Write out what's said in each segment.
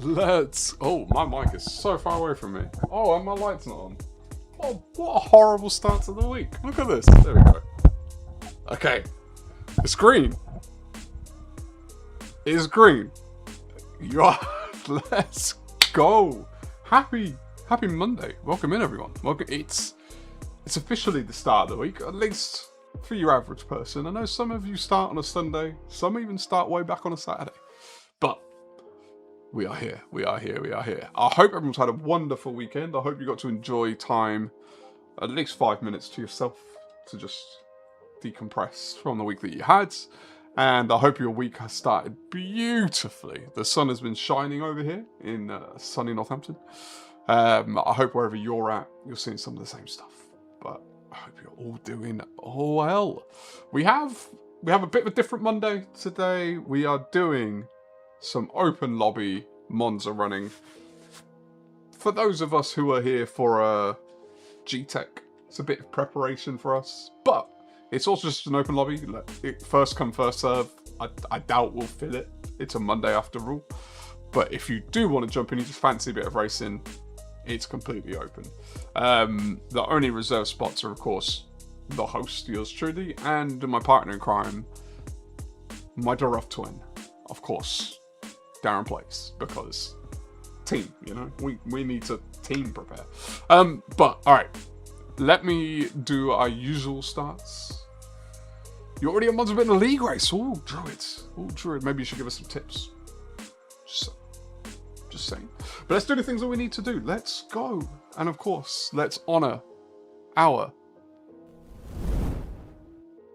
Let's... Oh, my mic is so far away from me. Oh, and my light's not on. Oh, what a horrible start to the week. Look at this. There we go. Okay. It's green. It's green. Let's go. Happy Monday. Welcome in, everyone. Welcome. It's officially the start of the week, at least for your average person. I know some of you start on a Sunday. Some even start way back on a Saturday. But we are here. We are here. We are here. I hope everyone's had a wonderful weekend. I hope you got to enjoy time, at least 5 minutes to yourself, to just decompress from the week that you had. And I hope your week has started beautifully. The sun has been shining over here in sunny Northampton. I hope wherever you're at, you're seeing some of the same stuff. But I hope you're all doing well. We have a bit of a different Monday today. We are doing some open lobby Monza running. For those of us who are here for GTEC, it's a bit of preparation for us. But it's also just an open lobby. First come, first serve. I doubt we'll fill it. It's a Monday after all. But if you do want to jump in, you just fancy a bit of racing, it's completely open. The only reserved spots are, of course, the host, yours truly, and my partner in crime, my DaRufff twin. Of course, Darren plays, because team, you know? We need to team prepare. But, alright. Let me do our usual starts. You're already a month in the league race. Oh, Druids. Oh, Druid. Maybe you should give us some tips. Just saying. But let's do the things that we need to do. Let's go. And of course, let's honor our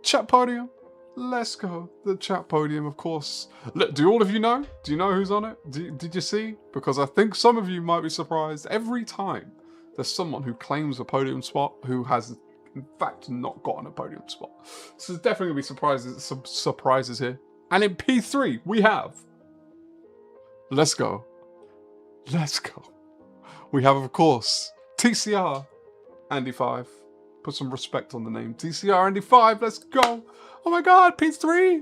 chat podium. Let's go. The chat podium, of course. Look, do all of you know? Do you know who's on it? Did you see? Because I think some of you might be surprised every time there's someone who claims a podium spot who has, in fact, not gotten a podium spot. So there's definitely going to be some surprises here. And in P3, we have... Let's go. Let's go. We have, of course, TCR Andy 5. Put some respect on the name. TCR Andy 5, let's go. Oh my god, P3.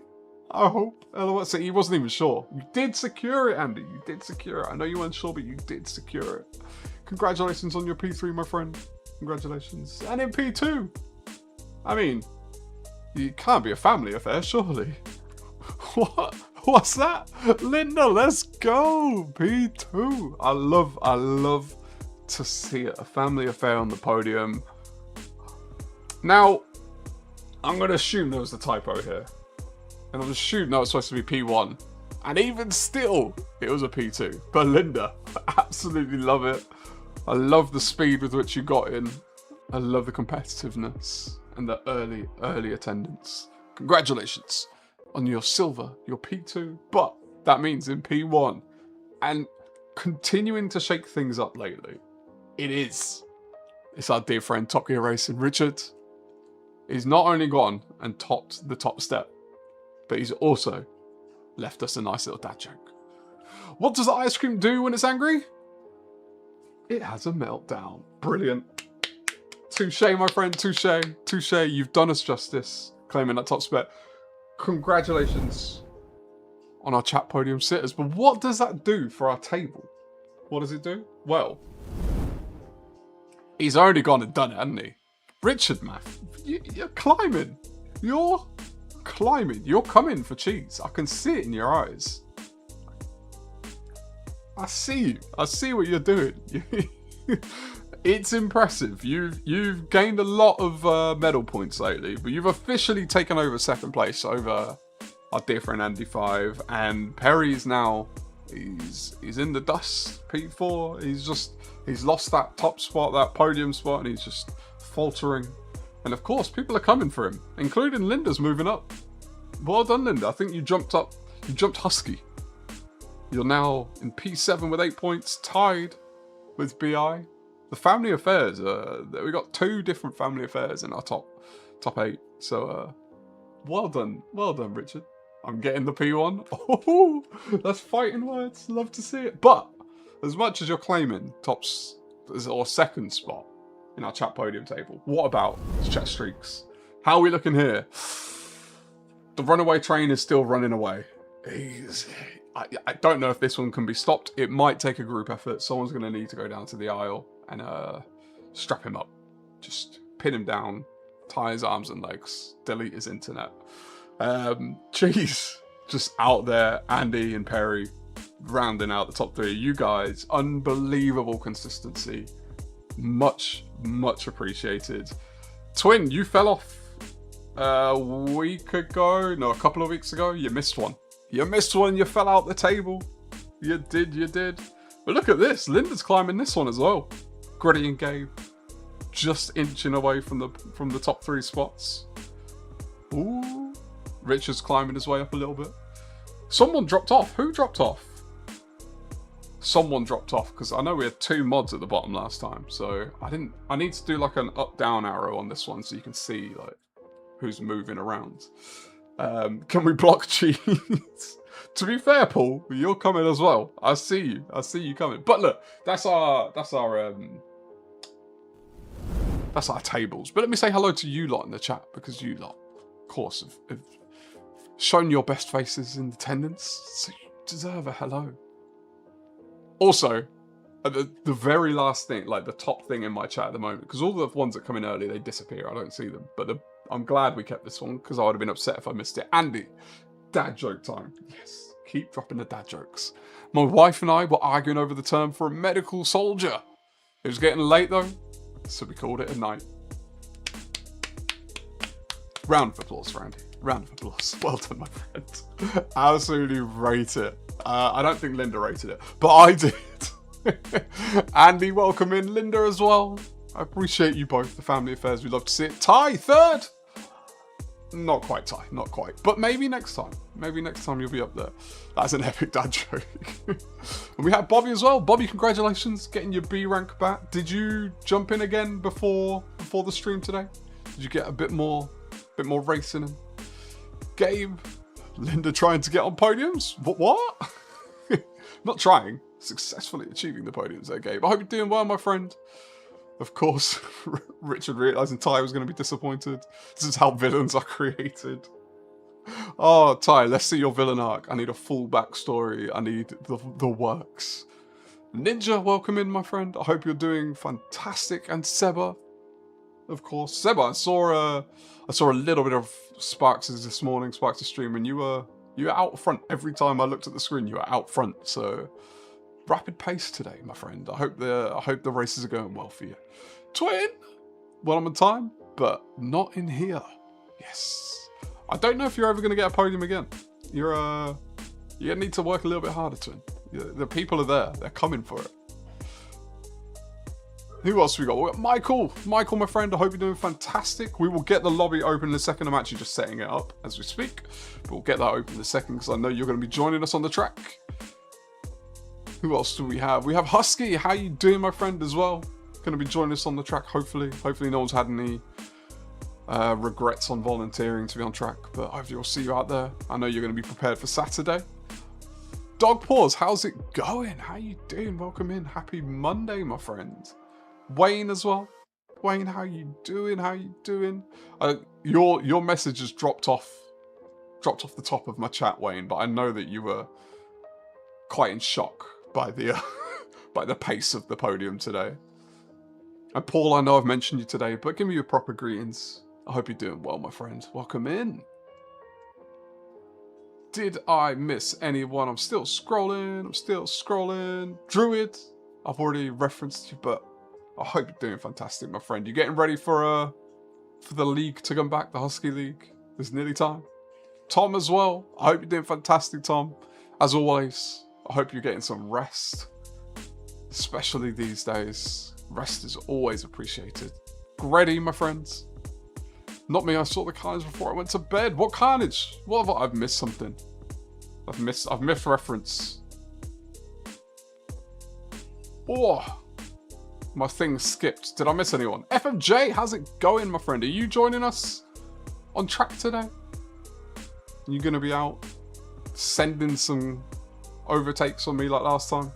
I hope. LOL. So he wasn't even sure. You did secure it, Andy. You did secure it. I know you weren't sure, but you did secure it. Congratulations on your P3, my friend. Congratulations. And in P2, I mean, it can't be a family affair, surely. What? What's that? Linda, let's go. P2. I love to see it. A family affair on the podium. Now, I'm going to assume there was a typo here. And I'm assuming that was supposed to be P1. And even still, it was a P2. But Linda, I absolutely love it. I love the speed with which you got in. I love the competitiveness and the early attendance. Congratulations on your silver, your P2. But that means in P1. And continuing to shake things up lately, it's our dear friend Top Gear Racing, Richard. He's not only gone and topped the top step, but he's also left us a nice little dad joke. What does the ice cream do when it's angry? It has a meltdown. Brilliant. Touche, my friend. Touche. Touche. You've done us justice, claiming that top spot. Congratulations on our chat podium sitters. But what does that do for our table? What does it do? Well, he's already gone and done it, hasn't he? Richard, man, you're climbing. You're climbing. You're coming for cheese. I can see it in your eyes. I see you. I see what you're doing. It's impressive. You've gained a lot of medal points lately, but you've officially taken over second place over our dear friend Andy 5, and Perry's now he's in the dust. P4. He's lost that top spot, that podium spot, and he's just faltering. And of course, people are coming for him, including Linda's moving up. Well done, Linda. I think you jumped up. You jumped husky. You're now in P7 with 8 points, tied with BI. The family affairs, we got 2 different family affairs in our top 8. So, well done, Richard. I'm getting the P1. Oh, that's fighting words. Love to see it. But as much as you're claiming tops or second spot in our chat podium table, what about chat streaks? How are we looking here? The runaway train is still running away. I don't know if this one can be stopped. It might take a group effort. Someone's going to need to go down to the aisle and strap him up. Just pin him down, tie his arms and legs, delete his internet. Jeez, just out there, Andy and Perry rounding out the top 3. You guys, unbelievable consistency. Much appreciated. Twin, you fell off a week ago. No, a couple of weeks ago. You missed one. You missed one. You fell out the table. You did. But look at this. Linda's climbing this one as well. Gritty and Gabe, just inching away from the top 3 spots. Ooh. Richard's climbing his way up a little bit. Someone dropped off. Who dropped off? Someone dropped off, because I know we had 2 mods at the bottom last time, so I need to do like an up-down arrow on this one so you can see like who's moving around. Can we block cheese? To be fair, Paul, you're coming as well. I see you coming. But look, that's our tables. But let me say hello to you lot in the chat, because you lot, of course, have shown your best faces in attendance, so you deserve a hello. Also, the very last thing, like the top thing in my chat at the moment, because all the ones that come in early, they disappear. I don't see them. But I'm glad we kept this one, because I would have been upset if I missed it. Andy, dad joke time. Yes, keep dropping the dad jokes. My wife and I were arguing over the term for a medical soldier. It was getting late though, so we called it a night. Round of applause for Andy. Round of applause. Well done, my friend. Absolutely rate it. I don't think Linda rated it, but I did. Andy, welcome in. Linda as well. I appreciate you both. The family affairs, we love to see it. Ty, 3rd. Not quite Ty, not quite. But maybe next time. Maybe next time you'll be up there. That's an epic dad joke. And we have Bobby as well. Bobby, congratulations, getting your B rank back. Did you jump in again before the stream today? Did you get a bit more racing in? Gabe, Linda trying to get on podiums? What? Not trying, successfully achieving the podiums there, Gabe. I hope you're doing well, my friend. Of course, Richard realising Ty was going to be disappointed. This is how villains are created. Oh, Ty, let's see your villain arc. I need a full backstory. I need the works. Ninja, welcome in, my friend. I hope you're doing fantastic. And Seba, of course. Seba, I saw a little bit of Sparks' this morning, Sparks' stream, and you were out front. Every time I looked at the screen, you were out front. So rapid pace today, my friend. I hope the races are going well for you. Twin, well, I'm on time, but not in here. Yes. I don't know if you're ever going to get a podium again. You're gonna need to work a little bit harder, Twin. The people are there. They're coming for it. Who else we got? We got Michael. Michael, my friend, I hope you're doing fantastic. We will get the lobby open in a second. I'm actually just setting it up as we speak. But we'll get that open in a second because I know you're going to be joining us on the track. Who else do we have? We have Husky. How you doing, my friend, as well? Going to be joining us on the track, hopefully. Hopefully no one's had any regrets on volunteering to be on track. But hopefully we'll see you out there. I know you're going to be prepared for Saturday. Dog Paws, how's it going? How you doing? Welcome in. Happy Monday, my friend. Wayne as well. Wayne, how you doing? How you doing? Your message has dropped off the top of my chat, Wayne, but I know that you were quite in shock by the by the pace of the podium today. And Paul, I know I've mentioned you today, but give me your proper greetings. I hope you're doing well, my friend. Welcome in. Did I miss anyone? I'm still scrolling. Druid, I've already referenced you, but I hope you're doing fantastic, my friend. You getting ready for the league to come back, the Husky League? It's nearly time. Tom as well. I hope you're doing fantastic, Tom. As always, I hope you're getting some rest. Especially these days. Rest is always appreciated. Greddy, my friends. Not me, I saw the carnage before I went to bed. What carnage? What have I've missed something. I've missed reference. Oh, my thing skipped. Did I miss anyone? FMJ, how's it going, my friend? Are you joining us on track today? Are you going to be out sending some overtakes on me like last time?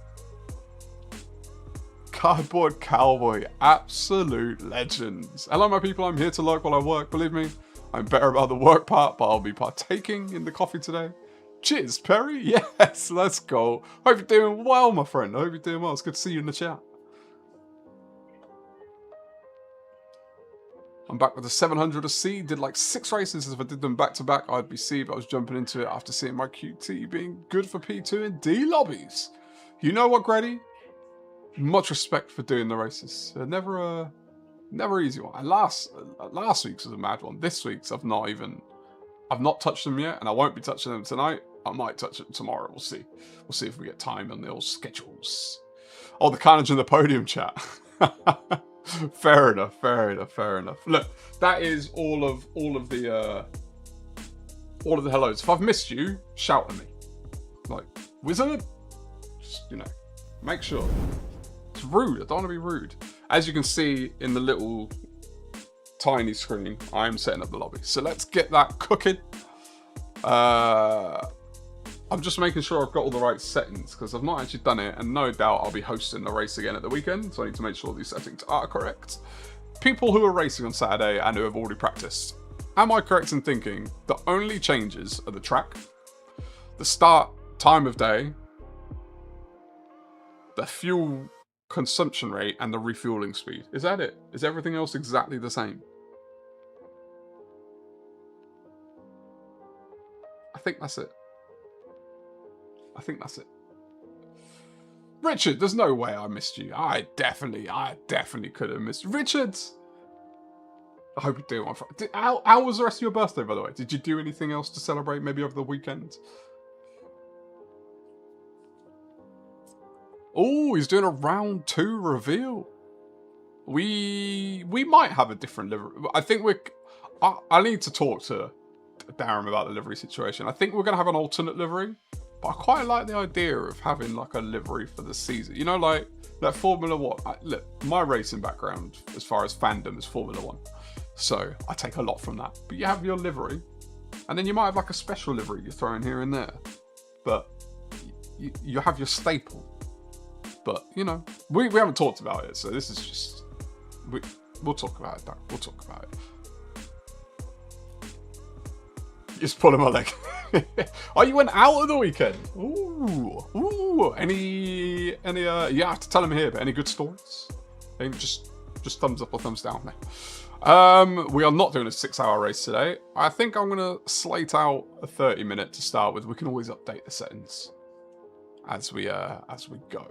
Cardboard Cowboy, absolute legends. Hello, my people. I'm here to lurk while I work. Believe me, I'm better about the work part, but I'll be partaking in the coffee today. Cheers, Perry. Yes, let's go. Hope you're doing well, my friend. I hope you're doing well. It's good to see you in the chat. I'm back with the 700 of C. Did like 6 races. If I did them back to back, I'd be C, but I was jumping into it after seeing my QT being good for P2 and D lobbies. You know what, Grady? Much respect for doing the races. Never easy one. And last week's was a mad one. This week's I've not touched them yet, and I won't be touching them tonight. I might touch them tomorrow. We'll see. We'll see if we get time on the old schedules. Oh, the carnage in the podium chat. Fair enough. Look, that is all of the hellos. If I've missed you, shout at me. Like, Wizard, just, you know, make sure. It's rude. I don't want to be rude. As you can see in the little tiny screen, I am setting up the lobby. So let's get that cooking. I'm just making sure I've got all the right settings because I've not actually done it, and no doubt I'll be hosting the race again at the weekend, so I need to make sure these settings are correct. People who are racing on Saturday and who have already practiced. Am I correct in thinking the only changes are the track, the start time of day, the fuel consumption rate, and the refueling speed? Is that it? Is everything else exactly the same? I think that's it. Richard, there's no way I missed you. I definitely could have missed you. Richard! I hope you're doing one. How was the rest of your birthday, by the way? Did you do anything else to celebrate, maybe over the weekend? Oh, he's doing a round 2 reveal. We might have a different livery. I think I need to talk to Darren about the livery situation. I think we're going to have an alternate livery. But I quite like the idea of having like a livery for the season. You know, like Formula 1. Look, my racing background as far as fandom is Formula 1. So I take a lot from that. But you have your livery. And then you might have like a special livery you throw in here and there. But you have your staple. But, you know, we haven't talked about it. So this is just... We'll talk about it, Darren. We'll talk about it. Just pulling my leg. Oh, you went out on the weekend? Ooh. Any you have to tell them here, but any good stories? Just thumbs up or thumbs down, mate. We are not doing a 6-hour race today. I think I'm gonna slate out a 30-minute to start with. We can always update the settings as we go.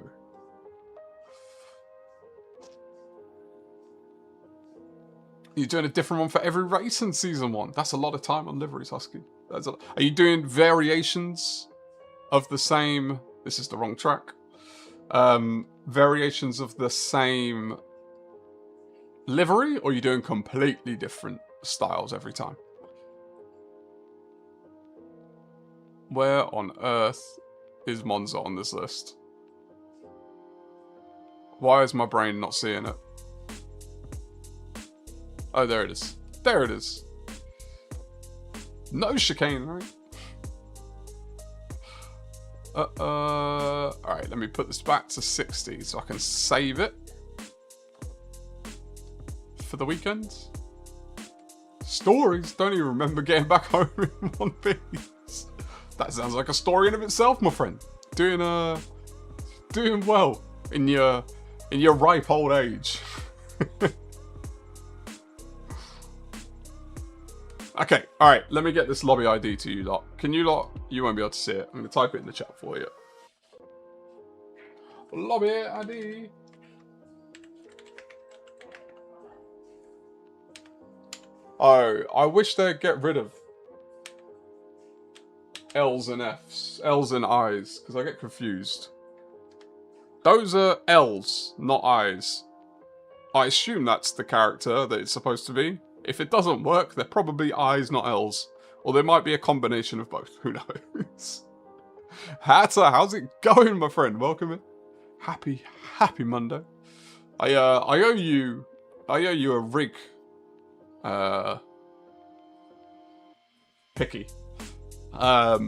You're doing a different one for every race in season 1. That's a lot of time on liveries, Husky. Are you doing variations of the same... This is the wrong track. Variations of the same livery, or are you doing completely different styles every time? Where on earth is Monza on this list? Why is my brain not seeing it? Oh, there it is. There it is. No chicane, right? Alright, let me put this back to 60 so I can save it for the weekend. Stories. Don't even remember getting back home in one piece. That sounds like a story in of itself, my friend. Doing well in your ripe old age. Okay, alright, let me get this lobby ID to you lot. Can you lot? You won't be able to see it. I'm going to type it in the chat for you. Lobby ID. Oh, I wish they'd get rid of L's and F's, L's and I's, because I get confused. Those are L's, not I's. I assume that's the character that it's supposed to be. If it doesn't work, they're probably I's, not L's. Or there might be a combination of both. Who knows? Hatter, how's it going, my friend? Welcome in. Happy Monday. I owe you a rig. Picky. I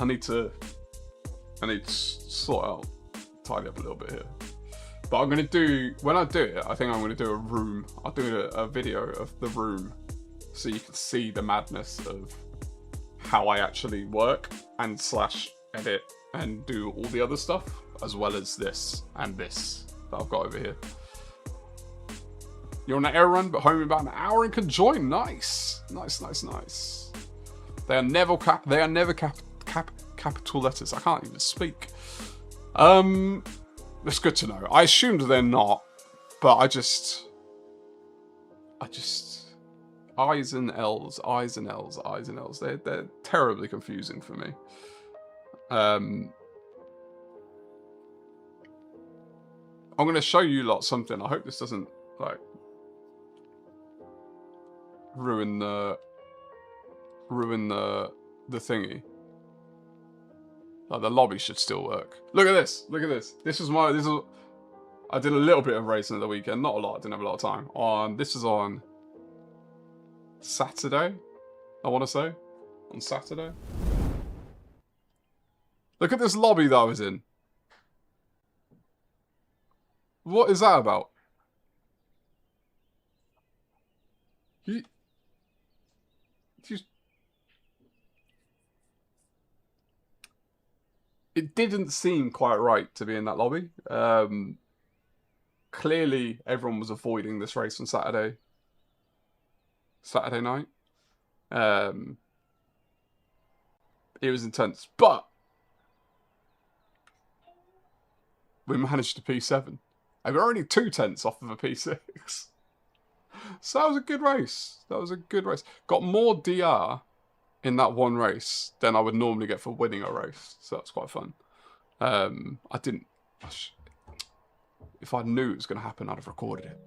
need to sort out, tidy up a little bit here. But I'm going to do, when I do it, I think I'm going to do a room. I'll do a video of the room so you can see the madness of how I actually work and slash edit and do all the other stuff, as well as this and this that I've got over here. You're on an air run, but home in about an hour and can join. Nice, nice, nice, nice. They are never capital letters. I can't even speak. It's good to know. I assumed they're not, but I just I's and L's, I's and L's, I's and L's. They're terribly confusing for me. I'm gonna show you lot something. I hope this doesn't like ruin the thingy. Like the lobby should still work. Look at this. Look at this. I did a little bit of racing at the weekend. Not a lot. I didn't have a lot of time. This is on Saturday, I want to say. On Saturday. Look at this lobby that I was in. What is that about? It didn't seem quite right to be in that lobby. Clearly, everyone was avoiding this race on Saturday night. It was intense, but we managed to P7. And we're only 2 tenths off of a P6. So that was a good race. That was a good race. Got more DR in that one race than I would normally get for winning a race. So that's quite fun. I didn't... If I knew it was going to happen, I'd have recorded it.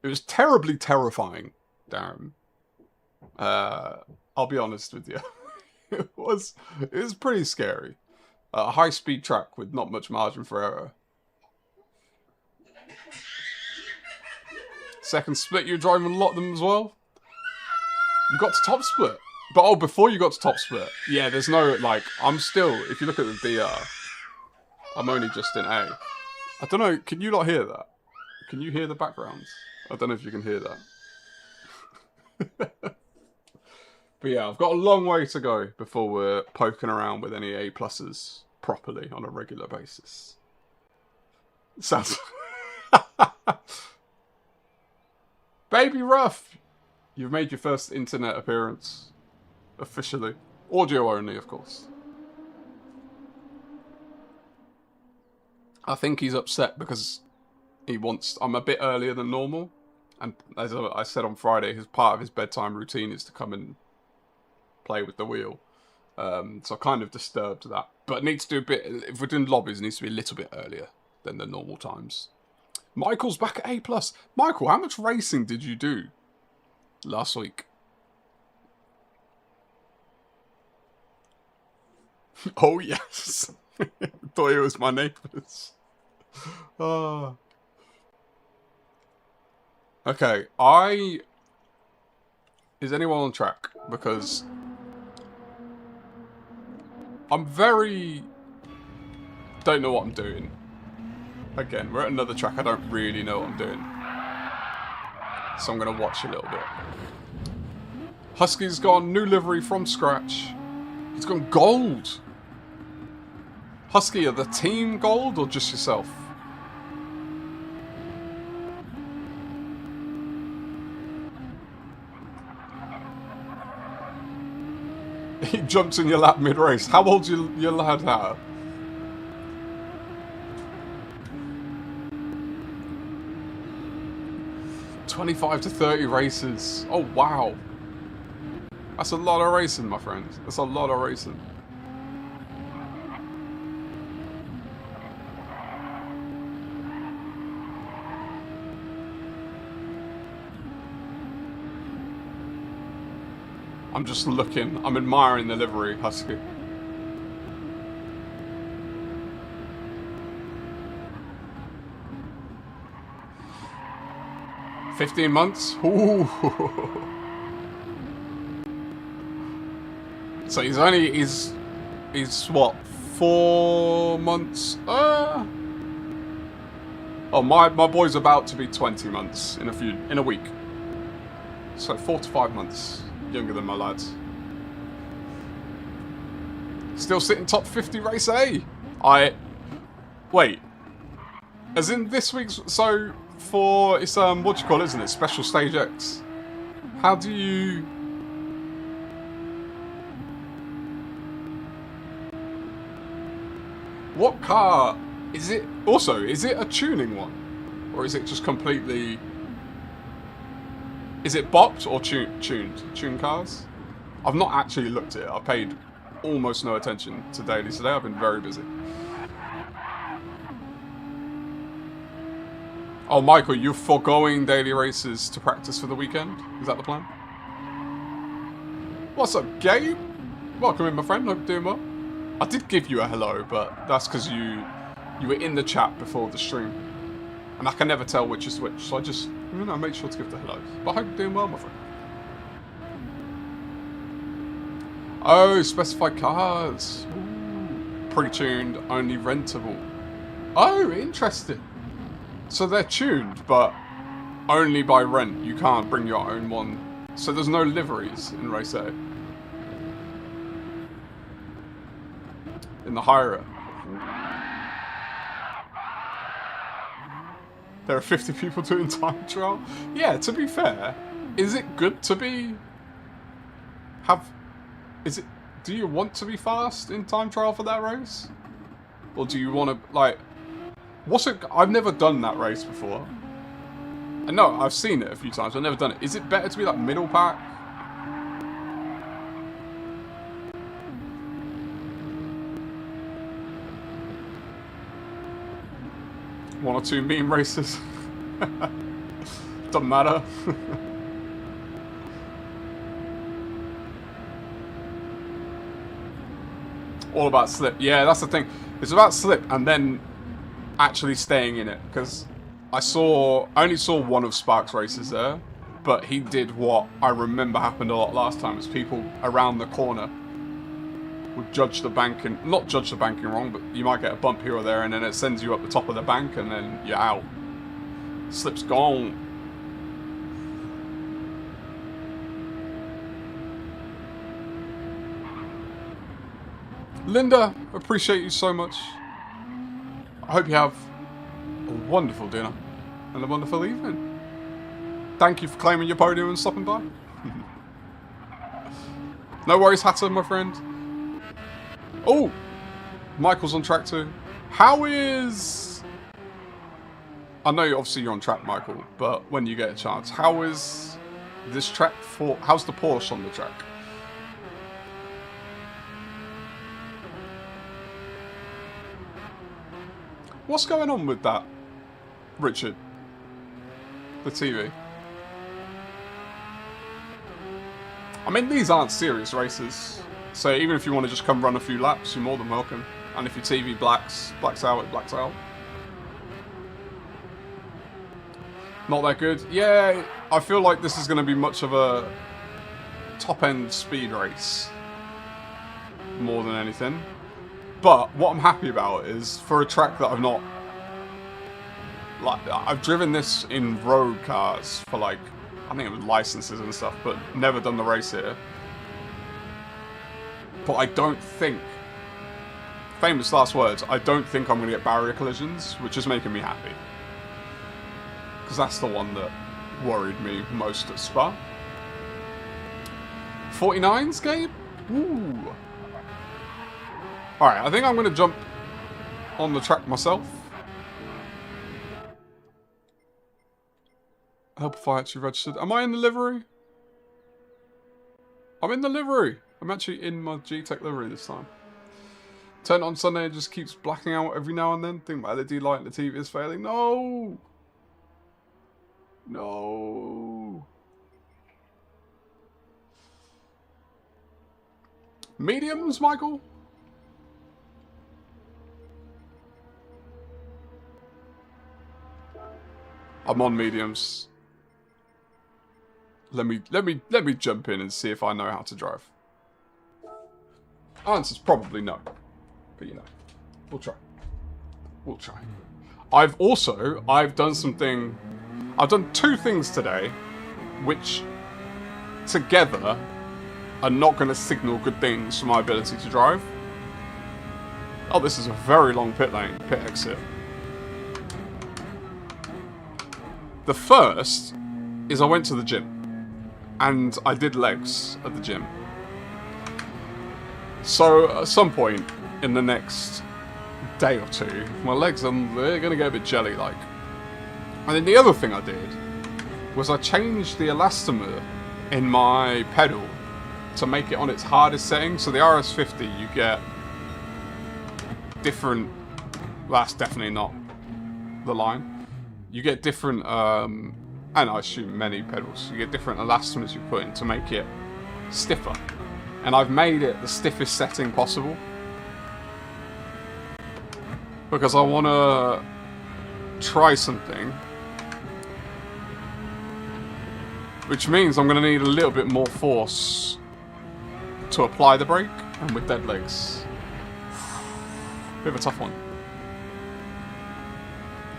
It was terribly terrifying, Darren. I'll be honest with you. It was pretty scary. A high-speed track with not much margin for error. Second split, you were driving a lot of them as well? You got to top split. But, oh, before you got to top split. Yeah, there's no, like, I'm still, if you look at the DR, I'm only just in A. I don't know, can you not hear that? Can you hear the backgrounds? I don't know if you can hear that. But yeah, I've got a long way to go before we're poking around with any A pluses properly on a regular basis. Sounds... Baby Ruff! You've made your first internet appearance. Officially. Audio only, of course. I think he's upset because he wants... I'm a bit earlier than normal. And as I said on Friday, part of his bedtime routine is to come and play with the wheel. So I kind of disturbed that. But it needs to do a bit... If we're doing lobbies, it needs to be a little bit earlier than the normal times. Michael's back at A+. Michael, how much racing did you do last week? Oh, yes. Thought it was my neighbours. Oh. Okay, Is anyone on track? Because I'm don't know what I'm doing. Again, we're at another track. I don't really know what I'm doing. So I'm going to watch a little bit. Husky's gone new livery from scratch. He's gone gold. Husky, are the team gold or just yourself? He jumped in your lap mid-race. How old's your lad now? $25 to 30 races. Oh, wow. That's a lot of racing, my friends. That's a lot of racing. I'm just looking. I'm admiring the livery, Husky. $15 months? Ooh. So he's what, 4 months? Oh, my boy's about to be 20 months in a week. So 4 to 5 months younger than my lads. Still sitting top 50 race A. Wait. As in this week's, so for, it's what do you call it, isn't it? Special Stage X. How do you... What car is it? Also, is it a tuning one? Or is it just completely... Is it bopped or tuned cars? I've not actually looked at it. I've paid almost no attention to dailies today. I've been very busy. Oh, Michael, you're foregoing daily races to practice for the weekend? Is that the plan? What's up, Gabe? Welcome in, my friend. Hope you're doing well. I did give you a hello, but that's because you were in the chat before the stream. And I can never tell which is which, so I just, you know, make sure to give the hellos. But I hope you're doing well, my friend. Oh, specified cars. Ooh. Pre-tuned, only rentable. Oh, interesting. So they're tuned, but only by rent. You can't bring your own one. So there's no liveries in Race A. In the higher. There are 50 people doing time trial. Yeah, to be fair, is it good to be... Do you want to be fast in time trial for that race? Or do you want to, like... I've never done that race before. And no, I've seen it a few times, I've never done it. Is it better to be like middle pack? One or two meme races. Doesn't matter. All about slip. Yeah, that's the thing. It's about slip and then actually staying in it. Because I only saw one of Spark's races there. But he did what I remember happened a lot last time. Is people around the corner would judge the banking, not judge the banking wrong, but you might get a bump here or there and then it sends you up the top of the bank and then you're out. Slip's gone. Linda, appreciate you so much. I hope you have a wonderful dinner and a wonderful evening. Thank you for claiming your podium and stopping by. No worries, Hatter, my friend. Oh, Michael's on track too. How is... I know obviously you're on track, Michael, but when you get a chance, how is this track for... How's the Porsche on the track? What's going on with that, Richard? The TV. I mean, these aren't serious races. So even if you want to just come run a few laps, you're more than welcome. And if your TV blacks out, it blacks out. Not that good. Yeah, I feel like this is going to be much of a top-end speed race. More than anything. But what I'm happy about is, for a track that I've not... Like, I've driven this in road cars for like, I think it was licenses and stuff, but never done the race here. But I don't think, famous last words, I don't think I'm going to get barrier collisions, which is making me happy. Because that's the one that worried me most at Spa. 49s, Gabe? Ooh. Alright, I think I'm going to jump on the track myself. Help if I actually registered. Am I in the livery? I'm in the livery. I'm actually in my GTEC livery this time. Turn it on Sunday and just keeps blacking out every now and then. Think my LED light on the TV is failing. No! No! Mediums, Michael? I'm on mediums. Let me jump in and see if I know how to drive. Answer's probably no. But you know, we'll try. We'll try. I've done something... I've done two things today, which together are not going to signal good things for my ability to drive. Oh, this is a very long pit lane, pit exit. The first is I went to the gym, and I did legs at the gym. So at some point in the next day or two, my legs they're going to get a bit jelly-like. And then the other thing I did was I changed the elastomer in my pedal to make it on its hardest setting. So the RS50, you get different... Well, that's definitely not the line. You get different, and I assume many pedals, you get different elastomers you put in to make it stiffer. And I've made it the stiffest setting possible. Because I want to try something. Which means I'm going to need a little bit more force to apply the brake. And with dead legs. Bit of a tough one.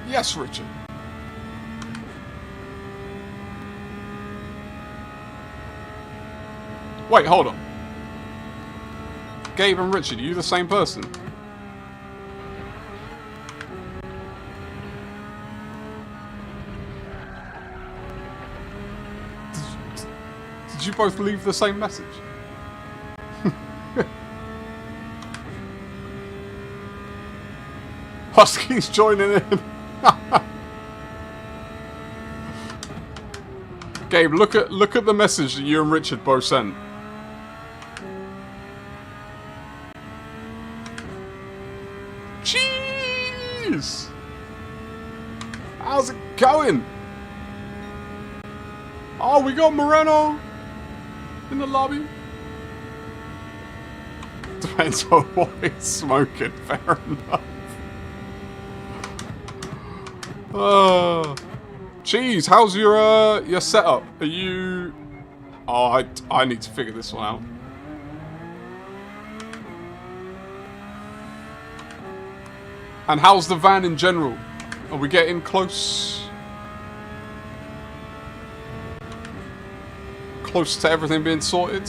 Yes, Richard. Wait, hold on. Gabe and Richard, are you the same person? Did you both leave the same message? Husky's joining in. Gabe, look at the message that you and Richard both sent. Jeez! How's it going? Oh, we got Moreno in the lobby. Depends on what he's smoking, fair enough. Jeez, how's your setup? Are you... Oh, I need to figure this one out. And how's the van in general? Are we getting close? Close to everything being sorted?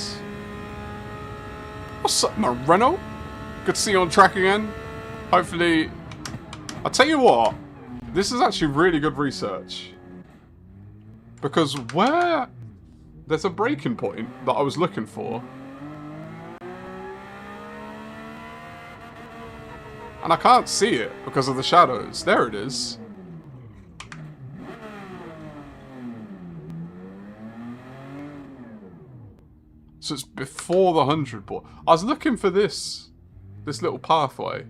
What's up, Moreno? Good to see you on track again. Hopefully... I'll tell you what. This is actually really good research. Because where... There's a breaking point that I was looking for. And I can't see it because of the shadows. There it is. So it's before the 100 point. I was looking for this little pathway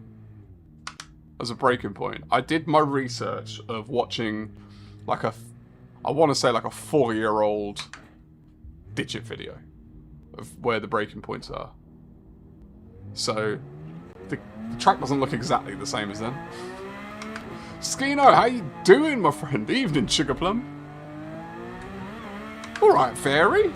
as a breaking point. I did my research of watching like I want to say like a 4-year-old digit video of where the breaking points are. So the track doesn't look exactly the same as then. Skino, how you doing, my friend? Evening, Sugar Plum. Alright, Fairy.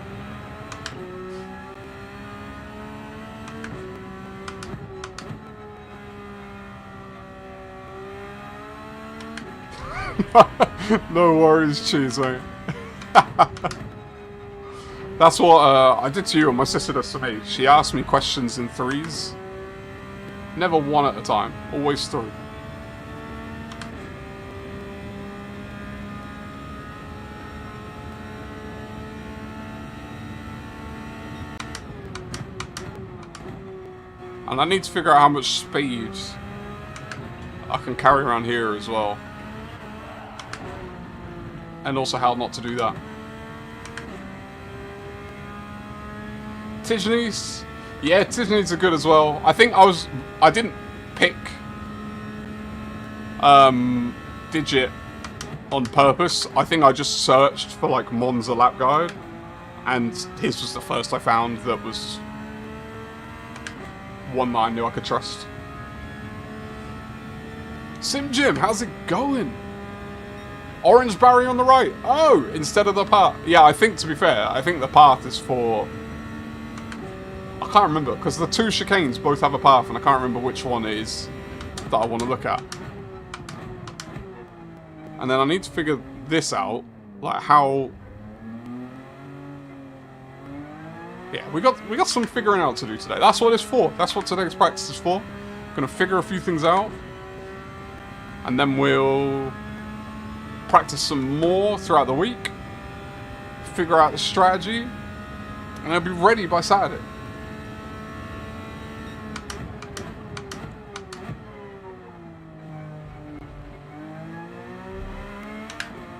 No worries, cheese, mate. That's what I did to you and my sister does to me. She asked me questions in threes. Never one at a time. Always three. And I need to figure out how much speed I can carry around here as well. And also how not to do that. Tijani's. Yeah, Tijani's are good as well. I think I didn't pick Digit on purpose. I think I just searched for like Monza lap guide. And his was the first I found that was one that I knew I could trust. Sim Jim, how's it going? Orange barrier on the right. Oh, instead of the path. Yeah, I think, to be fair, I think the path is for... I can't remember, because the two chicanes both have a path, and I can't remember which one it is that I want to look at. And then I need to figure this out. Like how... Yeah, we got some figuring out to do today. That's what it's for. That's what today's practice is for. Gonna figure a few things out. And then we'll practice some more throughout the week. Figure out the strategy. And I'll be ready by Saturday.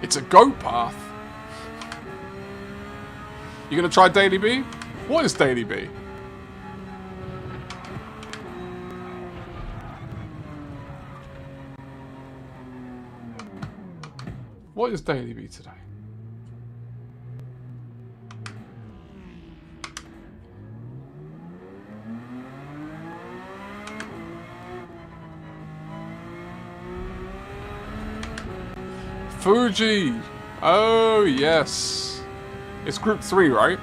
It's a go path. You gonna try Daily B? What is Daily B? What is Daily B today? Fuji! Oh, yes. It's group 3, right?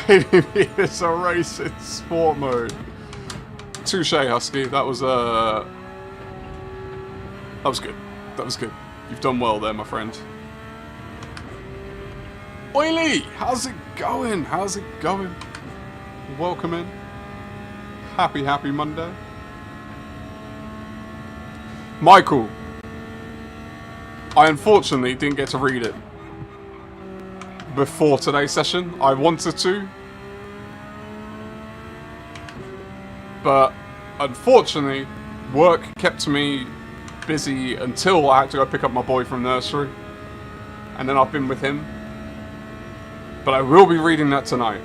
It's a race in sport mode. Touche, Husky. That was good. That was good. You've done well there, my friend. Oily! How's it going? How's it going? Welcome in. Happy Monday. Michael. I unfortunately didn't get to read it before today's session. I wanted to. But unfortunately, work kept me busy until I had to go pick up my boy from nursery. And then I've been with him. But I will be reading that tonight.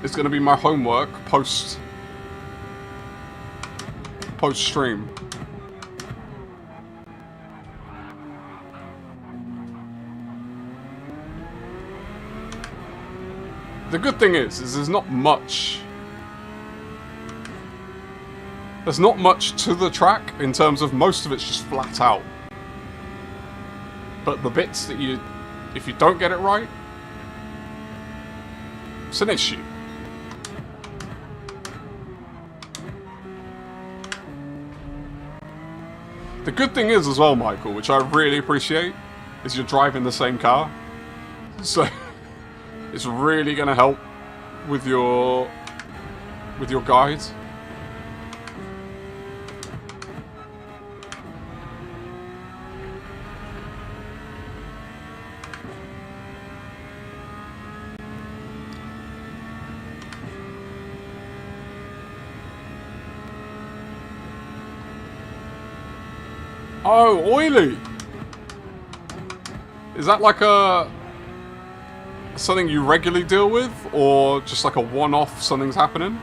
It's going to be my homework post stream. The good thing is there's not much. There's not much to the track in terms of most of it's just flat out. But the bits that if you don't get it right, it's an issue. The good thing is as well, Michael, which I really appreciate, is you're driving the same car. So it's really going to help with your guides. Oh, oily! Is that like something you regularly deal with, or just like a one-off something's happening?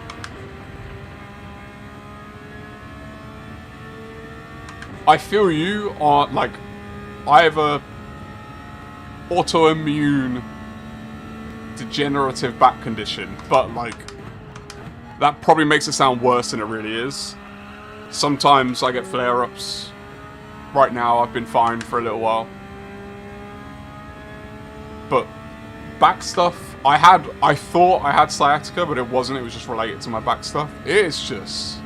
I feel you are like, I have a autoimmune degenerative back condition, but like, that probably makes it sound worse than it really is. Sometimes I get flare-ups. Right now, I've been fine for a little while. But back stuff, I thought I had sciatica, but it wasn't. It was just related to my back stuff. It's just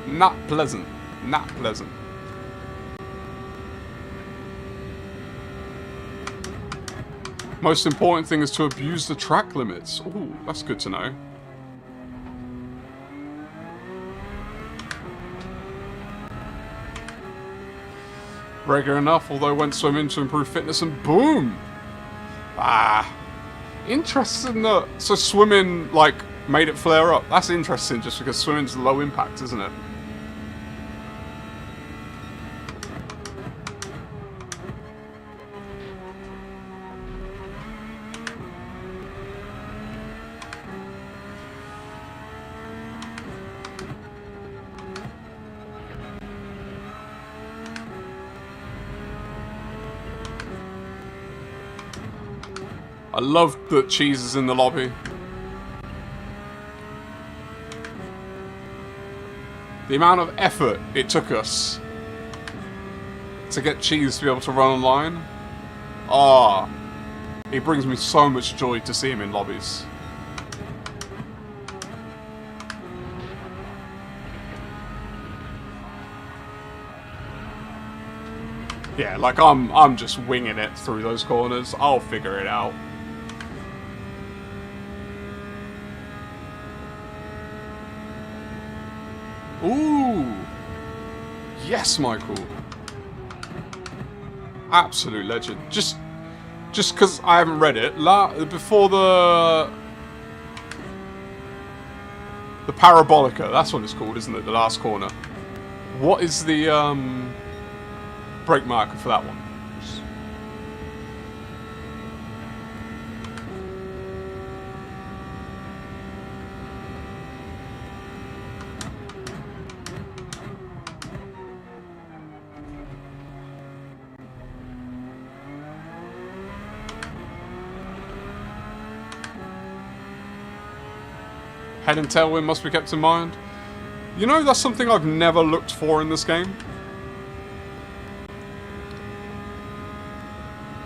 not pleasant. Not pleasant. Most important thing is to abuse the track limits. Ooh, that's good to know. Regular enough, although went swimming to improve fitness and boom! Ah. Interesting that... So swimming, like, made it flare up. That's interesting just because swimming's low impact, isn't it? I love that Cheese is in the lobby. The amount of effort it took us to get Cheese to be able to run online. Ah, it brings me so much joy to see him in lobbies. Yeah, like I'm just winging it through those corners. I'll figure it out. Ooh. Yes, Michael. Absolute legend. Just because I haven't read it, before the Parabolica, that's what it's called, isn't it? The last corner. What is the brake marker for that one? Head and tailwind must be kept in mind. You know, that's something I've never looked for in this game.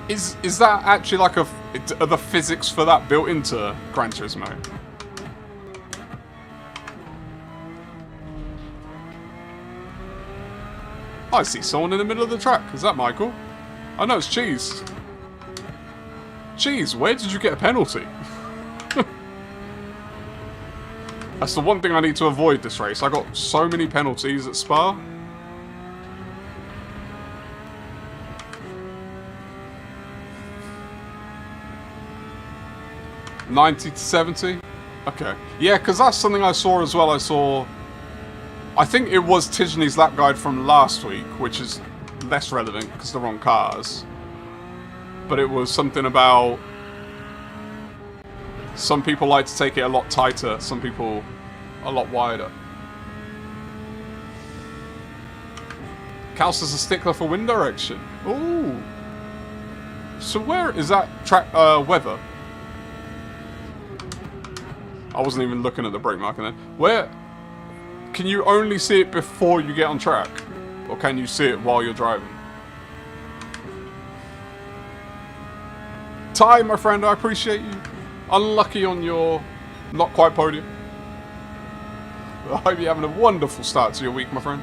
Is that actually like are the physics for that built into Gran Turismo? I see someone in the middle of the track. Is that Michael? Oh no, it's Cheese. Cheese, where did you get a penalty? That's the one thing I need to avoid this race. I got so many penalties at Spa. $90 to $70? Okay. Yeah, because that's something I saw as well. I think it was Tijani's lap guide from last week, which is less relevant because they're wrong cars. But it was something about... Some people like to take it a lot tighter, some people a lot wider. Kals is a stickler for wind direction. Ooh. So where is that track weather? I wasn't even looking at the brake marker then. Where? Can you only see it before you get on track? Or can you see it while you're driving? Ty, my friend, I appreciate you. Unlucky on your not quite podium. I hope you're having a wonderful start to your week, my friend.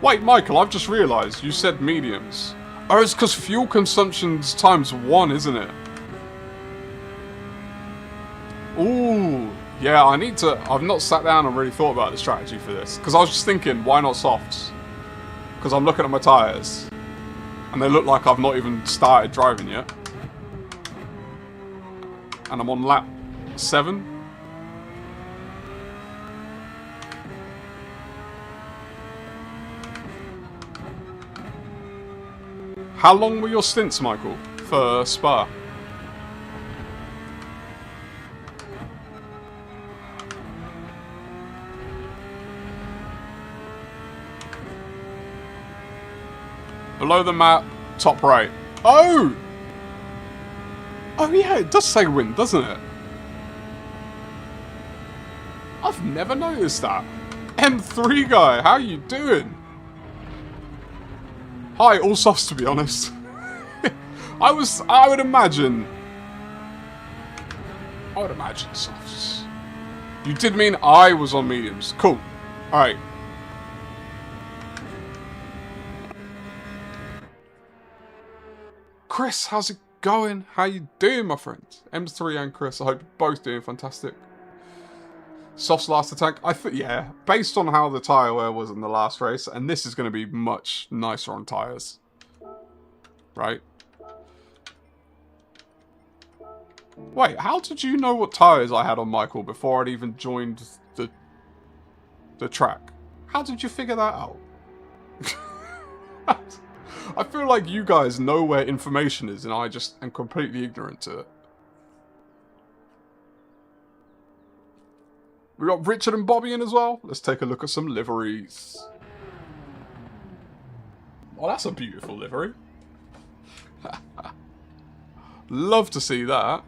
Wait, Michael, I've just realised you said mediums. Oh, it's because fuel consumption's times 1, isn't it? Ooh. Yeah, I've not sat down and really thought about the strategy for this. Because I was just thinking, why not softs? Because I'm looking at my tyres. And they look like I've not even started driving yet. And I'm on lap 7. How long were your stints, Michael, for Spa? Below the map, top right. Oh! Oh yeah, it does say wind, doesn't it? I've never noticed that. M3 guy, how you doing? Hi, all softs to be honest. I would imagine softs. You did mean I was on mediums. Cool. Alright. Chris, how's it going? How you doing, my friend? M3 and Chris, I hope you're both doing fantastic. Softs last the tank. Yeah, based on how the tyre wear was in the last race, and this is going to be much nicer on tyres. Right? Wait, how did you know what tyres I had on Michael before I'd even joined the track? How did you figure that out? I feel like you guys know where information is and I just am completely ignorant to it. We got Richard and Bobby in as well. Let's take a look at some liveries. Oh, that's a beautiful livery. Love to see that.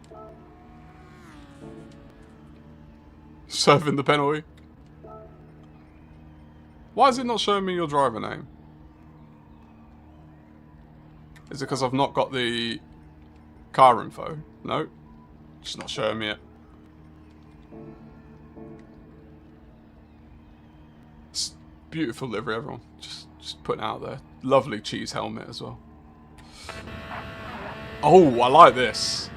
Serving the penalty. Why is it not showing me your driver name? Is it because I've not got the car info? No. Just not showing me it. It's beautiful livery, everyone. Just putting it out there. Lovely cheese helmet as well. Oh, I like this.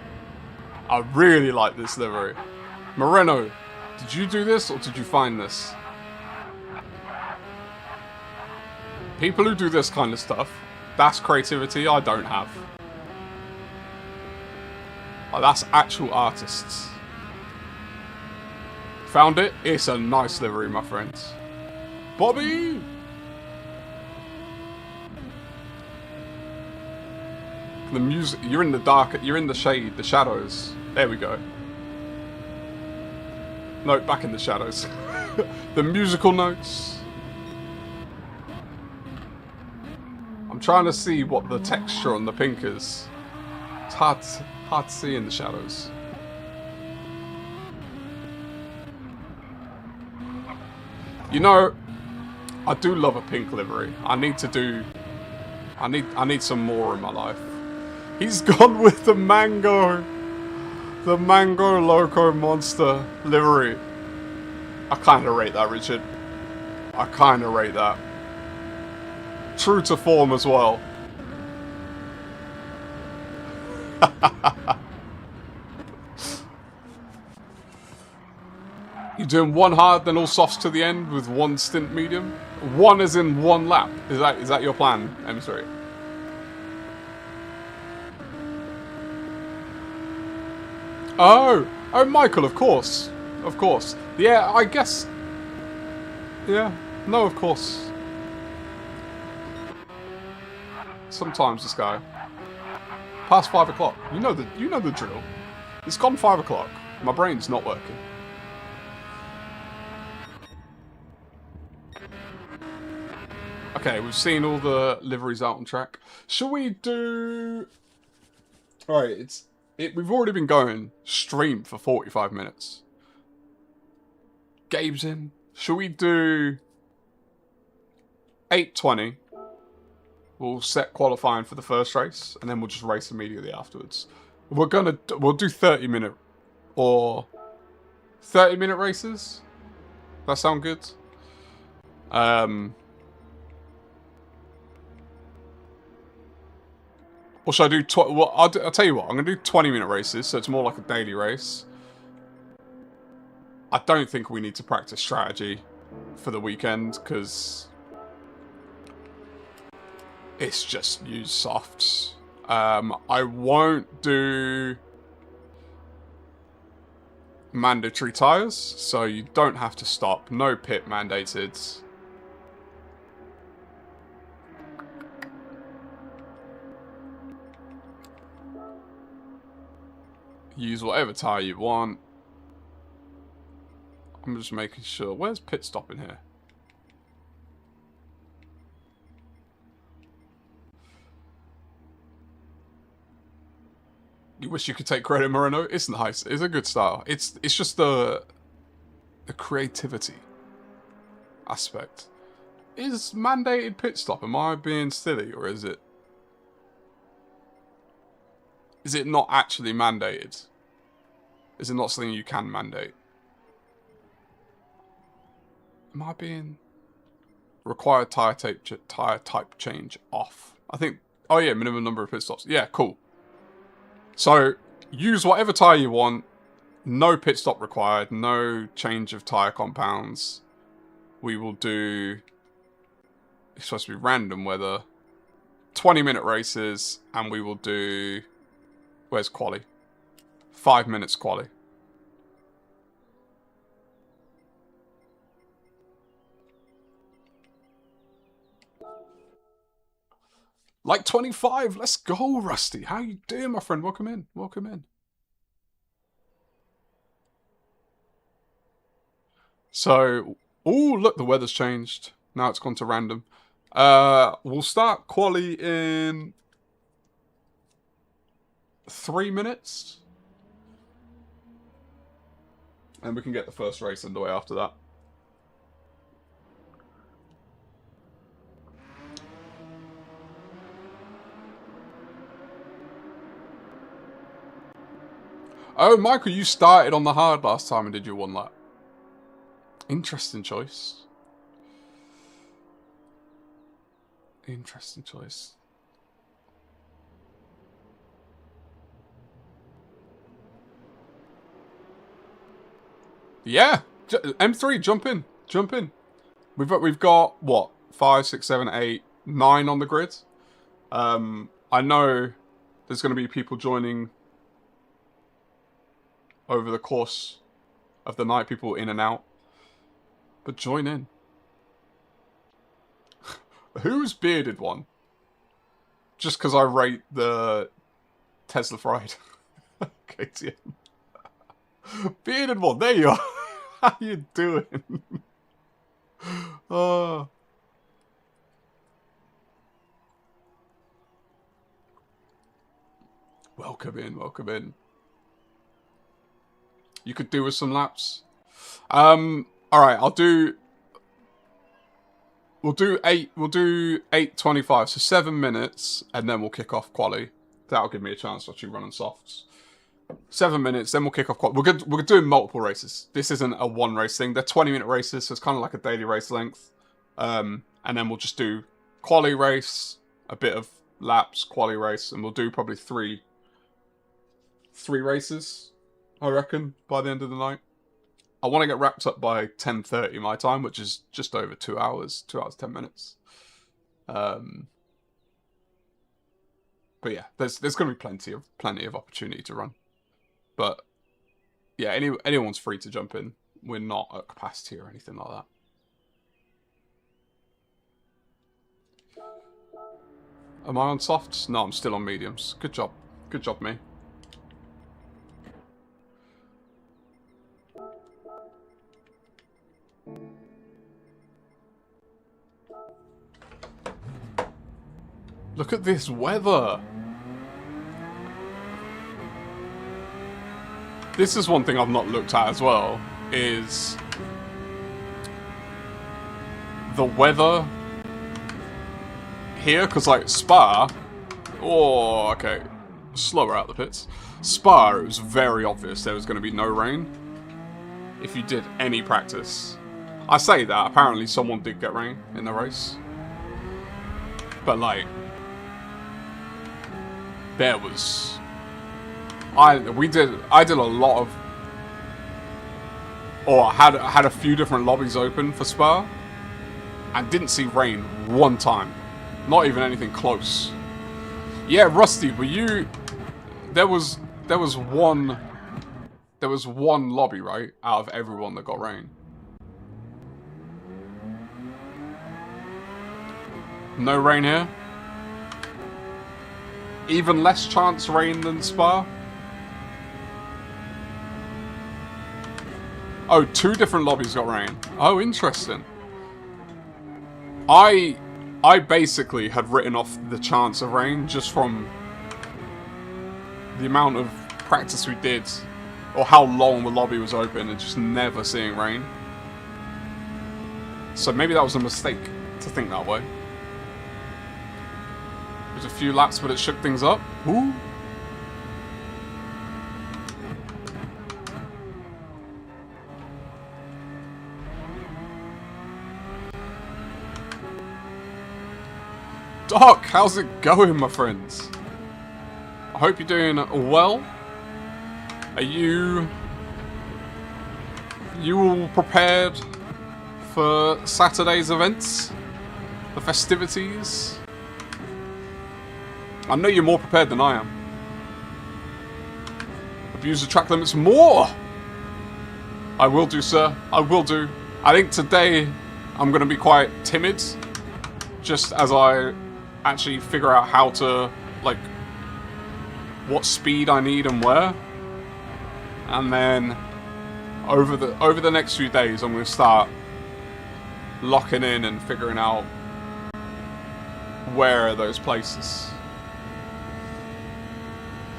I really like this livery. Moreno, did you do this or did you find this? People who do this kind of stuff, that's creativity I don't have. Like, that's actual artists. Found it? It's a nice livery, my friends. Bobby! The music, you're in the dark, you're in the shade, the shadows. There we go. No, back in the shadows. The musical notes. I'm trying to see what the texture on the pink is. It's hard to see in the shadows. You know, I do love a pink livery. I need some more in my life. He's gone with the mango loco monster livery. I kind of rate that, Richard. I kind of rate that. True to form as well. You're doing one hard, then all softs to the end with one stint medium? One as in one lap. Is that your plan, M3? Oh, Michael, of course. Of course. Yeah, I guess. Yeah, no, of course. Sometimes this guy. Past 5 o'clock. You know the drill. It's gone 5 o'clock. My brain's not working. Okay, we've seen all the liveries out on track. Shall we do... Alright, we've already been going stream for 45 minutes. Gabe's in. Shall we do 8:20? We'll set qualifying for the first race, and then we'll just race immediately afterwards. We'll do 30-minute or 30-minute races. That sound good? Or should I do... Well, I'll tell you what. I'm going to do 20-minute races, so it's more like a daily race. I don't think we need to practice strategy for the weekend, because it's just use softs. I won't do mandatory tyres, so you don't have to stop. No pit mandated. Use whatever tyre you want. I'm just making sure. Where's pit stop in here? You wish you could take credit, Moreno. It's nice. It's a good style. It's just the creativity aspect. Is mandated pit stop? Am I being silly, or is it? Is it not actually mandated? Is it not something you can mandate? Am I being... Required tyre type change off. I think... Oh yeah, minimum number of pit stops. Yeah, cool. So, use whatever tyre you want. No pit stop required. No change of tyre compounds. We will do... It's supposed to be random weather. 20-minute races. And we will do... Where's quali? 5 minutes quali. Like 25, let's go, Rusty. How you doing, my friend? Welcome in. Welcome in. So, oh, look, the weather's changed. Now it's gone to random. We'll start quali in 3 minutes. And we can get the first race underway after that. Oh, Michael, you started on the hard last time and did your 1 lap. Interesting choice. Interesting choice. Yeah, M3, jump in, jump in. We've got what 5, 6, 7, 8, 9 on the grid. I know there's going to be people joining over the course of the night, people in and out. But join in. Who's bearded one? Just because I rate the Tesla Fried KTM. Bearded one, there you are. How you doing? Welcome in, welcome in. You could do with some laps. Alright, we'll do 8:25, so 7 minutes, and then we'll kick off quali. That'll give me a chance to actually run on softs. 7 minutes, then we'll kick off quali. We're doing multiple races. This isn't a 1 race thing. They're 20-minute races, so it's kind of like a daily race length. And then we'll just do quali race, a bit of laps, quali race, and we'll do probably three races, I reckon, by the end of the night. I want to get wrapped up by 10:30 my time, which is just over 2 hours, 2 hours, 10 minutes. But yeah, there's going to be plenty of opportunity to run. But yeah, anyone's free to jump in. We're not at capacity or anything like that. Am I on softs? No, I'm still on mediums. Good job. Good job, me. Look at this weather. This is one thing I've not looked at as well, is the weather here, because like Spa, oh, okay, slower out the pits. Spa, it was very obvious there was going to be no rain if you did any practice. I say that, apparently someone did get rain in the race. But like, there was... I did a lot of... Or had a few different lobbies open for Spa, and didn't see rain one time. Not even anything close. Yeah, Rusty, were you... There was one lobby, right, out of everyone that got rain. No rain here. Even less chance rain than Spa. Oh, 2 different lobbies got rain. Oh, interesting. I basically had written off the chance of rain just from the amount of practice we did, or how long the lobby was open, and just never seeing rain. So maybe that was a mistake to think that way. There's a few laps, but it shook things up. Ooh. Doc, how's it going, my friends? I hope you're doing well. Are you all prepared for Saturday's events? The festivities? I know you're more prepared than I am. Abuse the track limits more! I will do, sir. I will do. I think today I'm going to be quite timid, just as I actually figure out how to, like, what speed I need and where. And then over the next few days, I'm going to start locking in and figuring out where are those places.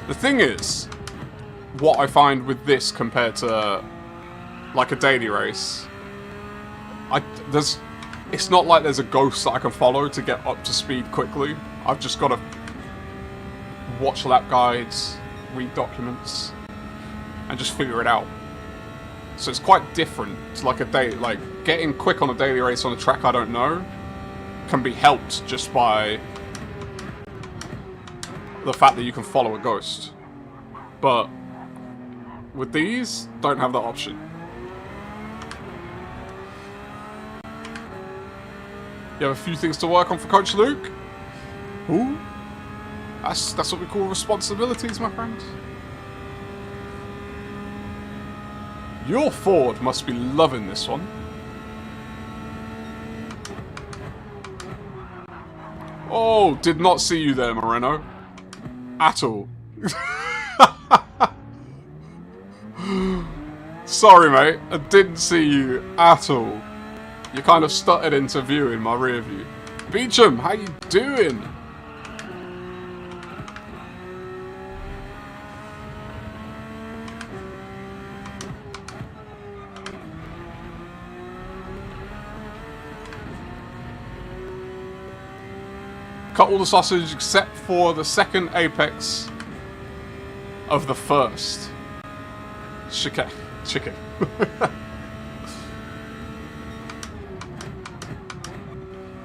The thing is, what I find with this compared to like a daily race, it's not like there's a ghost that I can follow to get up to speed quickly. I've just got to watch lap guides, read documents. and just figure it out. So it's quite different to like a day, like getting quick on a daily race on a track I don't know can be helped just by the fact that you can follow a ghost. But with these, don't have that option. You have a few things to work on for Coach Luke? Ooh. That's what we call responsibilities, my friend. Your Ford must be loving this one. Oh, did not see you there, Moreno. At all. Sorry, mate. I didn't see you at all. You kind of stuttered into view in my rear view. Beecham, how you doing? Cut all the sausage except for the second apex of the first. Chicken.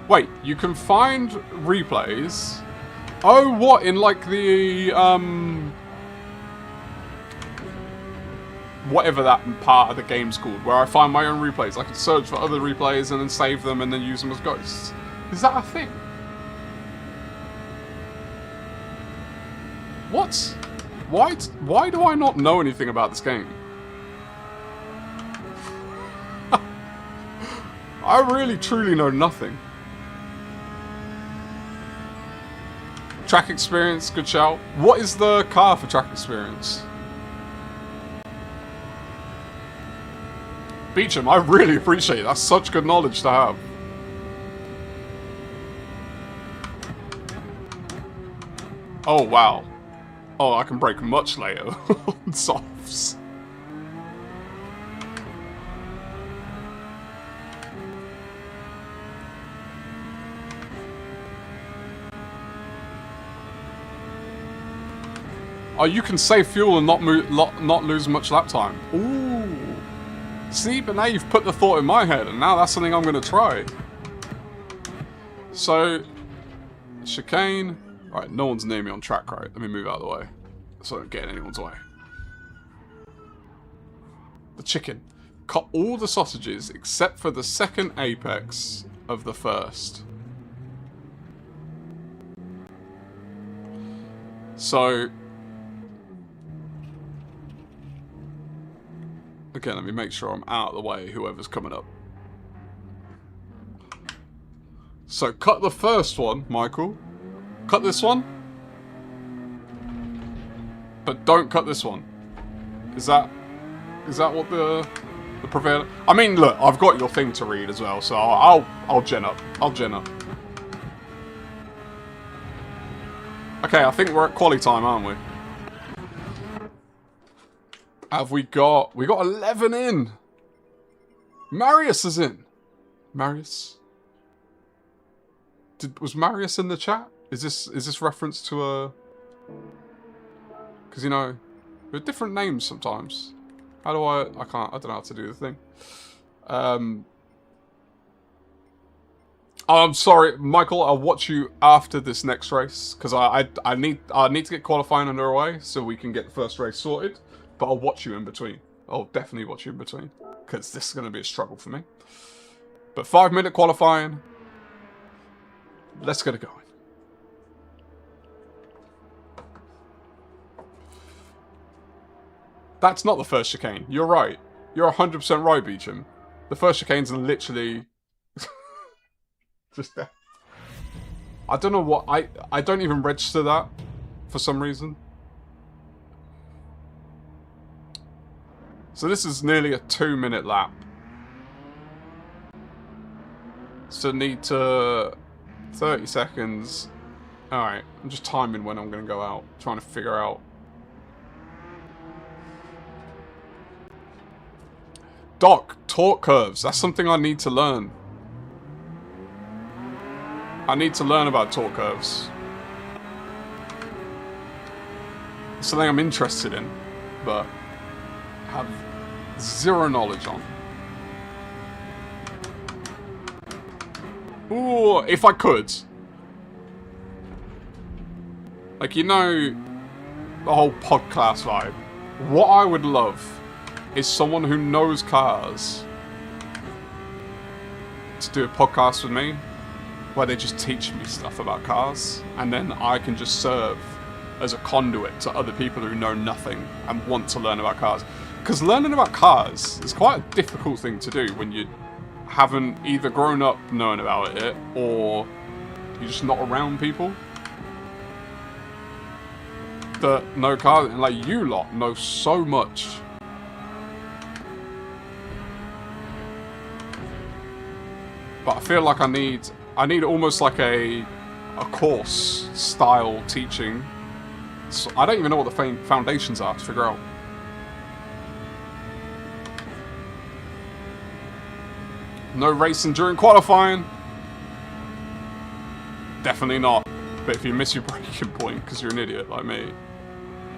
Wait, you can find replays? Oh, what, in like the, whatever that part of the game's called, where I find my own replays. I can search for other replays and then save them and then use them as ghosts. Is that a thing? What? Why do I not know anything about this game? I really truly know nothing. Track experience, good shout. What is the car for track experience? Beecham, I really appreciate it. That's such good knowledge to have. Oh, wow. Oh, I can brake much later on softs. Oh, you can save fuel and not lose much lap time. Ooh. See, but now you've put the thought in my head, and now that's something I'm going to try. So, chicane. Right, no one's near me on track, right? Let me move out of the way so I don't get in anyone's way. The chicken. Cut all the sausages except for the second apex of the first. So, again, let me make sure I'm out of the way, whoever's coming up. So, cut the first one, Michael. Cut this one. But don't cut this one. Is that what the prevailing? I mean, look, I've got your thing to read as well, so I'll gen up. I'll gen up. Okay, I think we're at quali time, aren't we? Have we got 11 in. Marius is in. Marius? Was Marius in the chat? Is this reference to a... Because, you know, there are different names sometimes. How do I don't know how to do the thing. Oh, I'm sorry, Michael, I'll watch you after this next race. Because I need to get qualifying underway so we can get the first race sorted. But I'll watch you in between. I'll definitely watch you in between. Because this is going to be a struggle for me. But 5-minute qualifying. Let's get it going. That's not the first chicane. You're right. You're 100% right, Beecham. The first chicanes are literally... just there. I don't know what... I don't even register that for some reason. So this is nearly a 2-minute lap. So need to... 30 seconds. Alright, I'm just timing when I'm going to go out. Trying to figure out... Doc, torque curves. That's something I need to learn. I need to learn about torque curves. It's something I'm interested in, but... have zero knowledge on. Ooh, if I could. Like, you know, the whole podcast vibe. What I would love is someone who knows cars to do a podcast with me where they just teach me stuff about cars, and then I can just serve as a conduit to other people who know nothing and want to learn about cars. Because learning about cars is quite a difficult thing to do when you haven't either grown up knowing about it or you're just not around people that know cars. And like, you lot know so much. But I feel like I need almost like a course style teaching. So I don't even know what the foundations are to figure out. No racing during qualifying? Definitely not. But if you miss your braking point because you're an idiot like me,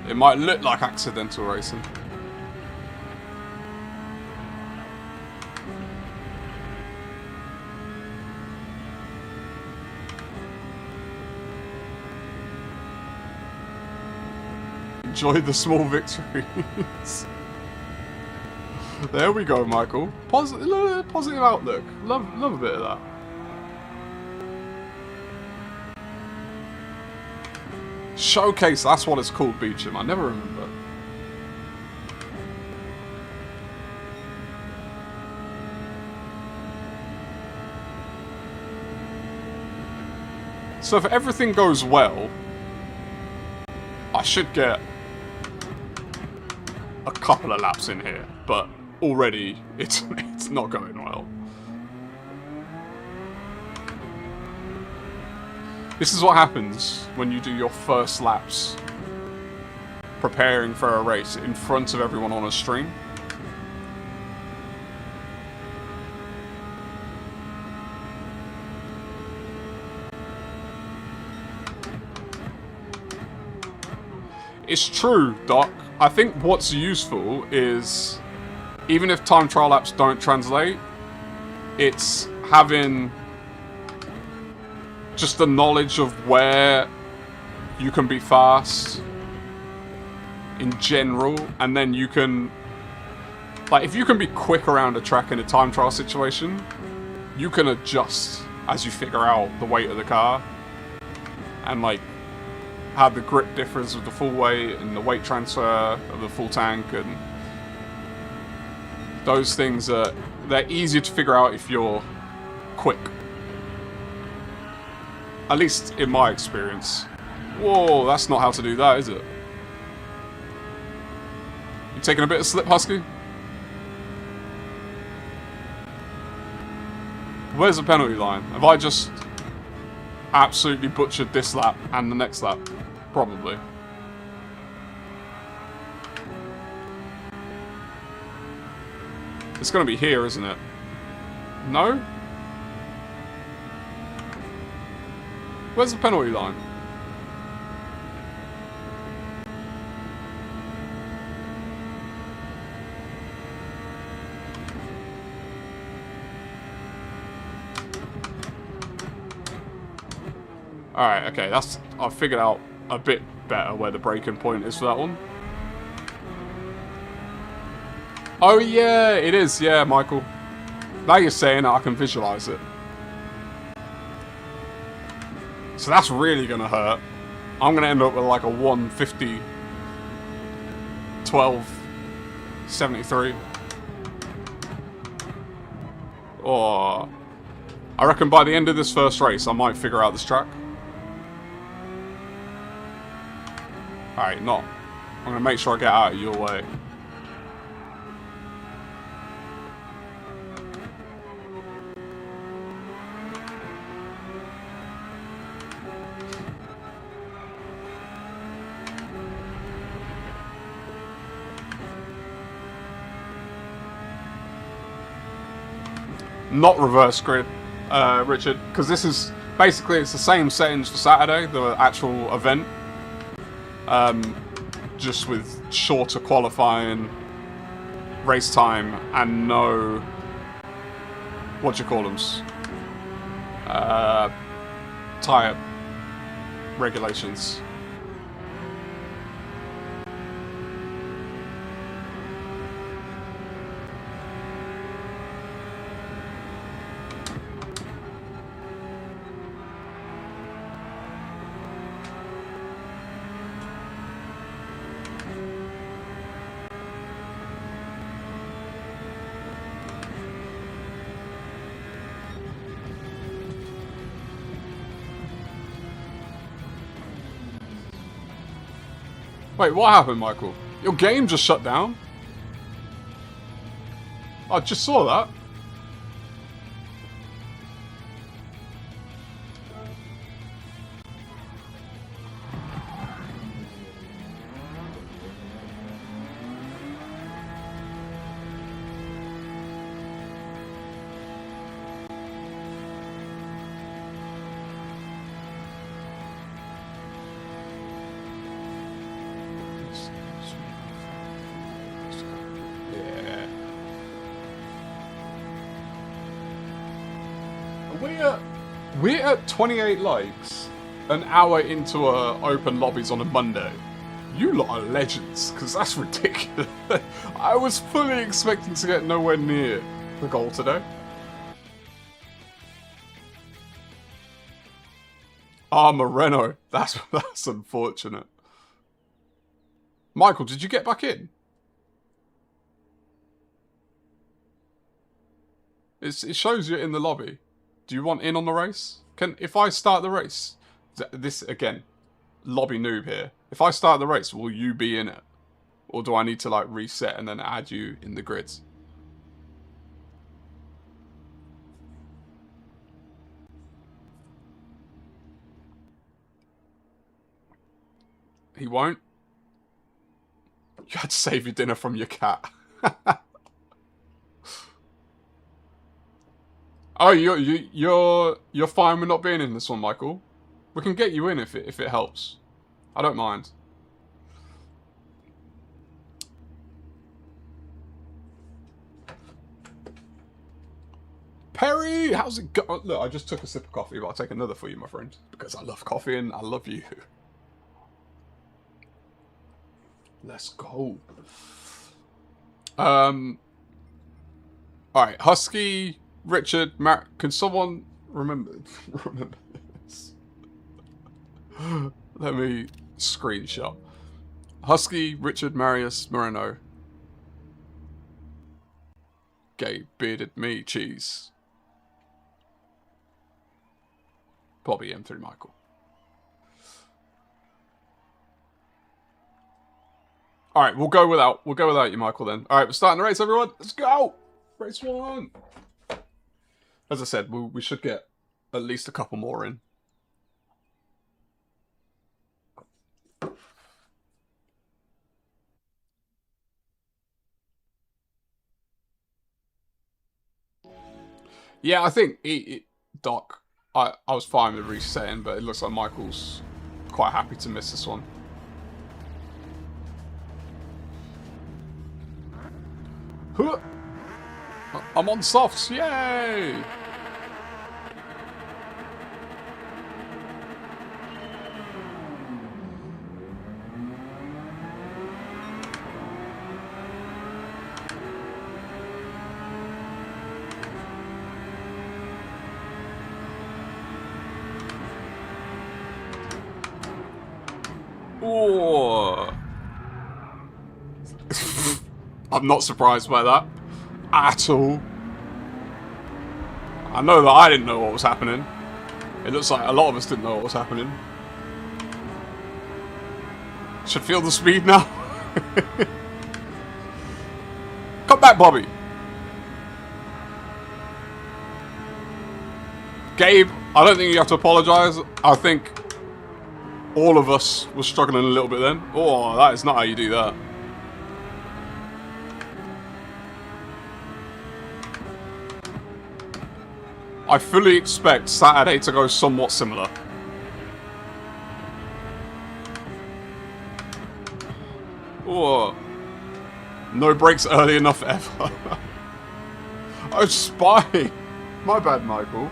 it might look like accidental racing. Enjoy the small victories. There we go, Michael. Positive outlook. Love a bit of that. Showcase, that's what it's called, Beecham. I never remember. So if everything goes well, I should get a couple of laps in here, but already it's not going well. This is what happens when you do your first laps preparing for a race in front of everyone on a stream. It's true, Doc. I think what's useful is, even if time trial laps don't translate, it's having just the knowledge of where you can be fast in general, and then you can, like, if you can be quick around a track in a time trial situation, you can adjust as you figure out the weight of the car and, like, how the grip differs with the full weight and the weight transfer of the full tank, and those things they're easier to figure out if you're quick. At least in my experience. Whoa, that's not how to do that, is it? You taking a bit of slip, Husky? Where's the penalty line? Have I just absolutely butchered this lap and the next lap? Probably. It's going to be here, isn't it? No? Where's the penalty line? Alright, okay, I've figured out a bit better where the breaking point is for that one. Oh yeah, it is, yeah, Michael. Now you're saying it, I can visualize it. So that's really gonna hurt. I'm gonna end up with like a 150 1273. Oh, I reckon by the end of this first race I might figure out this track. Alright, I'm gonna make sure I get out of your way. Not reverse grid, Richard, because this is basically, it's the same settings for Saturday, the actual event, just with shorter qualifying race time and no, what do you call them? Tyre regulations. Wait, what happened, Michael? Your game just shut down? I just saw that. We're at 28 likes, an hour into open lobbies on a Monday. You lot are legends, because that's ridiculous. I was fully expecting to get nowhere near the goal today. Ah, Moreno. That's unfortunate. Michael, did you get back in? It shows you in the lobby. Do you want in on the race? If I start the race, this again, lobby noob here. If I start the race, will you be in it? Or do I need to like reset and then add you in the grids? He won't? You had to save your dinner from your cat. Oh, you're fine with not being in this one, Michael. We can get you in if it helps. I don't mind. Perry, how's it going? Look, I just took a sip of coffee, but I'll take another for you, my friend, because I love coffee and I love you. Let's go. All right, Husky. Richard, can someone remember this? Let me screenshot. Husky, Richard, Marius, Moreno. Gay, bearded me, cheese. Bobby, M3 Michael. Alright, we'll go without you, Michael, then. Alright, we're starting the race, everyone. Let's go! Race 1! As I said, we should get at least a couple more in. Yeah, I think Doc, I was fine with resetting, but it looks like Michael's quite happy to miss this one. Huh. I'm on softs, yay! Oh. I'm not surprised by that at all. I know that I didn't know what was happening. It looks like a lot of us didn't know what was happening. Should feel the speed now. Come back, Bobby. Gabe, I don't think you have to apologise. I think all of us were struggling a little bit then. Oh, that is not how you do that. I fully expect Saturday to go somewhat similar. Oh. No brakes early enough ever. Oh, spy! My bad, Michael.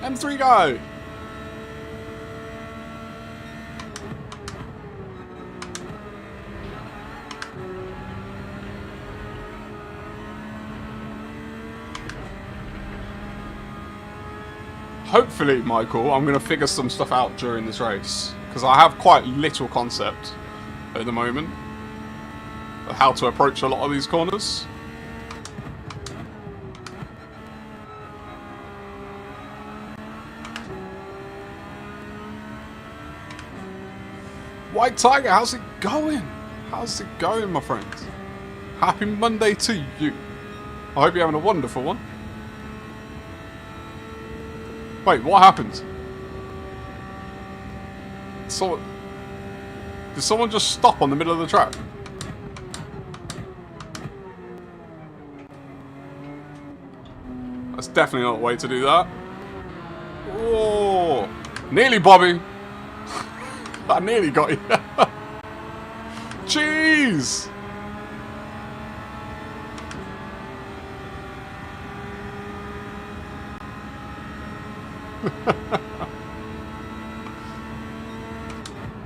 M3 go! Hopefully, Michael, I'm going to figure some stuff out during this race. Because I have quite little concept at the moment of how to approach a lot of these corners. White Tiger, how's it going? How's it going, my friend? Happy Monday to you. I hope you're having a wonderful one. Wait, what happened? So, did someone just stop on the middle of the track? That's definitely not the way to do that. Oh, nearly, Bobby. I nearly got you. Jeez.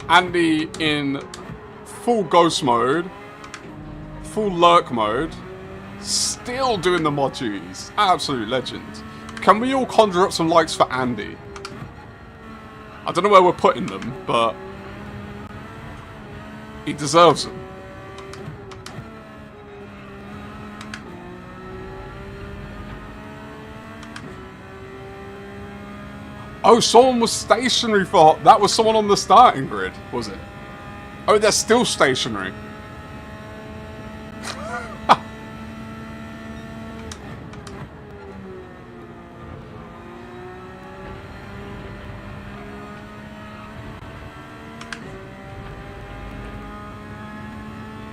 Andy in full ghost mode, full lurk mode, still doing the mod duties. Absolute legend. Can we all conjure up some likes for Andy? I don't know where we're putting them, but he deserves them. Oh, someone was stationary for... That was someone on the starting grid, was it? Oh, they're still stationary.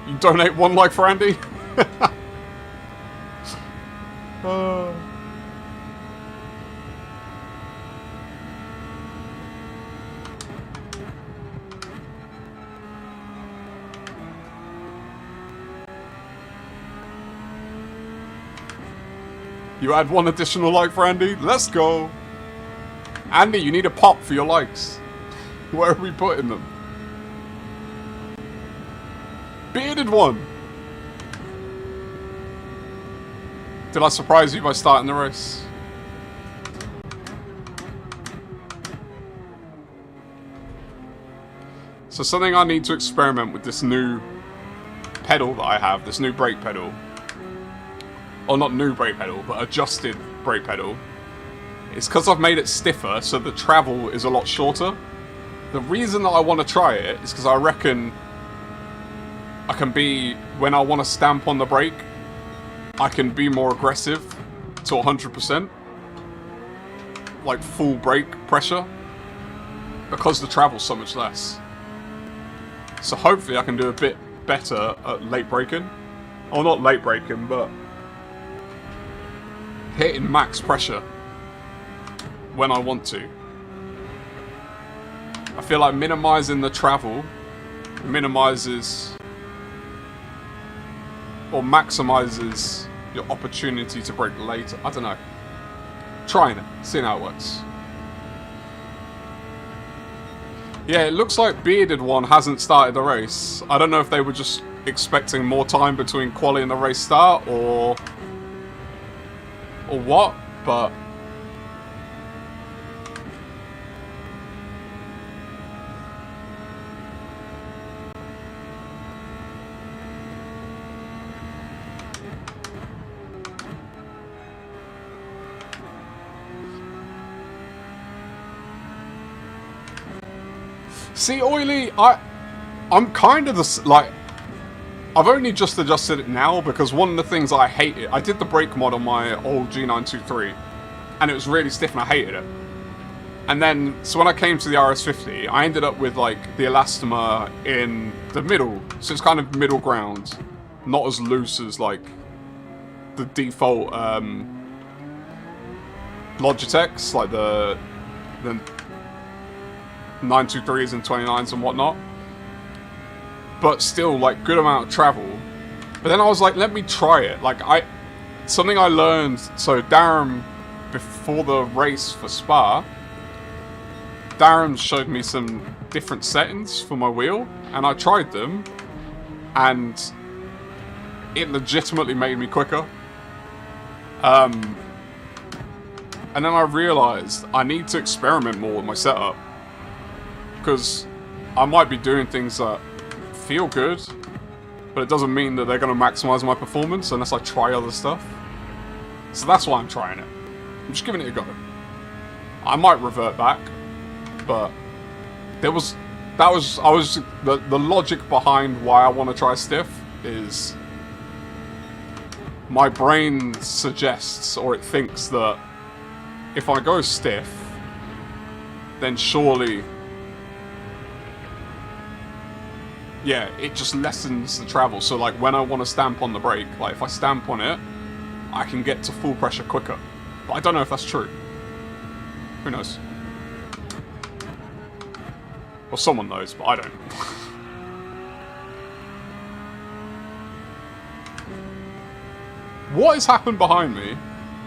You donate one like for Andy? You add one additional like for Andy? Let's go! Andy, you need a pop for your likes. Where are we putting them? Bearded one! Did I surprise you by starting the race? So something I need to experiment with this new pedal that I have, this new brake pedal. Or not new brake pedal, but adjusted brake pedal. It's because I've made it stiffer, so the travel is a lot shorter. The reason that I want to try it is because I reckon I can be, when I want to stamp on the brake, I can be more aggressive to 100%. Like full brake pressure. Because the travel's so much less. So hopefully I can do a bit better at late braking. Or not late braking, but hitting max pressure when I want to. I feel like minimizing the travel minimizes or maximizes your opportunity to brake later. I don't know. Trying it, seeing how it works. Yeah, it looks like Bearded One hasn't started the race. I don't know if they were just expecting more time between quali and the race start, or what, but see, Oily, I'm kind of the, like, I've only just adjusted it now because one of the things I hated, I did the brake mod on my old G923 and it was really stiff and I hated it. And then, so when I came to the RS50, I ended up with like the elastomer in the middle, so it's kind of middle ground, not as loose as like the default Logitechs, like the 923s and 29s and whatnot. But still, like, good amount of travel. But then I was like, let me try it. Like, something I learned, so Darren, before the race for Spa, Darren showed me some different settings for my wheel, and I tried them, and it legitimately made me quicker. And then I realised I need to experiment more with my setup, because I might be doing things that feel good, but it doesn't mean that they're going to maximise my performance unless I try other stuff. So that's why I'm trying it. I'm just giving it a go. I might revert back, but the logic behind why I want to try stiff is my brain suggests, or it thinks, that if I go stiff, then surely, yeah, it just lessens the travel. So like when I want to stamp on the brake, like if I stamp on it, I can get to full pressure quicker. But I don't know if that's true. Who knows? Well, someone knows, but I don't. What has happened behind me?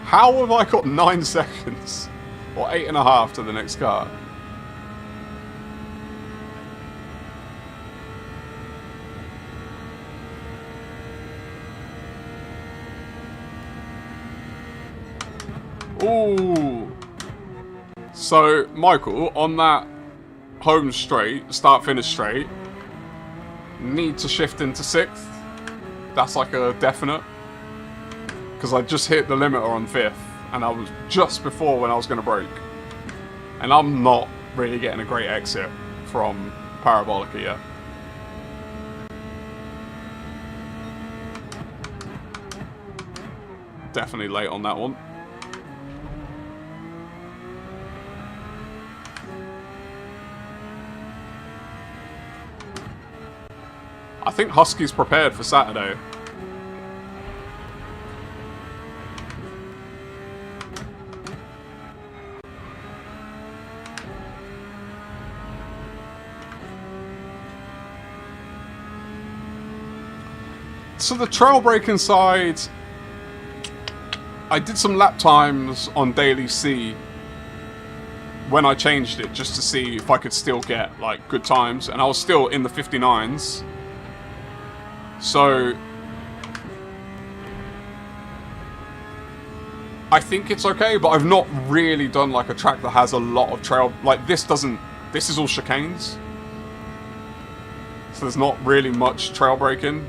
How have I got 9 seconds? Or 8.5 to the next car? Ooh. So, Michael, on that home straight, start-finish straight, need to shift into 6th. That's like a definite. Because I just hit the limiter on 5th, and I was just before when I was going to brake. And I'm not really getting a great exit from Parabolica yet. Definitely late on that one. I think Husky's prepared for Saturday. So the trail braking side, I did some lap times on Daily C when I changed it, just to see if I could still get like good times, and I was still in the 59s. So I think it's okay, but I've not really done like a track that has a lot of trail. Like this doesn't, this is all chicanes, so there's not really much trail braking.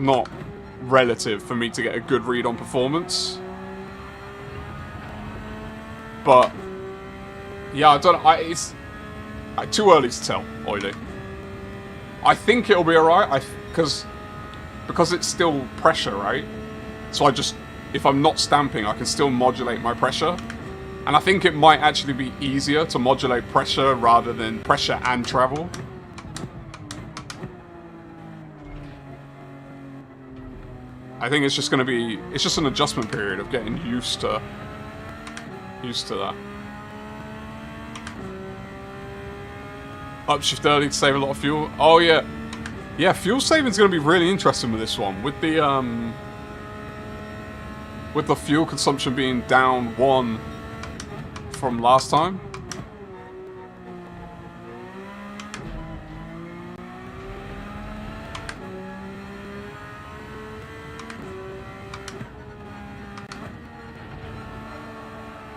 Not relative for me to get a good read on performance. But yeah, I don't know. It's too early to tell, Oily. I think it'll be alright. Because it's still pressure, right? So I just, if I'm not stamping, I can still modulate my pressure. And I think it might actually be easier to modulate pressure rather than pressure and travel. I think it's just going to be, it's just an adjustment period of getting used to that. Upshift early to save a lot of fuel. Oh yeah. Yeah, fuel saving is going to be really interesting with this one. With the fuel consumption being down 1 from last time.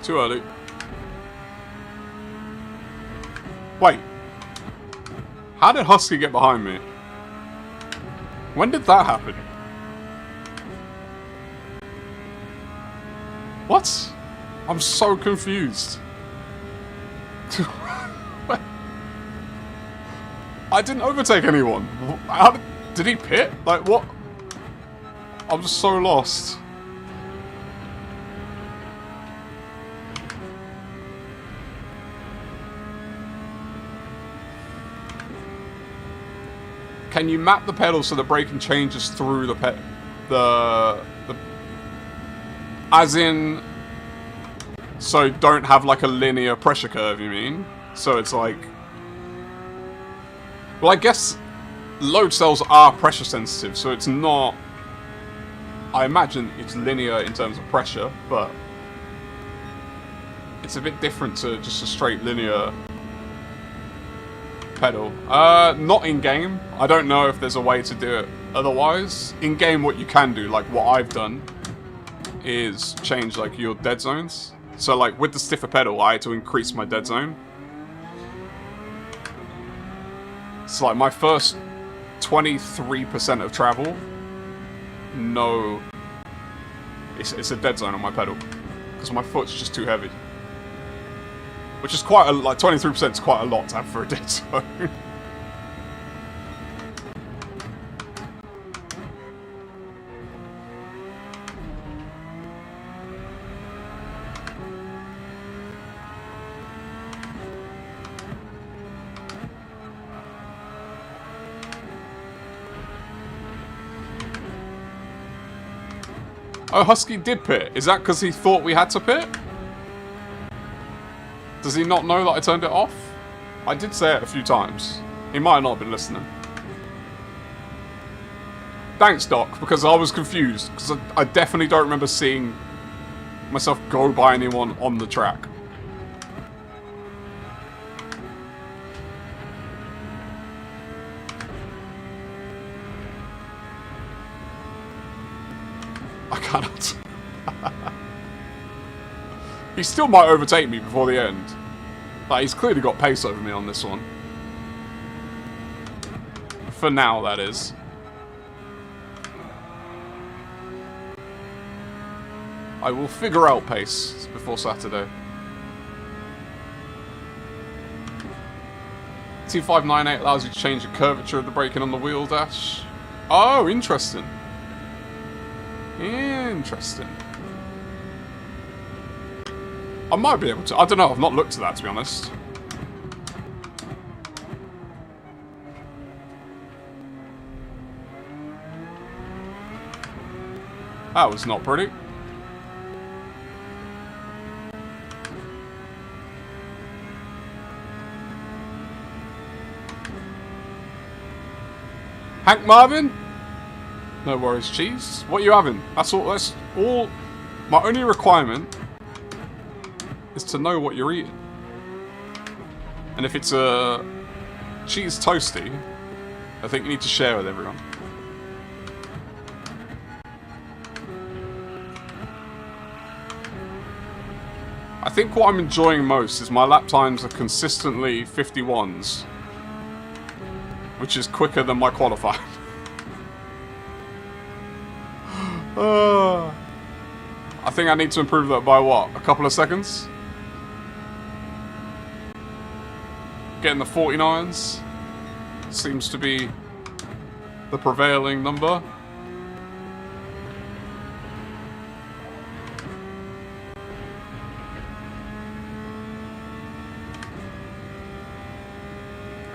Too early. Wait. How did Husky get behind me? When did that happen? What? I'm so confused. I didn't overtake anyone. How did he pit? Like, what? I'm just so lost. Can you map the pedals so the braking changes through the as in, so don't have like a linear pressure curve, you mean? So it's like... Well, I guess load cells are pressure sensitive, so it's not... I imagine it's linear in terms of pressure, but... It's a bit different to just a straight linear pedal. Not in-game. I don't know if there's a way to do it otherwise. In-game, what you can do, like what I've done, is change like your dead zones. So like with the stiffer pedal, I had to increase my dead zone. So like my first 23% of travel, no, it's a dead zone on my pedal because my foot's just too heavy. Which is quite a, like 23% is quite a lot to have for a dead zone. Oh, Husky did pit. Is that because he thought we had to pit? Does he not know that I turned it off? I did say it a few times. He might not have been listening. Thanks, Doc, because I was confused. Because I definitely don't remember seeing myself go by anyone on the track. I cannot. He still might overtake me before the end. Like, he's clearly got pace over me on this one. For now, that is. I will figure out pace before Saturday. T598 allows you to change the curvature of the braking on the wheel dash. Oh, interesting. Interesting. I might be able to. I don't know. I've not looked at that, to be honest. That was not pretty. Hank Marvin? No worries, cheese. What are you having? That's all. My only requirement is to know what you're eating. And if it's a cheese toasty, I think you need to share with everyone. I think what I'm enjoying most is my lap times are consistently 51s, which is quicker than my qualifying. I think I need to improve that by what? A couple of seconds? Getting the 49s seems to be the prevailing number.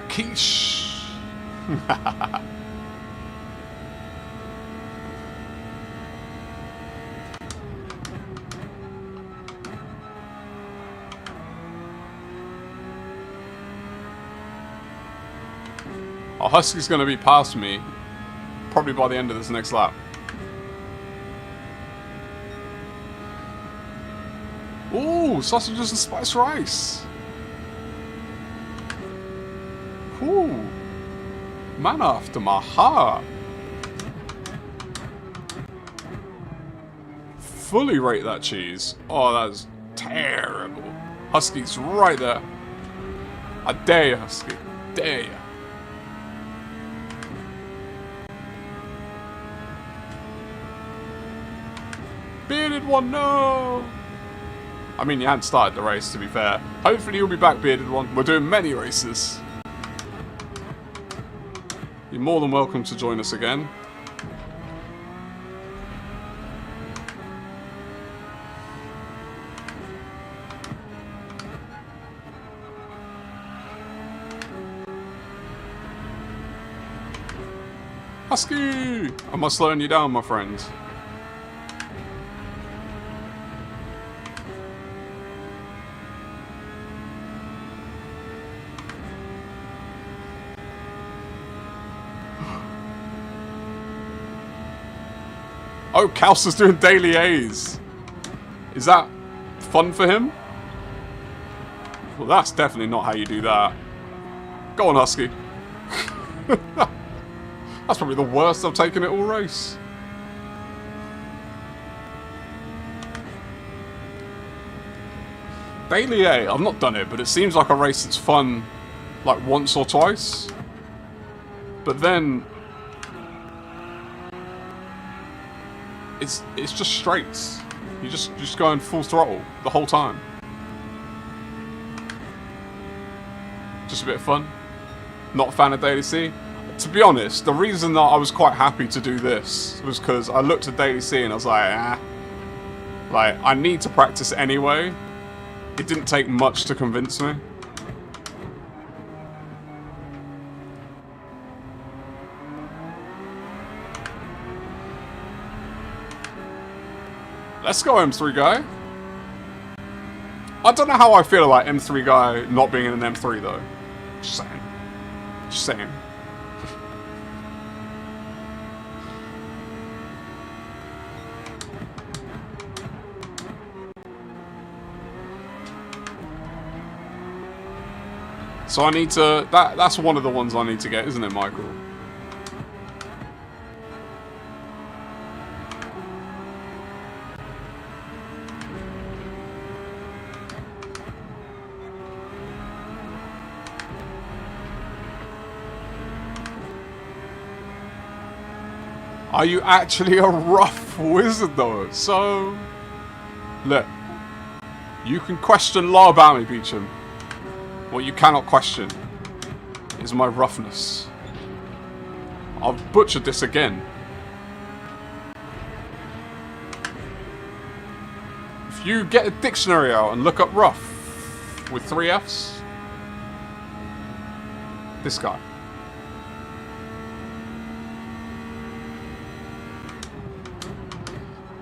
Quiche. Oh, Husky's going to be past me probably by the end of this next lap. Ooh, sausages and spiced rice. Ooh, man after my heart. Fully rate that cheese. Oh, that's terrible. Husky's right there. I dare you, Husky. Dare you. Bearded one, no! I mean, you hadn't started the race, to be fair. Hopefully you'll be back, Bearded one. We're doing many races. You're more than welcome to join us again. Husky! Am I slowing you down, my friend? Oh, Kaus is doing daily A's. Is that fun for him? Well, that's definitely not how you do that. Go on, Husky. That's probably the worst I've taken it all race. Daily A, I've not done it, but it seems like a race that's fun like once or twice. But then it's just straights. You're just going full throttle the whole time. Just a bit of fun. Not a fan of Daily C. To be honest, the reason that I was quite happy to do this was because I looked at Daily C and I was like, like, I need to practice anyway. It didn't take much to convince me. Let's go, M3 guy. I don't know how I feel about M3 guy not being in an M3 though. Just saying. Just saying. So I need to... That's one of the ones I need to get, isn't it, Michael? Are you actually a RufffWizard though? So... Look. You can question law about me, Beecham. What you cannot question is my roughness. I've butchered this again. If you get a dictionary out and look up rough with 3 Fs, this guy.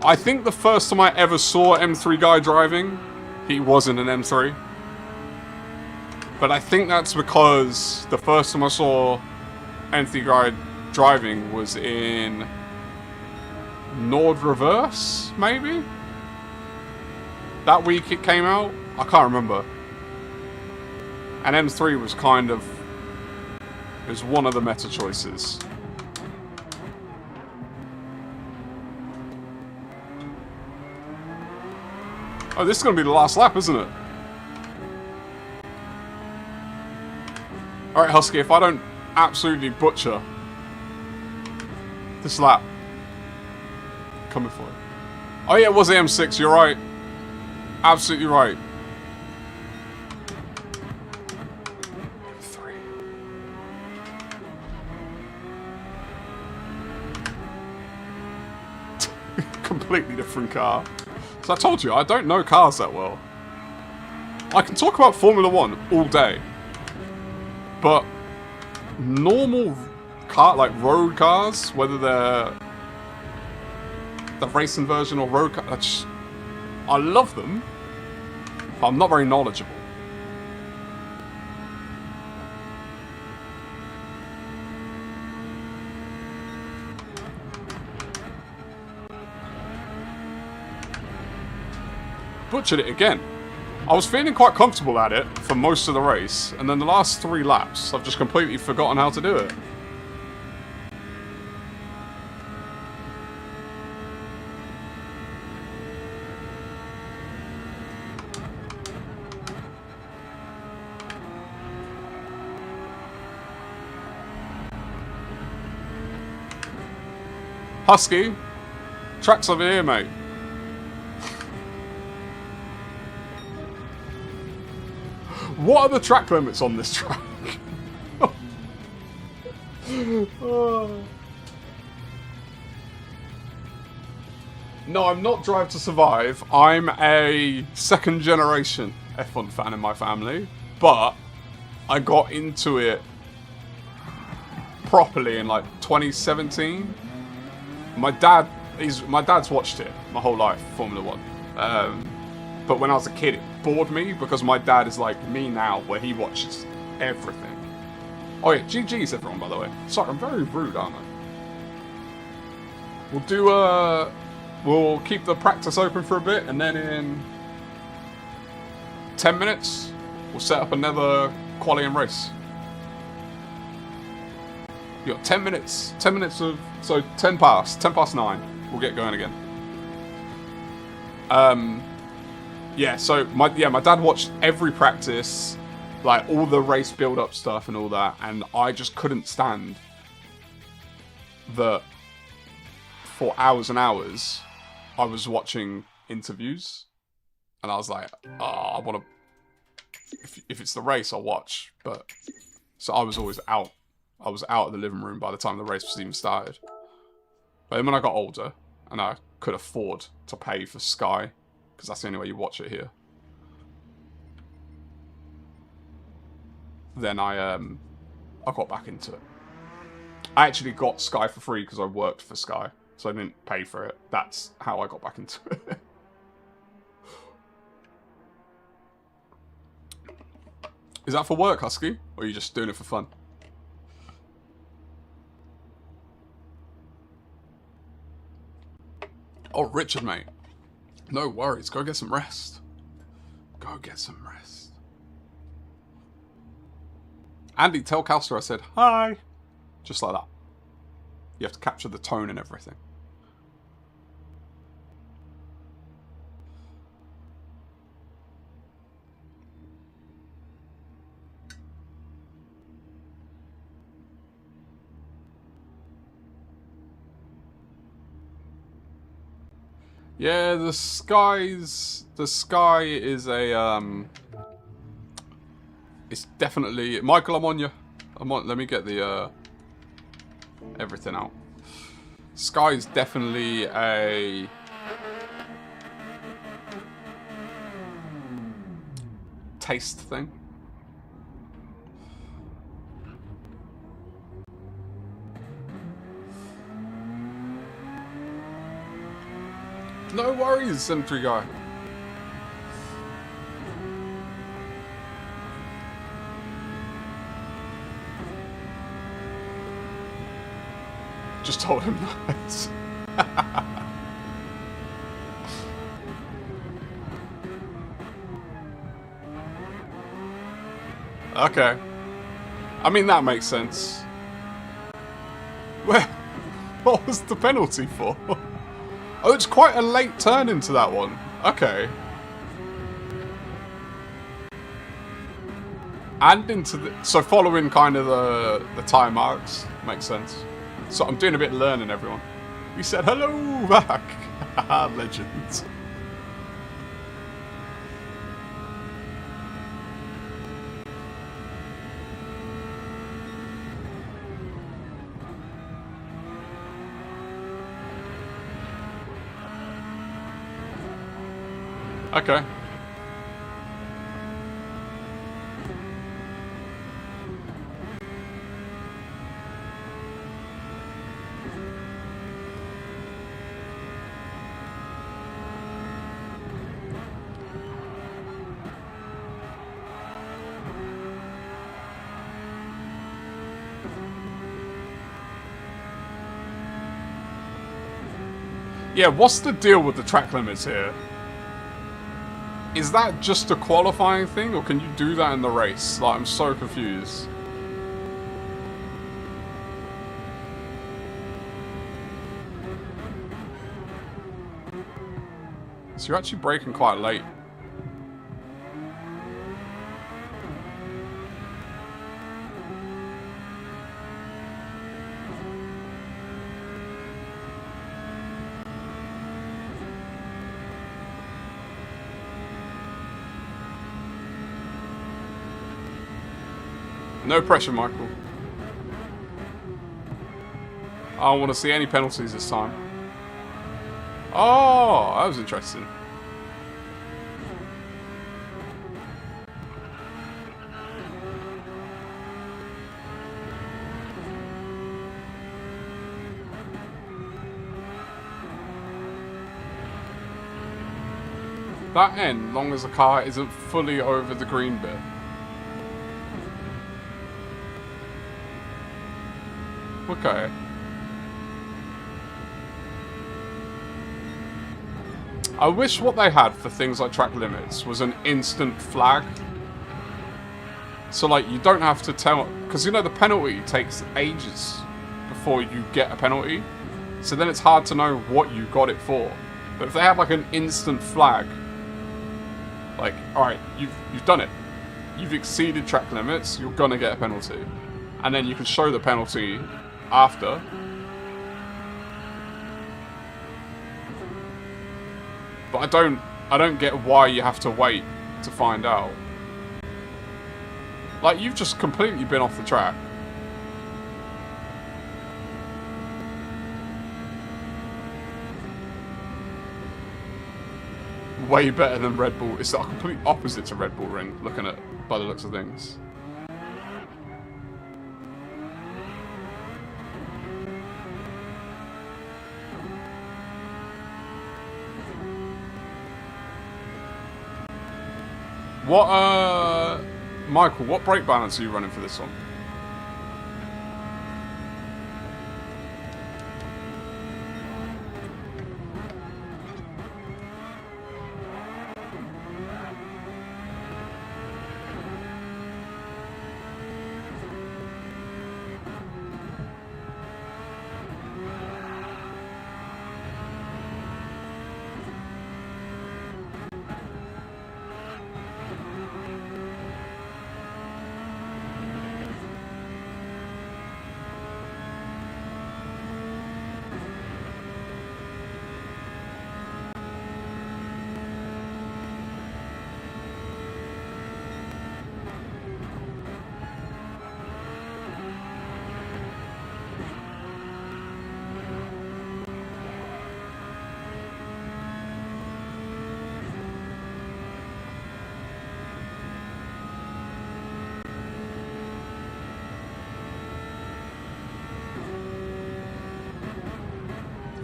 I think the first time I ever saw M3 guy driving, he was in an M3. But I think that's because the first time I saw M3 guy driving was in Nord Reverse, maybe? That week it came out? I can't remember. And M3 was kind of... It was one of the meta choices. Oh, this is going to be the last lap, isn't it? Alright, Husky, if I don't absolutely butcher this lap, coming for it. Oh yeah, it was AM6, you're right. Absolutely right. 3. Completely different car. So I told you, I don't know cars that well. I can talk about Formula 1 all day. But normal car, like road cars, whether they're the racing version or road cars, I love them, but I'm not very knowledgeable. Butchered it again. I was feeling quite comfortable at it for most of the race, and then the last 3 laps, I've just completely forgotten how to do it. Husky, Trak's over here, mate. What are the track limits on this track? Oh. No, I'm not Drive to Survive. I'm a second generation F1 fan in my family. But I got into it properly in like 2017. My dad's watched it my whole life, Formula 1. But when I was a kid, it bored me because my dad is like me now, where he watches everything. Oh yeah, GG's everyone, by the way. Sorry, I'm very rude, aren't I? We'll do we'll keep the practice open for a bit, and then in 10 minutes, we'll set up another quali and race. You got 10 minutes. 10 minutes of... So 10 past 9. We'll get going again. Yeah, so my dad watched every practice, like all the race build-up stuff and all that, and I just couldn't stand that for hours and hours I was watching interviews, and I was like, oh, I want to... If it's the race, I'll watch. But so I was always out. I was out of the living room by the time the race was even started. But then when I got older, and I could afford to pay for Sky, because that's the only way you watch it here, then I got back into it. I actually got Sky for free because I worked for Sky, so I didn't pay for it. That's how I got back into it. Is that for work, Husky? Or are you just doing it for fun? Oh, Richard, mate. No worries. Go get some rest. Go get some rest. Andy, tell Calster I said hi. Just like that. You have to capture the tone and everything. Yeah, the sky is a it's definitely... Michael, I'm on you. Let me get the everything out. Sky is definitely a taste thing. No worries, Cemetery Guy. Just told him nice. Okay. I mean, that makes sense. What was the penalty for? Oh, it's quite a late turn into that one. Okay. And into the... So following kind of the time marks makes sense. So I'm doing a bit of learning, everyone. We said hello back. Legends. Okay. Yeah, what's the deal with the track limits here? Is that just a qualifying thing, or can you do that in the race? Like, I'm so confused. So you're actually braking quite late. No pressure, Michael. I don't want to see any penalties this time. Oh, that was interesting. That end, long as the car isn't fully over the green bit. Okay. I wish what they had for things like track limits was an instant flag. So, like, you don't have to tell... Because, you know, the penalty takes ages before you get a penalty. So then it's hard to know what you got it for. But if they have, like, an instant flag... Like, alright, you've done it. You've exceeded track limits, you're gonna get a penalty. And then you can show the penalty after. But I don't get why you have to wait to find out. Like, you've just completely been off the track. Way better than Red Bull. It's the complete opposite to Red Bull Ring, looking at by the looks of things. What, Michael, what brake balance are you running for this one?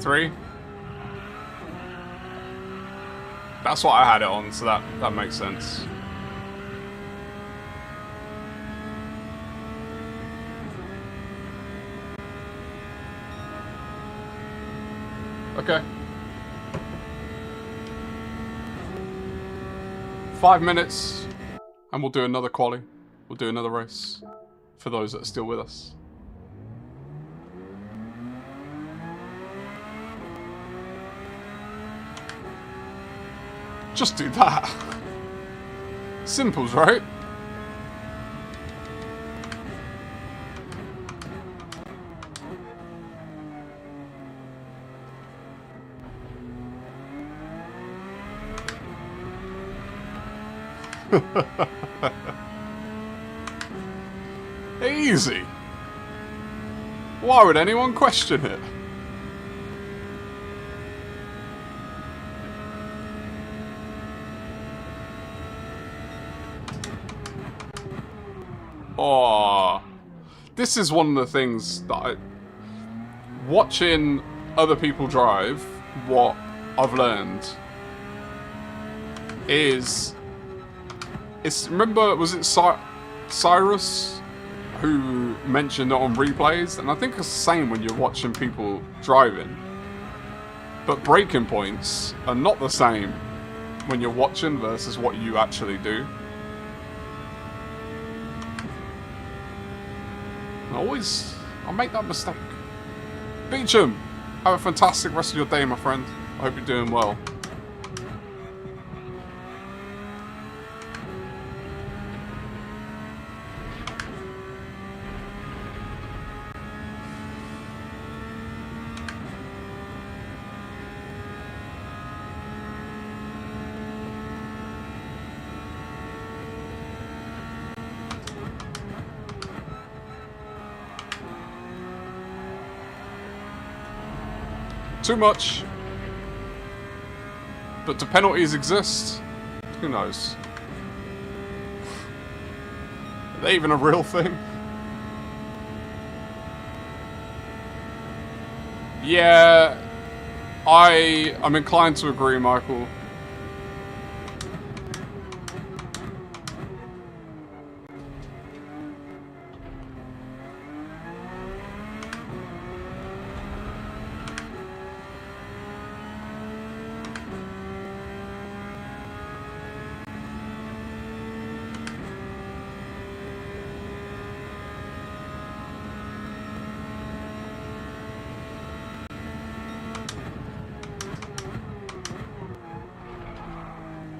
Three. That's what I had it on, so that makes sense. Okay. 5 minutes, and we'll do another quali. We'll do another race for those that are still with us. Just do that. Simples, right? Easy. Why would anyone question it? Oh, this is one of the things that watching other people drive, what I've learned is, remember, was it Cyrus who mentioned it on replays? And I think it's the same when you're watching people driving. But braking points are not the same when you're watching versus what you actually do. I make that mistake. Beecham, have a fantastic rest of your day, my friend. I hope you're doing well. Too much. But do penalties exist? Who knows? Are they even a real thing? Yeah, I'm inclined to agree, Michael.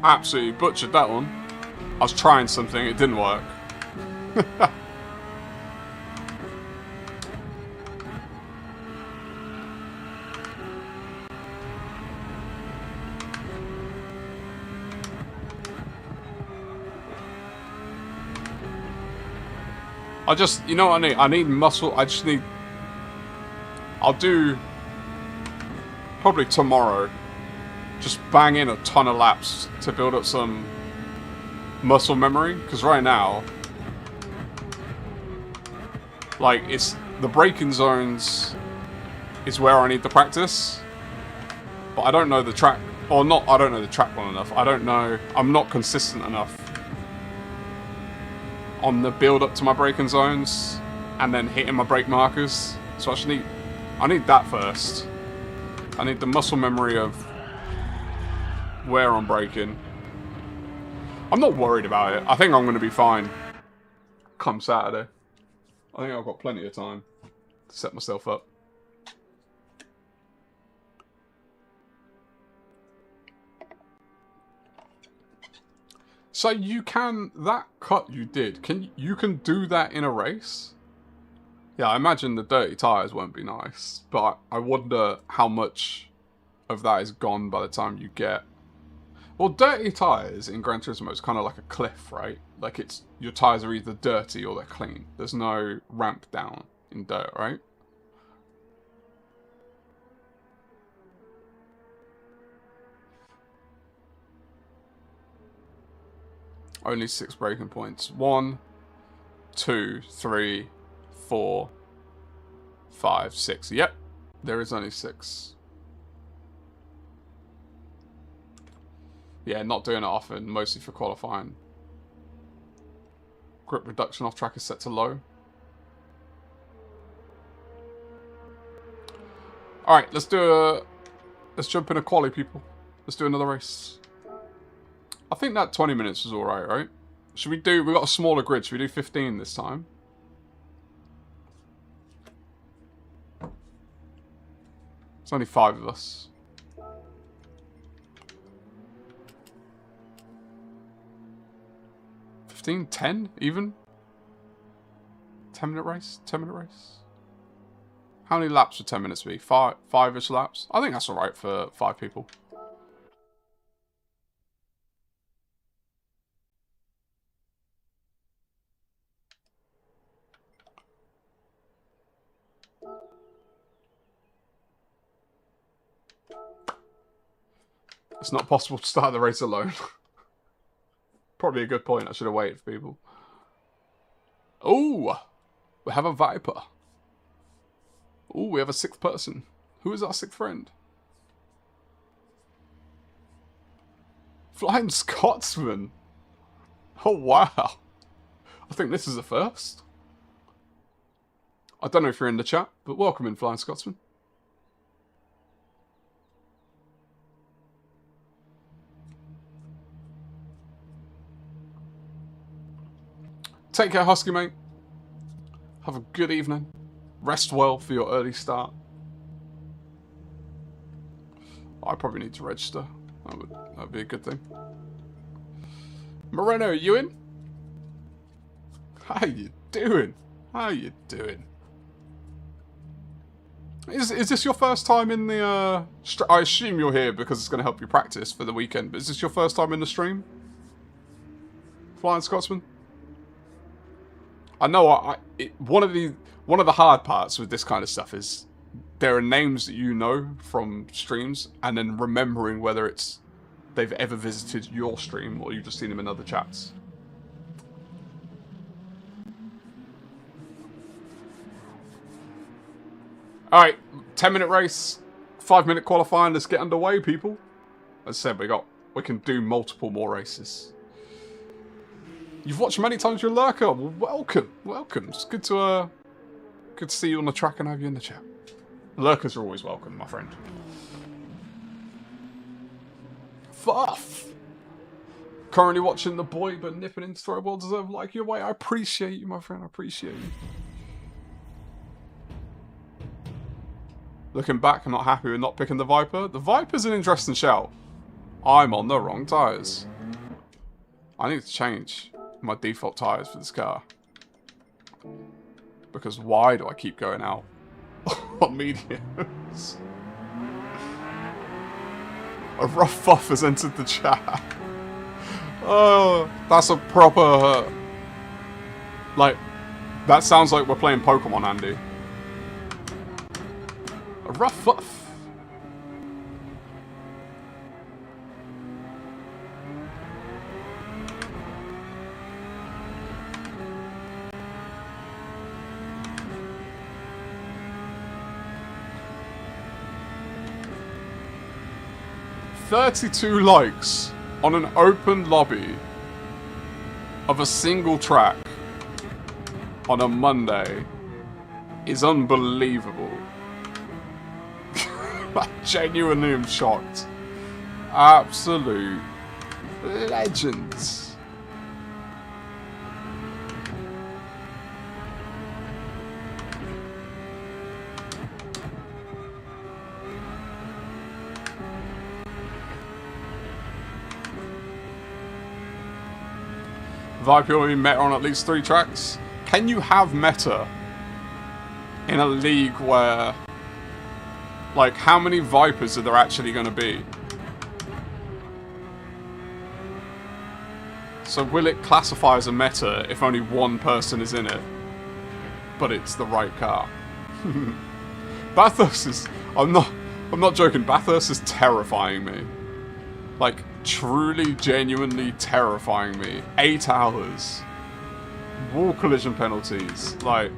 Absolutely butchered that one. I was trying something, it didn't work. I just, you know what I need? I need muscle. I just need... I'll do... probably tomorrow. Just bang in a ton of laps to build up some muscle memory. Because right now... like, it's... the braking zones is where I need the practice. But I don't know the track... or not, I don't know the track well enough. I don't know... I'm not consistent enough on the build up to my braking zones and then hitting my brake markers. So I need that first. I need the muscle memory of where I'm braking. I'm not worried about it. I think I'm going to be fine come Saturday. I think I've got plenty of time to set myself up. So you can, that cut you did, you can do that in a race? Yeah, I imagine the dirty tyres won't be nice, but I wonder how much of that is gone by the time you get... Well, dirty tyres in Gran Turismo is kind of like a cliff, right? Like it's, your tyres are either dirty or they're clean. There's no ramp down in dirt, right? Only 6 braking points. 1, 2, 3, 4, 5, 6. Yep, there is only 6. Yeah, not doing it often, mostly for qualifying. Grip reduction off track is set to low. Alright, let's jump in a quali, people. Let's do another race. I think that 20 minutes was alright, right? Should we do... we've got a smaller grid. Should we do 15 this time? There's only 5 of us. 15? 10? Even? 10-minute race? 10-minute race? How many laps would 10 minutes be? 5-ish laps? I think that's alright for 5 people. It's not possible to start the race alone. Probably a good point. I should have waited for people. Oh, we have a Viper. Oh, we have a 6th person. Who is our 6th friend? Flying Scotsman. Oh, wow. I think this is a first. I don't know if you're in the chat, but welcome in, Flying Scotsman. Take care, Husky, mate. Have a good evening. Rest well for your early start. I probably need to register. That would be a good thing. Moreno, are you in? How you doing? How you doing? Is this your first time in the... I assume you're here because it's going to help you practice for the weekend, but is this your first time in the stream? Flying Scotsman? I know one of the hard parts with this kind of stuff is there are names that you know from streams and then remembering whether they've ever visited your stream or you've just seen them in other chats. Alright, 10-minute race, 5-minute qualifying, let's get underway, people. As I said, we can do multiple more races. You've watched many times your lurker. Well, welcome, welcome. It's good to see you on the track and have you in the chat. Lurkers are always welcome, my friend. Fuff. Currently watching the boy, but nipping into throw. Well deserved like your way. I appreciate you, my friend. I appreciate you. Looking back, I'm not happy with not picking the Viper. The Viper's an interesting shout. I'm on the wrong tyres. I need to change my default tires for this car. Because why do I keep going out on mediums? A RufffWizard has entered the chat. Oh, that's a proper... Like, that sounds like we're playing Pokemon, Andy. A RufffWizard. $32 likes on an open lobby of a single track on a Monday is unbelievable. I genuinely am shocked. Absolute legends. Viper will be meta on at least 3 tracks. Can you have meta in a league where, like, how many Vipers are there actually going to be? So will it classify as a meta if only one person is in it, but it's the right car? Bathurst is... I'm not joking. Bathurst is terrifying me. Like, truly, genuinely terrifying me. 8 hours. Wall collision penalties. Like...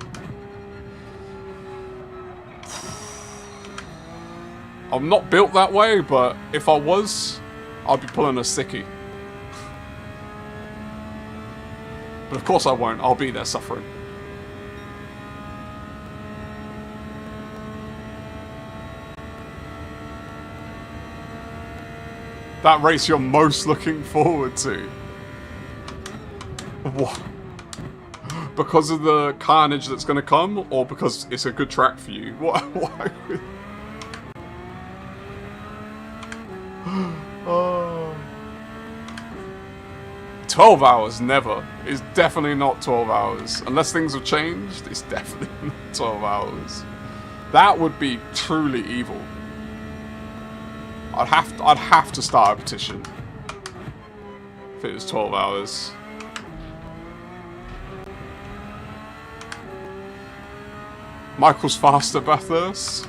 I'm not built that way, but if I was, I'd be pulling a sickie. But of course I won't. I'll be there suffering. That race you're most looking forward to. What? Because of the carnage that's going to come, or because it's a good track for you? What? Why? Oh. 12 hours, never. It's definitely not 12 hours. Unless things have changed, it's definitely not 12 hours. That would be truly evil. I'd have to start a petition if it was 12 hours. Michael's faster, Bathurst.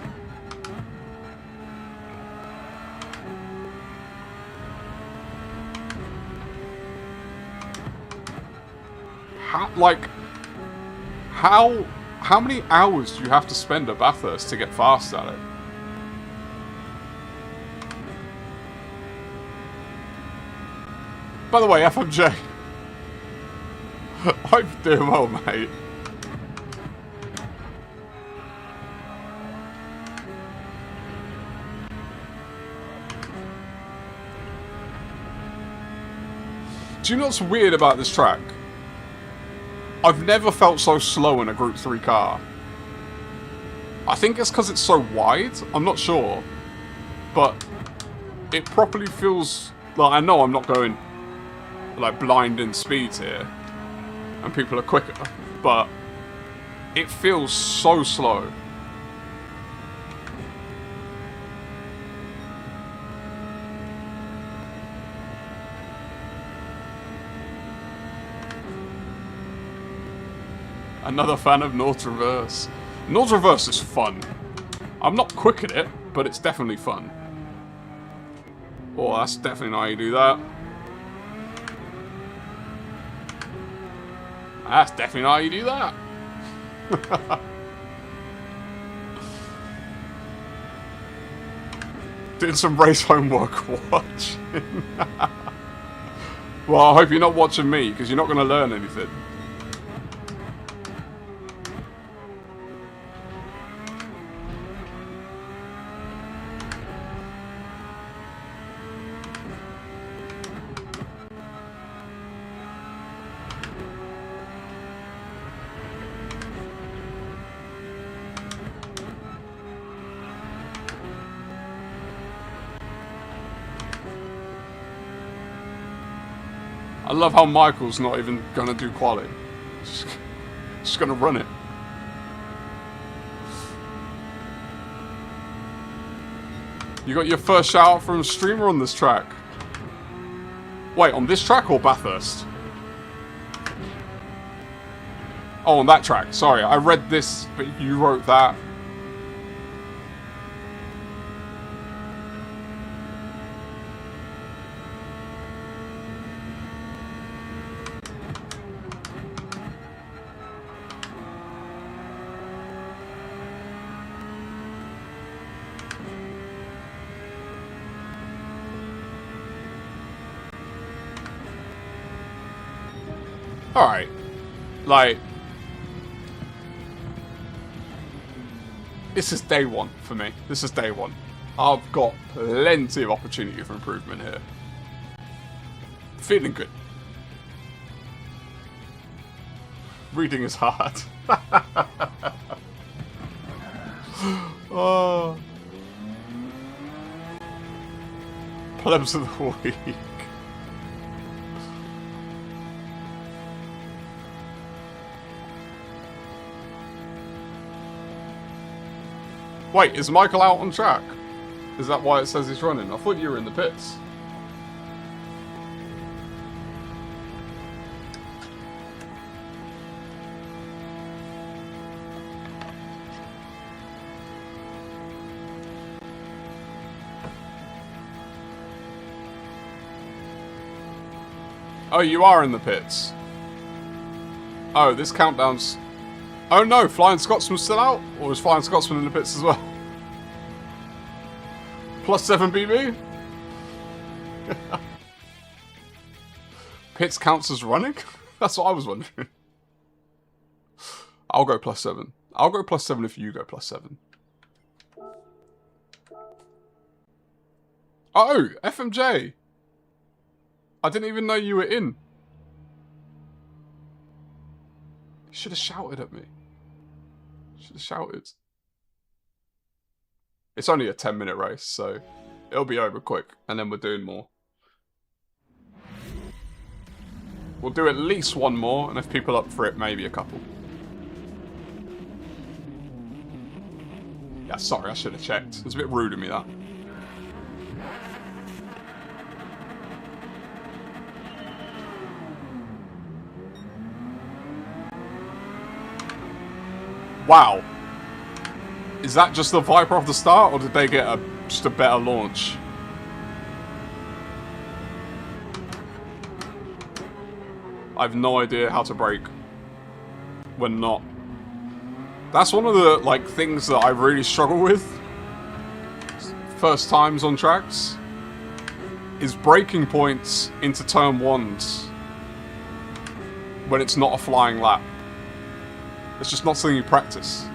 How many hours do you have to spend at Bathurst to get fast at it? By the way, FMJ. Hope you're doing well, mate. Do you know what's weird about this track? I've never felt so slow in a Group 3 car. I think it's because it's so wide. I'm not sure. But it properly feels... Like, I know I'm not going... like, blinding speeds here. And people are quicker. But it feels so slow. Another fan of North Reverse. North Reverse is fun. I'm not quick at it, but it's definitely fun. Oh, that's definitely not how you do that. That's definitely not how you do that. Doing some race homework watching. Well, I hope you're not watching me, because you're not going to learn anything. I I love how Michael's not even gonna do quality. Just gonna run it. You got your first shout out from a streamer on this track. Wait, on this track or Bathurst? Oh, on that track. Sorry, I read this, but you wrote that. Alright. Like, this is day one for me. This is day one. I've got plenty of opportunity for improvement here. Feeling good. Reading is hard. Oh. Plebs of the week. Wait, is Michael out on track? Is that why it says he's running? I thought you were in the pits. Oh, you are in the pits. Oh, this countdown's... Oh no, Flying Scotsman's still out? Or is Flying Scotsman in the pits as well? +7 BB? Pits counts as running? That's what I was wondering. I'll go +7. I'll go +7 if you go +7. Oh, FMJ! I didn't even know you were in. You should have shouted at me. Should have shouted. It's only a 10-minute race, so it'll be over quick, and then we're doing more. We'll do at least one more, and if people are up for it, maybe a couple. Yeah, sorry, I should have checked. It was a bit rude of me, that. Wow. Is that just the Viper off the start, or did they get just a better launch? I have no idea how to brake when not. That's one of the things that I really struggle with. First times on tracks is braking points into turn ones when it's not a flying lap. It's just not something you practice.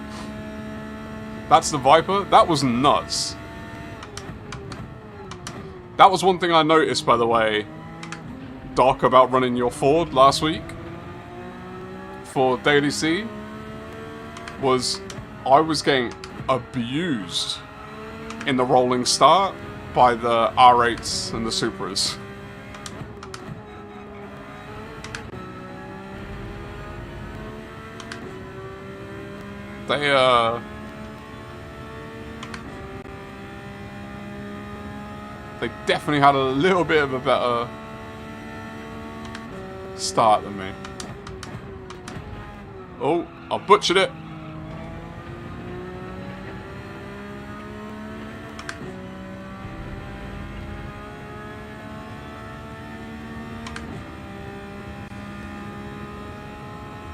That's the Viper. That was nuts. That was one thing I noticed, by the way, Doc, about running your Ford last week for Daily C, was I was getting abused in the rolling start by the R8s and the Supras. They definitely had a little bit of a better start than me. Oh, I butchered it.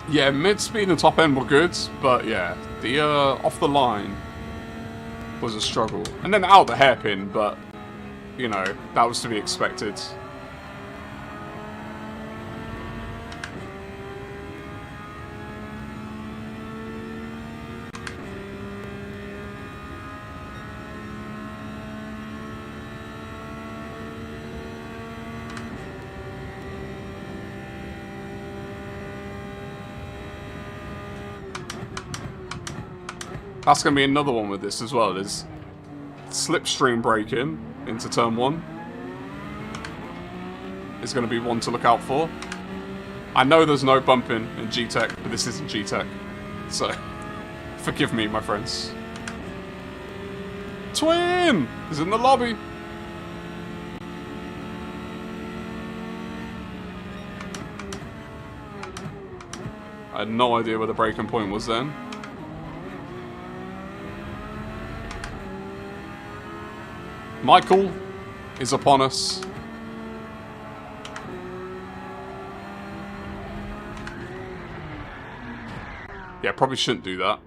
Yeah, mid-speed and top end were good, but yeah, the off the line was a struggle. And then out the hairpin, but, you know, that was to be expected. That's going to be another one with this as well. There's slipstream braking into turn one. is going to be one to look out for. I know there's no bumping in GTEC, but this isn't GTEC. So, forgive me, my friends. Twin is in the lobby. I had no idea where the breaking point was then. Michael is upon us. Yeah, probably shouldn't do that.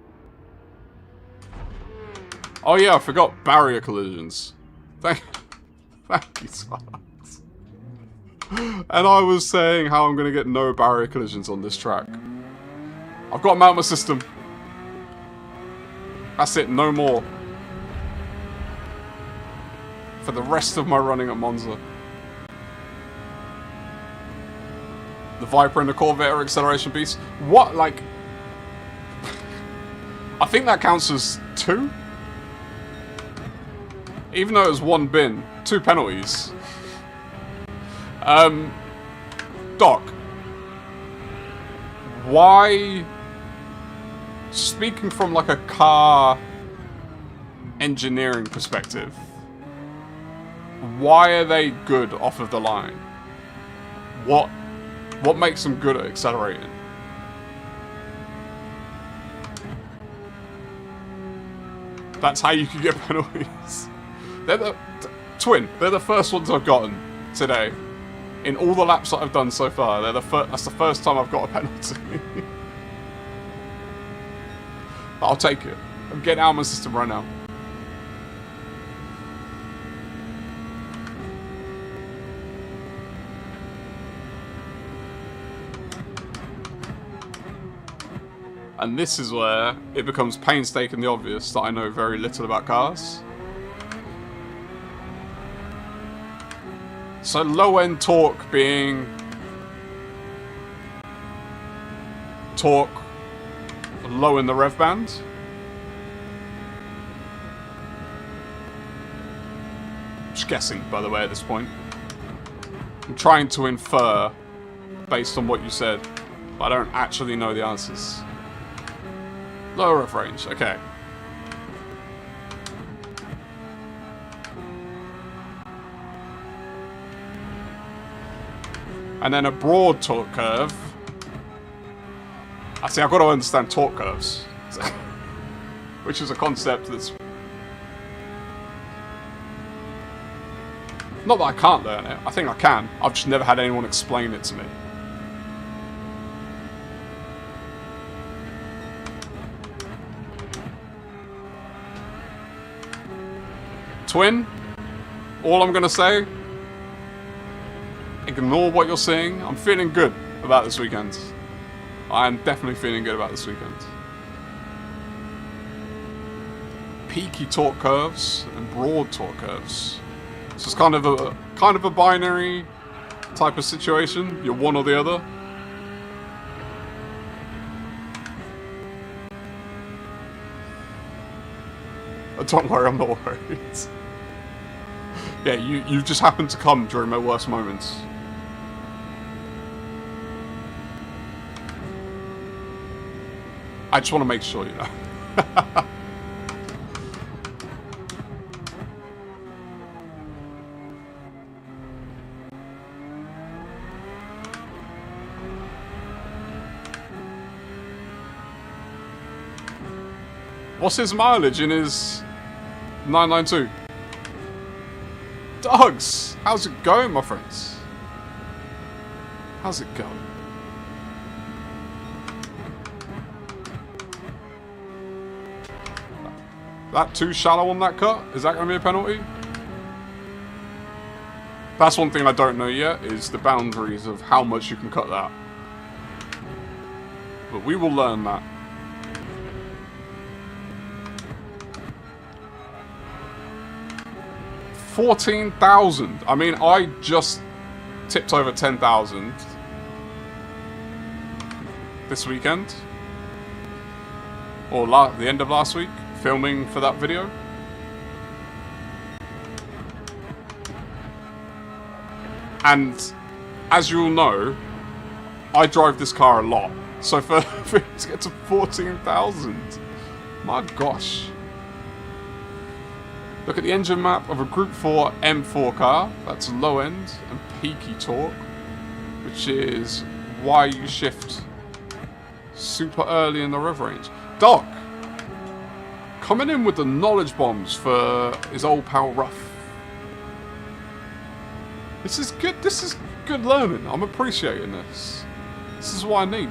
Oh yeah, I forgot barrier collisions. Thank you, Sparks. And I was saying how I'm going to get no barrier collisions on this track. I've got to mount my system. That's it, no more. For the rest of my running at Monza. The Viper and the Corvette are acceleration beasts. What, like... I think that counts as 2? Even though it was 1 bin. 2 penalties. Doc. Why... Speaking from like a car engineering perspective, why are they good off of the line? What makes them good at accelerating? That's how you can get penalties. They're the Twin. They're the first ones I've gotten today. In all the laps that I've done so far, that's the first time I've got a penalty. I'll take it. I'm getting out of my system right now. And this is where it becomes painstakingly obvious that I know very little about cars. So low-end torque being... torque low in the rev band. Just guessing, by the way, at this point. I'm trying to infer based on what you said, but I don't actually know the answers. Lower rev range, okay. And then a broad torque curve. I see, I've got to understand torque curves. Which is a concept that's... Not that I can't learn it. I think I can. I've just never had anyone explain it to me. Twin, all I'm going to say, ignore what you're seeing. I'm feeling good about this weekend. I'm definitely feeling good about this weekend. Peaky torque curves and broad torque curves. So it's kind of a binary type of situation. You're one or the other. Don't worry, I'm not worried. Yeah, you just happened to come during my worst moments. I just want to make sure, you know. What's his mileage in his 992? Dogs! How's it going, my friends? How's it going? That too shallow on that cut? Is that going to be a penalty? That's one thing I don't know yet, is the boundaries of how much you can cut that. But we will learn that. $14,000. I mean, I just tipped over 10,000 this weekend. Or the end of last week, filming for that video. And as you all know, I drive this car a lot. So for it to get to 14,000, my gosh. Look at the engine map of a Group 4 M4 car. That's low end and peaky torque, which is why you shift super early in the rev range. Doc, coming in with the knowledge bombs for his old pal Ruff. This is good. This is good learning. I'm appreciating this. This is what I need.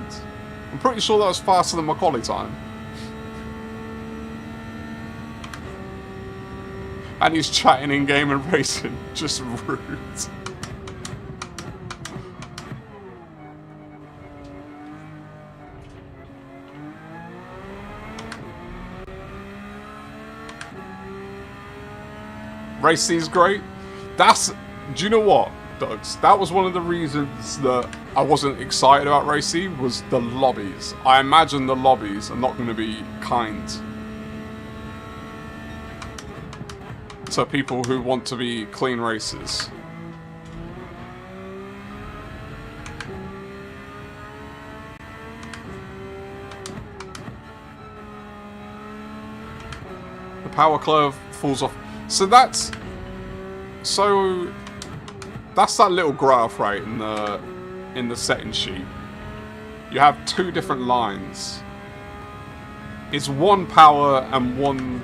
I'm pretty sure that was faster than my quali time. And he's chatting in game and racing. Just rude. Racing's great. That's... Do you know what, Dogs? That was one of the reasons that I wasn't excited about Racy, was the lobbies. I imagine the lobbies are not going to be kind to people who want to be clean racers. The power curve falls off. So that's that little graph, right, in the settings sheet. You have two different lines. It's one power and one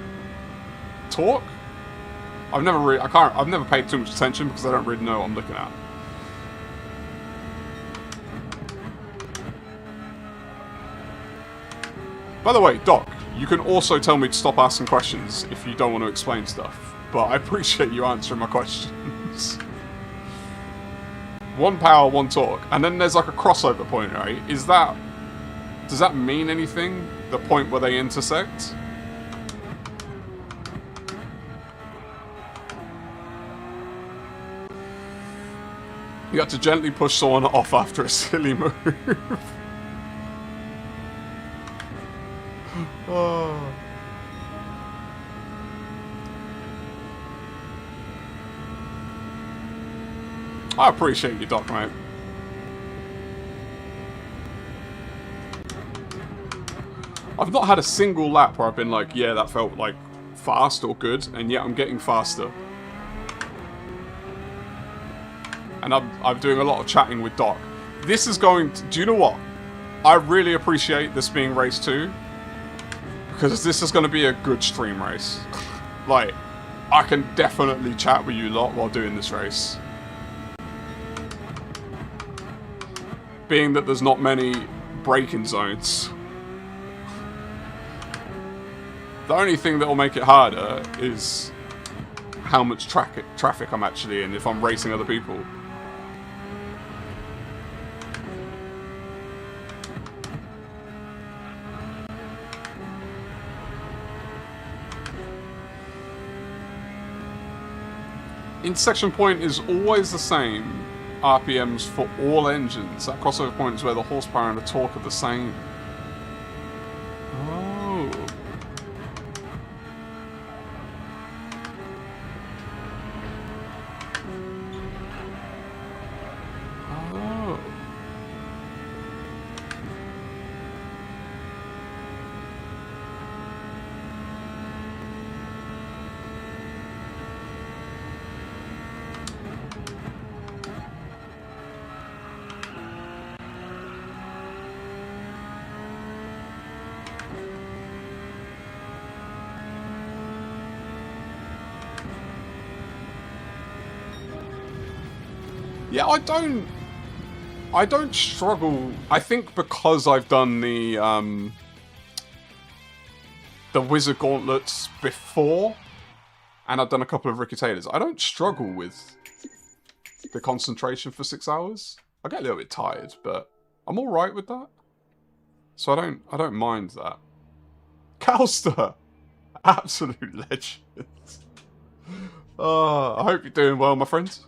torque. I've never paid too much attention because I don't really know what I'm looking at. By the way, Doc, you can also tell me to stop asking questions if you don't want to explain stuff, but I appreciate you answering my questions. One power, one torque, and then there's like a crossover point, right? Does that mean anything? The point where they intersect? You have to gently push someone off after a silly move. Oh. I appreciate you, Doc, mate. I've not had a single lap where I've been like, yeah, that felt like fast or good, and yet I'm getting faster. And I'm doing a lot of chatting with Doc. This is going to... Do you know what? I really appreciate this being race 2. Because this is going to be a good stream race. Like, I can definitely chat with you lot while doing this race. Being that there's not many braking zones. The only thing that will make it harder is how much traffic I'm actually in if I'm racing other people. Intersection point is always the same RPMs for all engines. That crossover point is where the horsepower and the torque are the same. Oh. Oh. Yeah, I don't struggle. I think because I've done the Wizard Gauntlets before, and I've done a couple of Ricky Taylors, I don't struggle with the concentration for 6 hours. I get a little bit tired, but I'm all right with that. So I don't mind that. Calster, absolute legend. I hope you're doing well, my friends.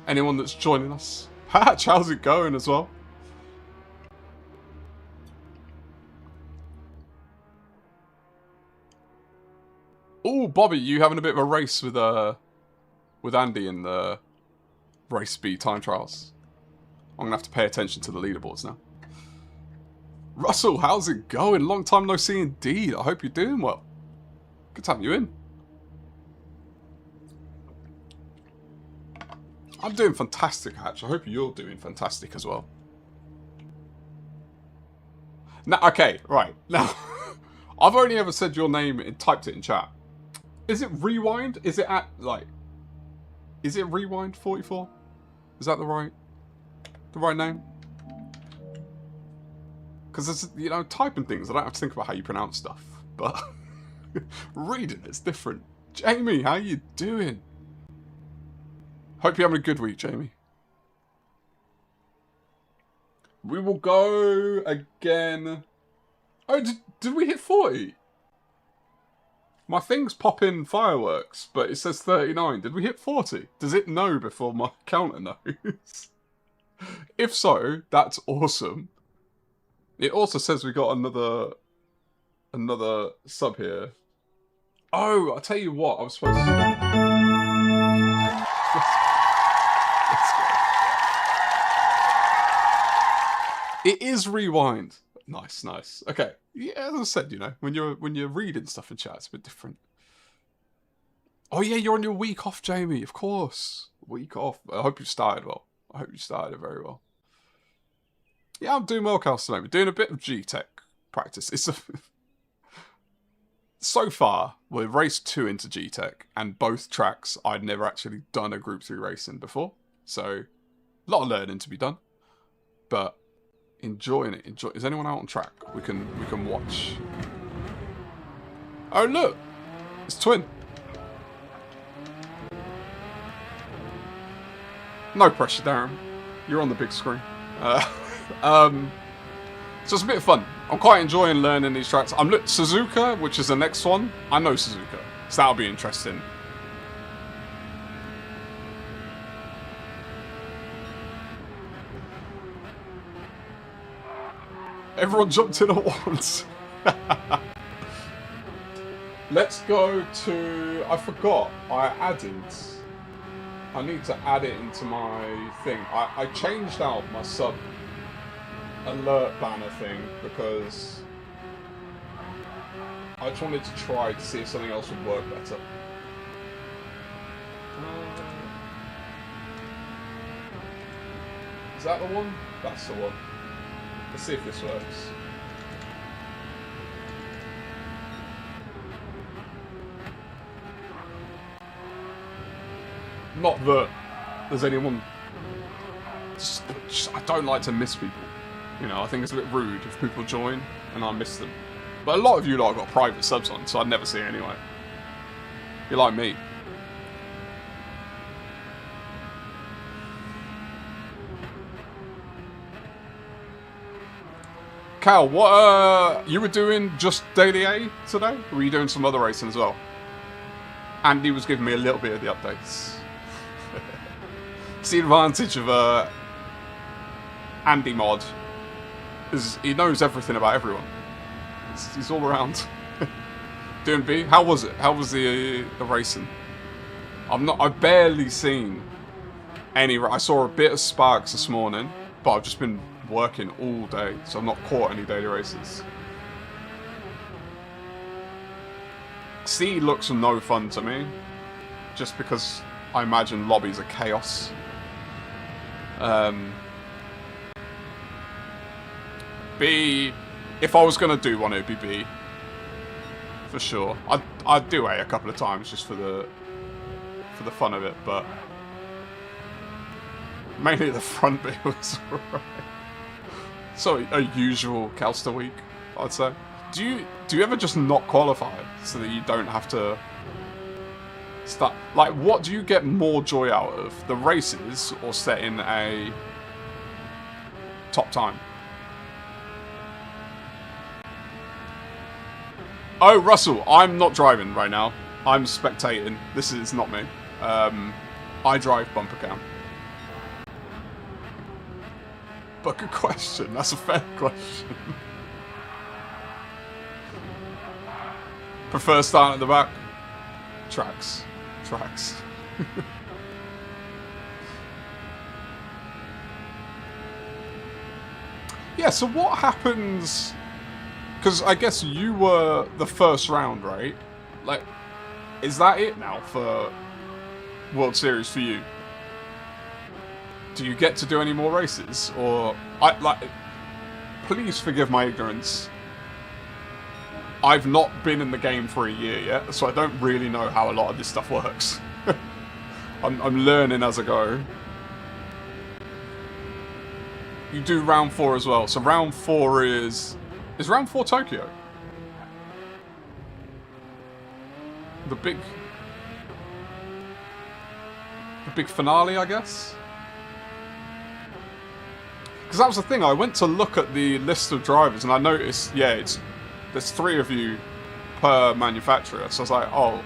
Anyone that's joining us. Patch, how's it going as well? Oh, Bobby, you having a bit of a race with Andy in the race speed time trials. I'm gonna have to pay attention to the leaderboards now. Russell, how's it going? Long time no see indeed. I hope you're doing well. Good to have you in. I'm doing fantastic, Hatch. I hope you're doing fantastic as well. Now, okay, right. Now, I've only ever said your name and typed it in chat. Is it Rewind? Is it at, like... Is it Rewind 44? Is that the right name? Because there's, you know, typing things, I don't have to think about how you pronounce stuff. But reading it's different. Jamie, how you doing? Hope you're having a good week, Jamie. We will go again. Oh, did we hit 40? My thing's popping fireworks, but it says 39. Did we hit 40? Does it know before my counter knows? If so, that's awesome. It also says we got another sub here. Oh, I'll tell you what, I was supposed to... Let's go. It is Rewind. Nice, nice. Okay. Yeah, as I said, you know, when you're reading stuff in chat, it's a bit different. Oh yeah, you're on your week off, Jamie, of course. Week off. I hope you started well. I hope you started very well. Yeah, I'm doing well, Carlson. We're doing a bit of GTEC practice. So far, we're race 2 into GTEC, and both tracks I'd never actually done a Group 3 race in before. So, a lot of learning to be done. But enjoying it. Is anyone out on track? We can watch. Oh look! It's Twin. No pressure, Darren. You're on the big screen. So it's a bit of fun. I'm quite enjoying learning these tracks. I'm Suzuka, which is the next one. I know Suzuka, so that'll be interesting. Everyone jumped in at once. Let's go to... I forgot. I need to add it into my thing. I changed out my sub alert banner thing because I just wanted to try to see if something else would work better. Is that the one? That's the one. Let's see if this works. Not that there's anyone... I don't like to miss people. You know, I think it's a bit rude if people join and I miss them. But a lot of you lot have got private subs on, so I'd never see it anyway. You're like me. Cal, what, you were doing just Daily A today? Or were you doing some other racing as well? Andy was giving me a little bit of the updates. It's the advantage of Andy mod. Is he knows everything about everyone. He's all around. Doing B? How was it? How was the racing? I've barely seen any... I saw a bit of Sparks this morning, but I've just been working all day, so I've not caught any daily races. C looks no fun to me, just because I imagine lobbies are chaos. B, if I was going to do one, it would be B. For sure. I'd do A a couple of times just for the fun of it, but mainly the front bit was alright. So a usual Calster week, I'd say. Do you ever just not qualify so that you don't have to start? Like, what do you get more joy out of? The races or setting a top time? Oh, Russell, I'm not driving right now. I'm spectating. This is not me. I drive bumper cam. But good question. That's a fair question. Prefer starting at the back? Tracks. Yeah, so what happens... Because I guess you were the first round, right? Like, is that it now for World Series for you? Do you get to do any more races? Or, please forgive my ignorance. I've not been in the game for a year yet, so I don't really know how a lot of this stuff works. I'm learning as I go. You do round 4 as well. So round 4 is round 4 Tokyo? The big finale, I guess? Because that was the thing, I went to look at the list of drivers and I noticed, yeah, there's 3 of you per manufacturer. So I was like, oh,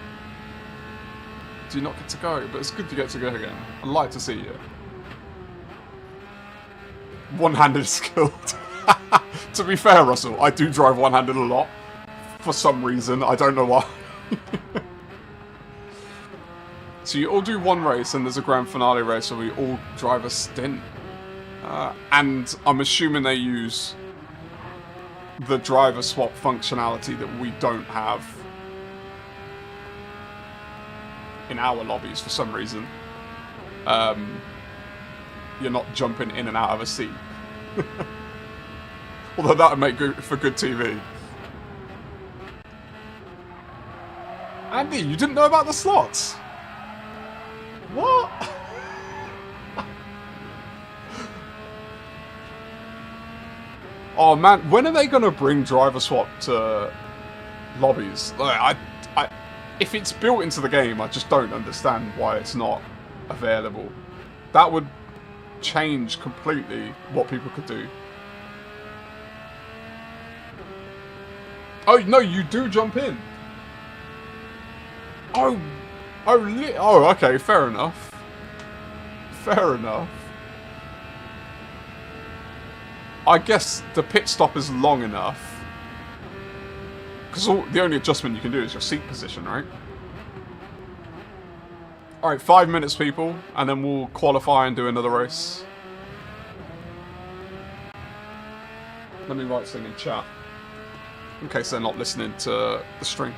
do you not get to go? But it's good to get to go again. I'd like to see you. One-handed skilled. To be fair, Russell, I do drive one-handed a lot. For some reason, I don't know why. So you all do one race and there's a grand finale race where we all drive a stint. And I'm assuming they use the driver swap functionality that we don't have in our lobbies for some reason. You're not jumping in and out of a seat. Although that would make for good TV. Andy, you didn't know about the slots? What? Oh man, when are they going to bring driver swap to lobbies? Like, if it's built into the game, I just don't understand why it's not available. That would change completely what people could do. Oh, no, you do jump in. Oh, okay, fair enough. Fair enough. I guess the pit stop is long enough. Because the only adjustment you can do is your seat position, right? Alright, 5 minutes, people, and then we'll qualify and do another race. Let me write something in chat, in case they're not listening to the stream.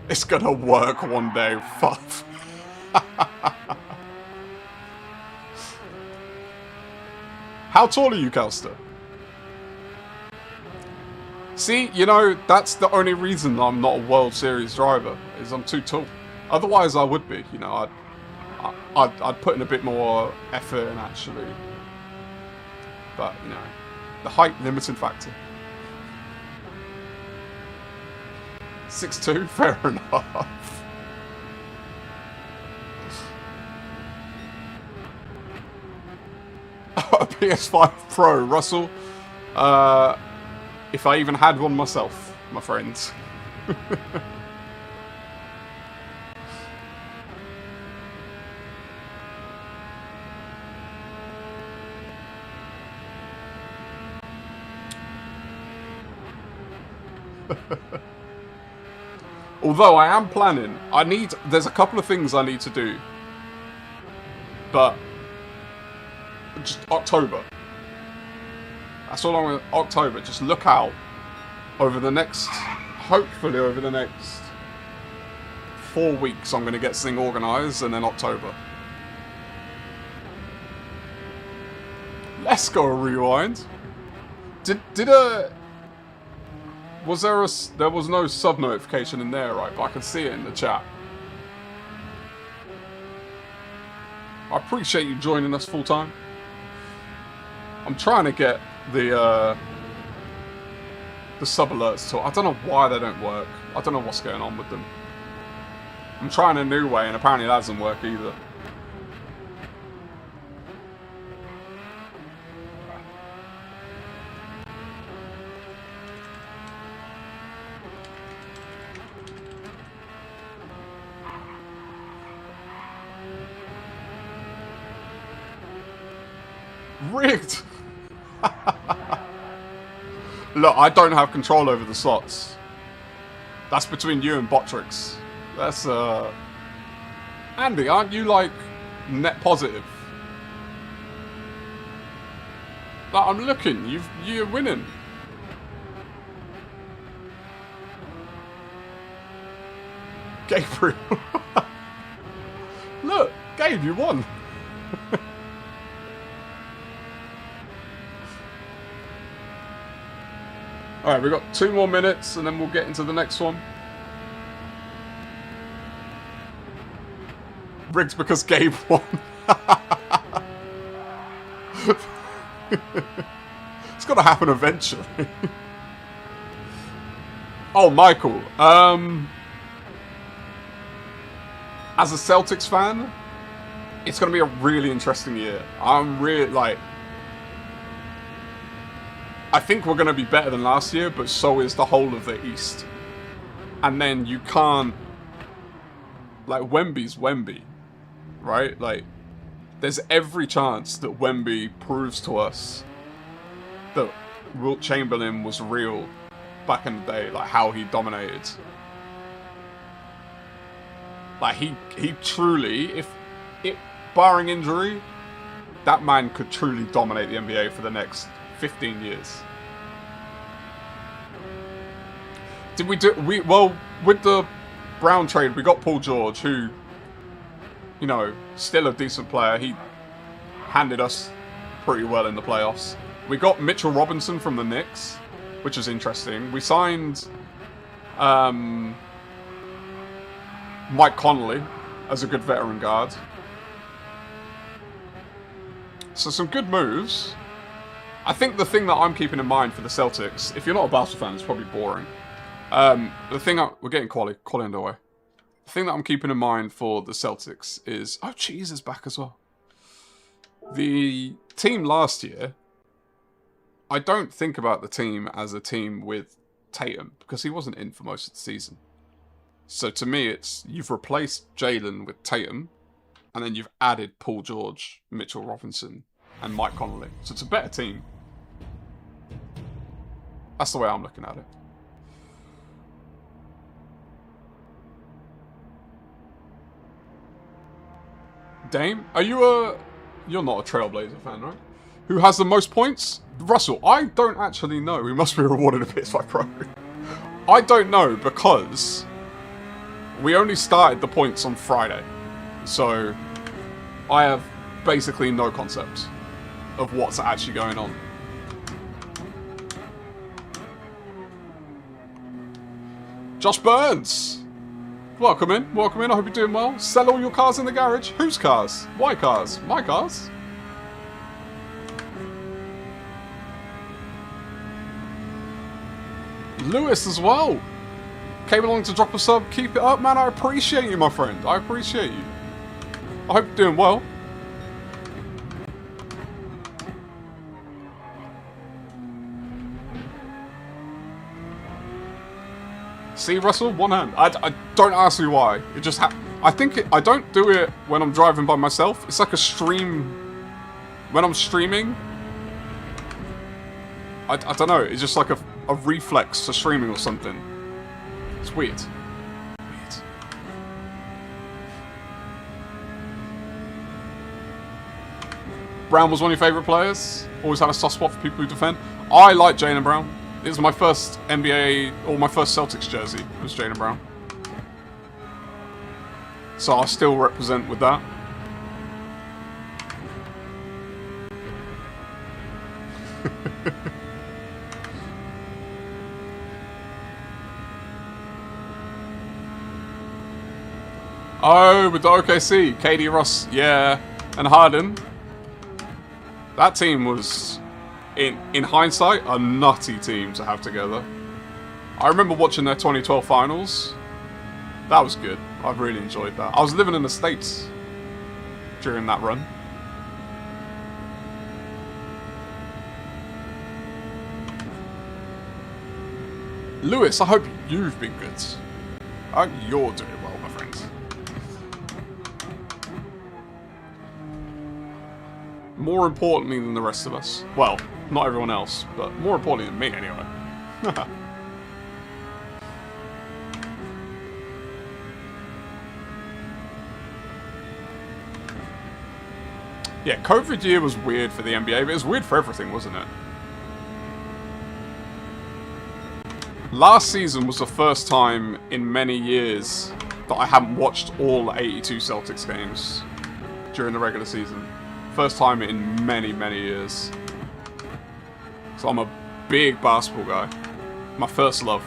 It's gonna work one day, fuck. How tall are you, Calster? See, you know, that's the only reason I'm not a World Series driver, is I'm too tall. Otherwise I would be, you know, I'd put in a bit more effort in actually. But, you know, the height limiting factor. 6'2", fair enough. A PS5 Pro, Russell. If I even had one myself, my friends. Although I am planning, there's a couple of things I need to do. But, just October. That's all I'm going to, October. Just look out over the next, hopefully over the next 4 weeks I'm going to get this thing organised, and then October. Let's go, rewind. There was no sub notification in there, right? But I can see it in the chat. I appreciate you joining us full time. I'm trying to get the sub alerts to. I don't know why they don't work. I don't know what's going on with them. I'm trying a new way, and apparently that doesn't work either. Rigged! Look, I don't have control over the slots. That's between you and Botrix. That's, Andy, aren't you, like, net positive? Like, I'm looking, you're winning. Gabriel. Look, Gabe, you won. Alright, we've got 2 more minutes and then we'll get into the next one. Rigged because Gabe won. It's got to happen eventually. Oh, Michael. As a Celtics fan, it's going to be a really interesting year. I'm really, like... I think we're going to be better than last year, but so is the whole of the East. And then you can't... Like, Wemby's Wemby. Right? Like, there's every chance that Wemby proves to us that Wilt Chamberlain was real back in the day. Like, how he dominated. Like, he truly, if barring injury, that man could truly dominate the NBA for the next 15 years. Did we do... Well, with the Brown trade, we got Paul George, who, you know, still a decent player. He handed us pretty well in the playoffs. We got Mitchell Robinson from the Knicks, which is interesting. We signed Mike Conley as a good veteran guard. So some good moves. I think the thing that I'm keeping in mind for the Celtics, if you're not a basketball fan, it's probably boring. The thing we're getting quality underway. The thing that I'm keeping in mind for the Celtics is... Oh, Cheese is back as well. The team last year, I don't think about the team as a team with Tatum, because he wasn't in for most of the season. So to me, it's you've replaced Jalen with Tatum, and then you've added Paul George, Mitchell Robinson, and Mike Conley. So it's a better team. That's the way I'm looking at it. Dame, are you a... You're not a Trailblazer fan, right? Who has the most points? Russell, I don't actually know. We must be rewarded a PS5 Pro. I don't know because we only started the points on Friday. So I have basically no concept of what's actually going on. Josh Burns! Welcome in, welcome in. I hope you're doing well. Sell all your cars in the garage. Whose cars? Why cars? My cars? Lewis as well. Came along to drop a sub. Keep it up, man. I appreciate you, my friend. I appreciate you. I hope you're doing well. See, Russell, one hand. I don't ask me why. It just I think I don't do it when I'm driving by myself. It's like a stream. When I'm streaming, I don't know. It's just like a reflex to streaming or something. It's weird. Weird. Brown was one of your favourite players. Always had a soft spot for people who defend. I like Jaylen Brown. It was my first NBA, or my first Celtics jersey, was Jaylen Brown. So I'll still represent with that. Oh, with the OKC, KD, Ross, yeah, and Harden. That team was... In hindsight, a nutty team to have together. I remember watching their 2012 finals. That was good. I really enjoyed that. I was living in the States during that run. Lewis, I hope you've been good. I hope you're doing well, my friends. More importantly than the rest of us. Well, not everyone else, but more importantly than me, anyway. Yeah, COVID year was weird for the NBA, but it was weird for everything, wasn't it? Last season was the first time in many years that I haven't watched all 82 Celtics games during the regular season. First time in many, many years. So I'm a big basketball guy. My first love.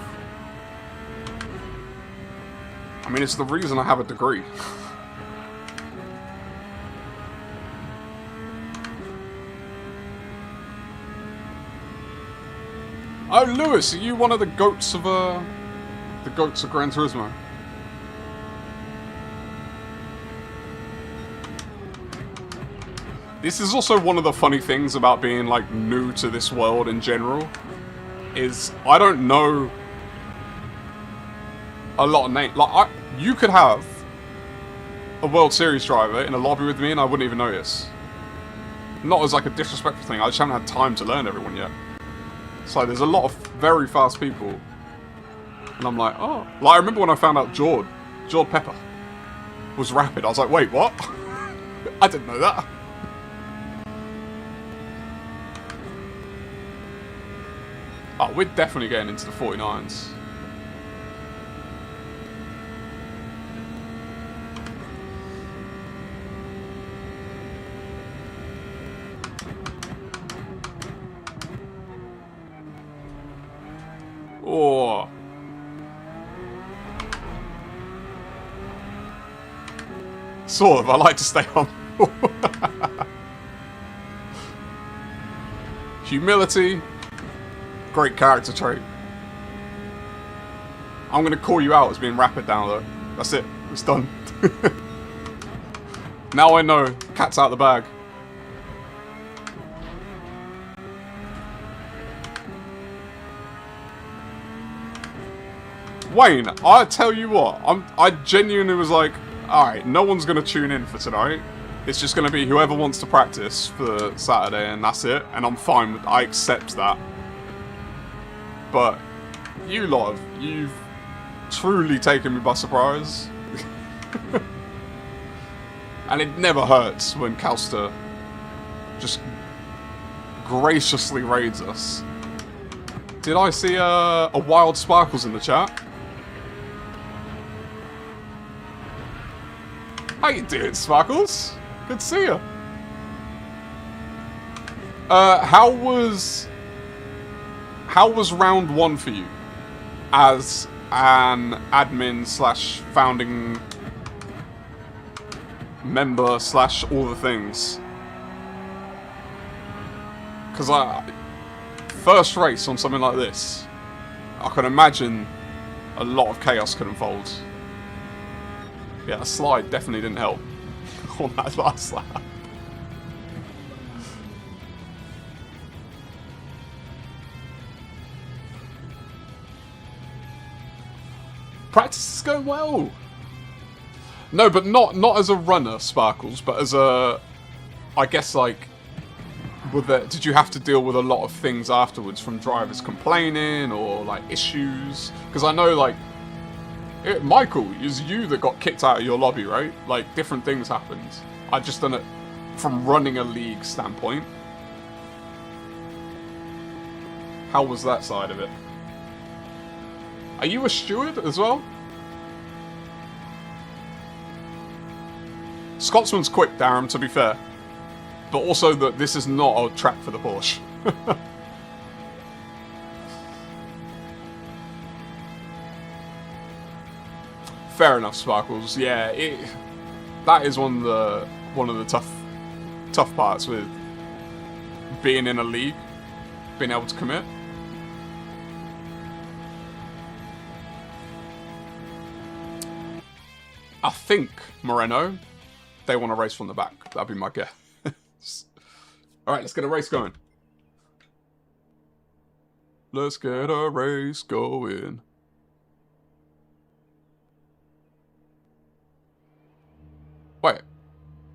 I mean, it's the reason I have a degree. Oh, Lewis, are you one of the goats of Gran Turismo? This is also one of the funny things about being, like, new to this world in general, is I don't know a lot of names. Like, you could have a World Series driver in a lobby with me and I wouldn't even notice. Not as, like, a disrespectful thing, I just haven't had time to learn everyone yet. So there's a lot of very fast people. And I'm like, oh. Like, I remember when I found out Jord Pepper was rapid. I was like, wait, what? I didn't know that. Oh, we're definitely getting into the 49s. Oh. Sort of, I like to stay humble. Humility. Great character trait. I'm going to call you out as being rapid down though. That's it. It's done. Now I know. Cat's out the bag. Wayne, I tell you what, I genuinely was like, alright, no one's going to tune in for tonight. It's just going to be whoever wants to practice for Saturday and that's it. And I'm fine with, I accept that. But you lot, you've truly taken me by surprise. And it never hurts when Calster just graciously raids us. Did I see a Wild Sparkles in the chat? How you doing, Sparkles? Good to see you. How was round one for you as an admin slash founding member slash all the things? Because first race on something like this, I can imagine a lot of chaos could unfold. Yeah, the slide definitely didn't help on that last lap. Practice is going well. No, but not as a runner, Sparkles, but as a, I guess, like, did you have to deal with a lot of things afterwards from drivers complaining or like issues? Because I know, like, Michael, it was you that got kicked out of your lobby, right? Like, different things happened. I just done it from running a league standpoint. How was that side of it? Are you a steward as well? Scotsman's quick, Darren, to be fair. But also that this is not a track for the Porsche. Fair enough, Sparkles. Yeah, that is one of the tough parts with being in a league, being able to commit. I think Moreno, they want to race from the back. That'd be my guess. Alright, let's get a race going. Let's get a race going. Wait,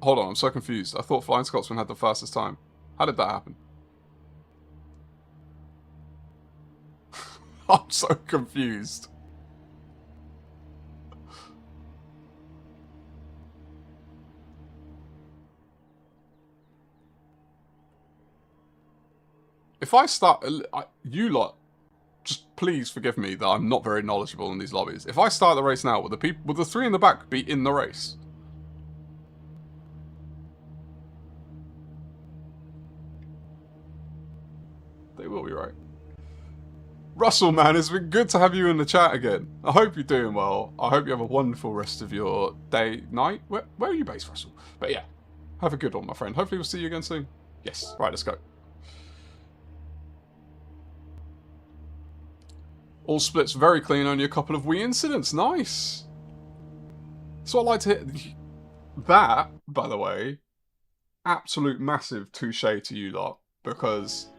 hold on, I'm so confused. I thought Flying Scotsman had the fastest time. How did that happen? I'm so confused. If I start... you lot, just please forgive me that I'm not very knowledgeable in these lobbies. If I start the race now, will the three in the back be in the race? They will be, right? Russell, man, it's been good to have you in the chat again. I hope you're doing well. I hope you have a wonderful rest of your day, night. Where are you based, Russell? But yeah, have a good one, my friend. Hopefully we'll see you again soon. Yes. Right, let's go. All splits very clean, only a couple of wee incidents. Nice. So I'd like to hit that, by the way, absolute massive touche to you lot, because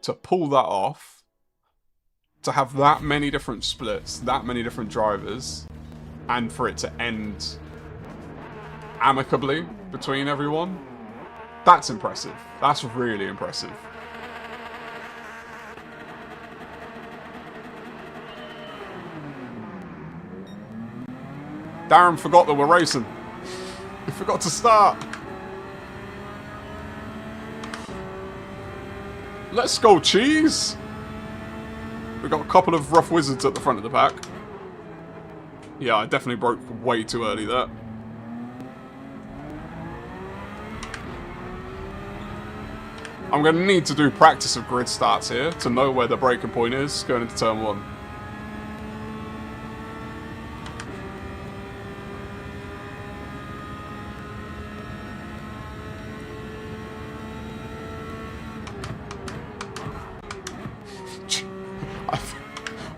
to pull that off, to have that many different splits, that many different drivers, and for it to end amicably between everyone, that's impressive. That's really impressive. Darren forgot that we're racing. He forgot to start. Let's go, cheese! We've got a couple of RufffWizards at the front of the pack. Yeah, I definitely broke way too early there. I'm going to need to do practice of grid starts here to know where the breaking point is going into turn 1.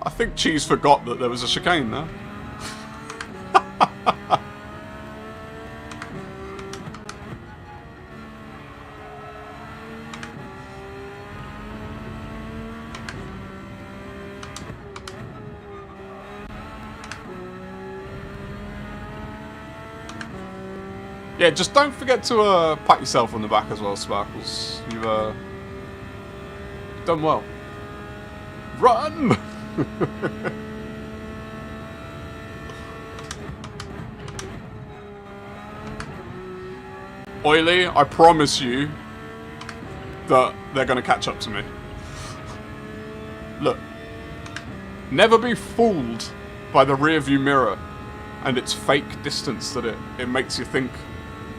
I think Cheese forgot that there was a chicane there. Yeah, just don't forget to pat yourself on the back as well, Sparkles. You've done well. Run! Oily, I promise you that they're going to catch up to me. Look, never be fooled by the rear view mirror and its fake distance that it makes you think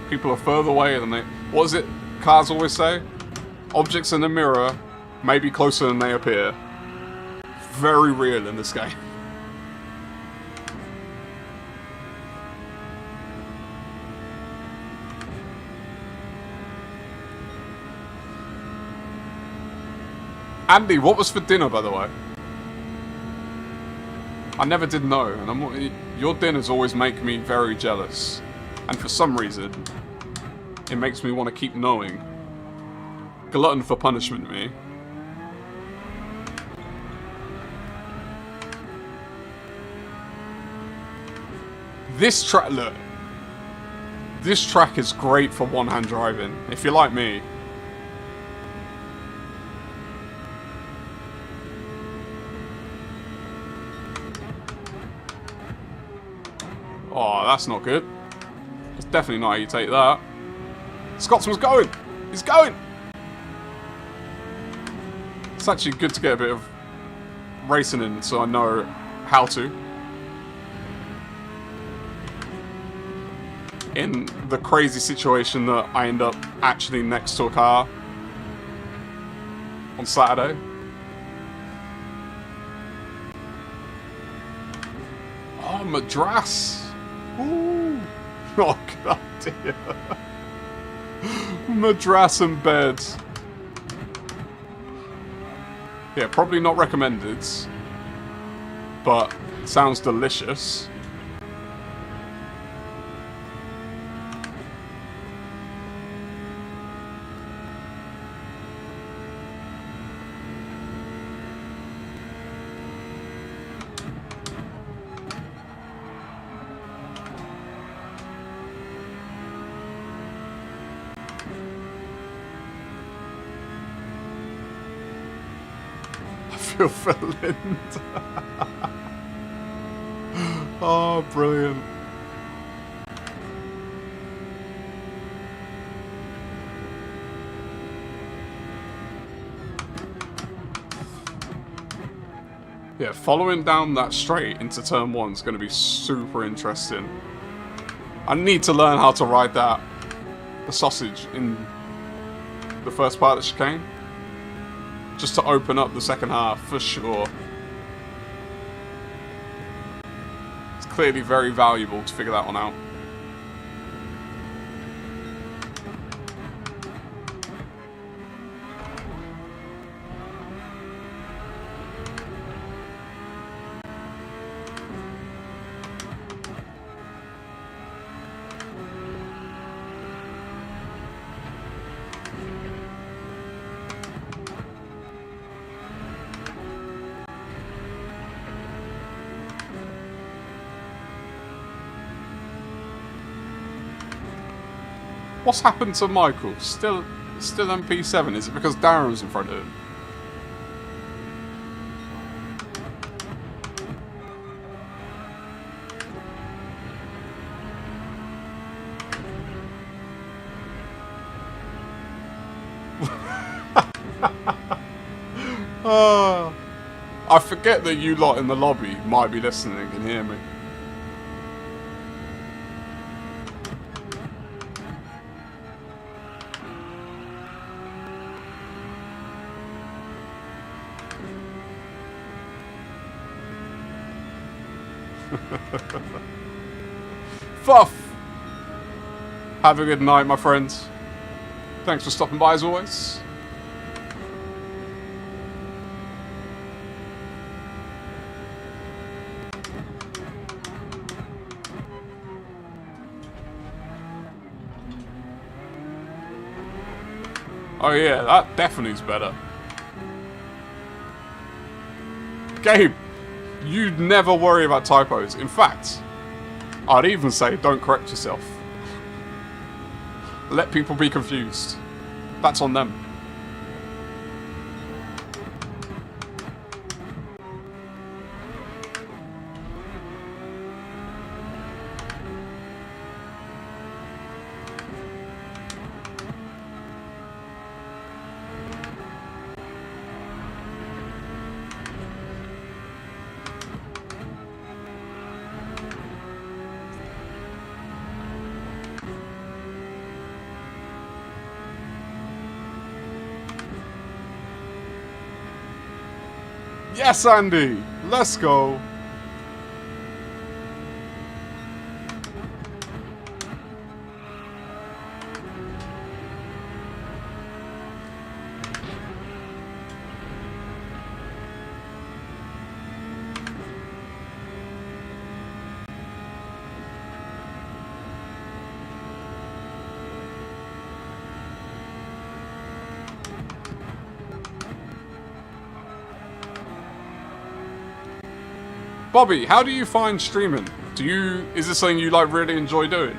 people are further away than they... What is it cars always say? Objects in the mirror may be closer than they appear. Very real in this game. Andy, what was for dinner, by the way? I never did know, and your dinners always make me very jealous. And for some reason, it makes me want to keep knowing. Glutton for punishment, me. This track, look. This track is great for one-hand driving, if you're like me. Oh, that's not good. That's definitely not how you take that. Scotsman's going! He's going! It's actually good to get a bit of racing in so I know how to. In the crazy situation that I end up actually next to a car on Saturday. Oh, Madras! Ooh! Oh, god dear. Madras and bed. Yeah, probably not recommended, but sounds delicious. Equivalent. Oh, brilliant. Yeah, following down that straight into turn 1 is going to be super interesting. I need to learn how to ride the sausage in the first part of the chicane. Just to open up the second half, for sure. It's clearly very valuable to figure that one out. What's happened to Michael? Still MP7? Is it because Darren's in front of him? I forget that you lot in the lobby might be listening and can hear me. Fuff! Have a good night, my friends. Thanks for stopping by as always. Oh yeah, that definitely is better. Gabe, you never worry about typos. In fact, I'd even say don't correct yourself. Let people be confused. That's on them. Yes, Andy! Let's go! Bobby, how do you find streaming? Is this something you like really enjoy doing?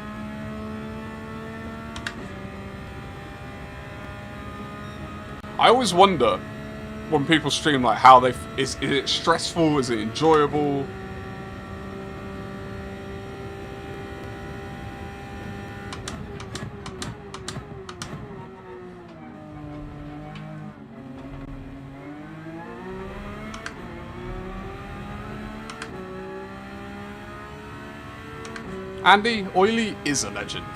I always wonder when people stream like how is it stressful? Is it enjoyable? Andy, Oily is a legend.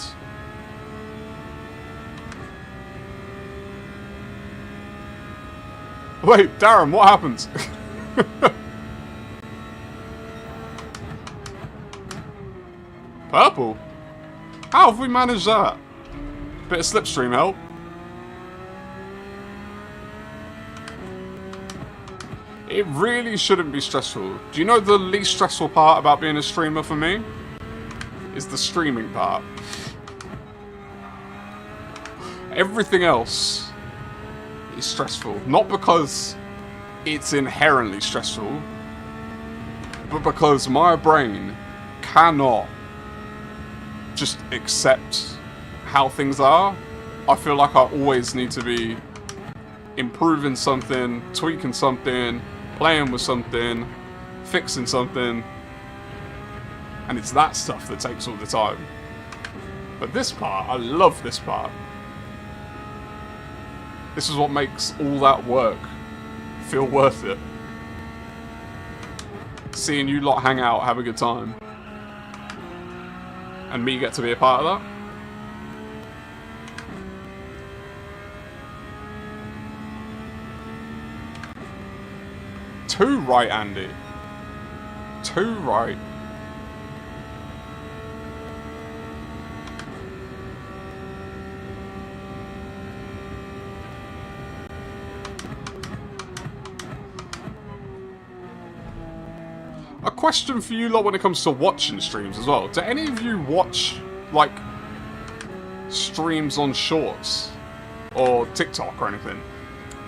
Wait, Darren, what happened? Purple? How have we managed that? Bit of slipstream help. It really shouldn't be stressful. Do you know the least stressful part about being a streamer for me? Is the streaming part. Everything else is stressful. Not because it's inherently stressful, but because my brain cannot just accept how things are. I feel like I always need to be improving something, tweaking something, playing with something, fixing something, and it's that stuff that takes all the time. But this part, I love this part. This is what makes all that work feel worth it. Seeing you lot hang out, have a good time, and me get to be a part of that. Too right, Andy. Too right. A question for you lot when it comes to watching streams as well. Do any of you watch, like, streams on Shorts or TikTok or anything?